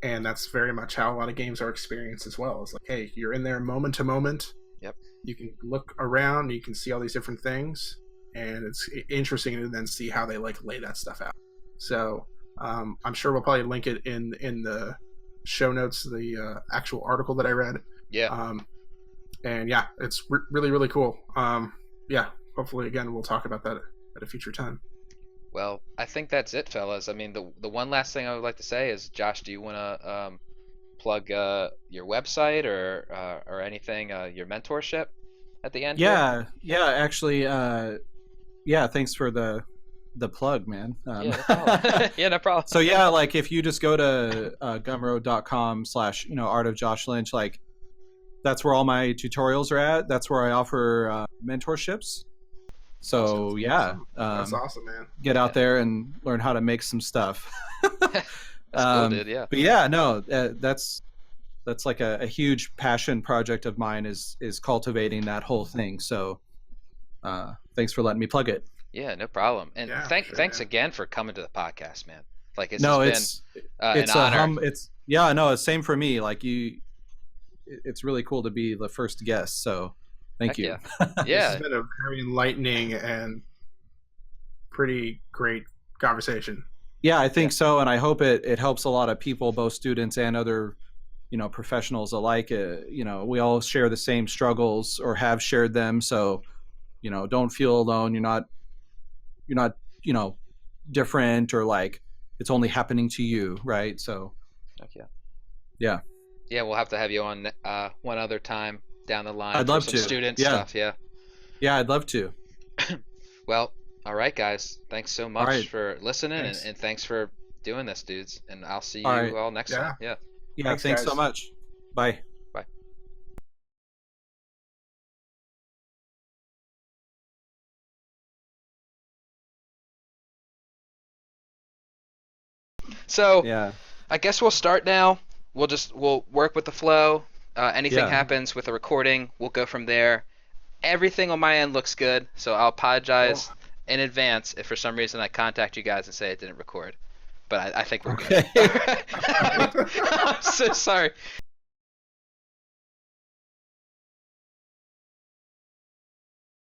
And that's very much how a lot of games are experienced as well. It's like, hey, you're in there moment to moment. Yep. You can look around, you can see all these different things, and it's interesting to then see how they like lay that stuff out. So I'm sure we'll probably link it in the show notes, the actual article that I read. Yeah. And yeah, it's really, really cool. Yeah, hopefully again we'll talk about that at a future time. Well, I think that's it, fellas. I mean, the one last thing I would like to say is, Josh, do you want to plug your website or anything, your mentorship at the end? Yeah, actually, yeah, thanks for the plug, man. Yeah, no problem. Yeah, no problem. So yeah, like if you just go to gumroad.com/Art of Josh Lynch, like that's where all my tutorials are at. That's where I offer mentorships. So Awesome. yeah, That's awesome, man. get out there and learn how to make some stuff. That's cool, dude. Yeah. But yeah, no, that's like a huge passion project of mine is cultivating that whole thing. So thanks for letting me plug it. Yeah, no problem. And Yeah, thanks man. again for coming to the podcast, man. Like it's No, just it's been it's an honor. it's yeah, no, it's same for me. Like it's really cool to be the first guest. So thank Heck you. Yeah. This Yeah. has been a very enlightening and pretty great conversation. Yeah, I think so, and I hope it helps a lot of people, both students and other, professionals alike. We all share the same struggles or have shared them, so don't feel alone. You're not different, or like it's only happening to you, right? So Heck yeah. yeah, Yeah, we'll have to have you on one other time down the line. I'd for love some to. student Yeah. stuff. Yeah. yeah, I'd love to. Well, all right, guys. Thanks so much right. for listening, Thanks. and thanks for doing this, dudes, and I'll see you All right. all next time. Yeah. Yeah, Thanks, thanks so guys. much. Bye. So Yeah. I guess we'll start now. We'll work with the flow. Anything Yeah. happens with the recording, we'll go from there. Everything on my end looks good, so I'll apologize in advance if for some reason I contact you guys and say it didn't record. But I think we're good. Okay. I'm so sorry.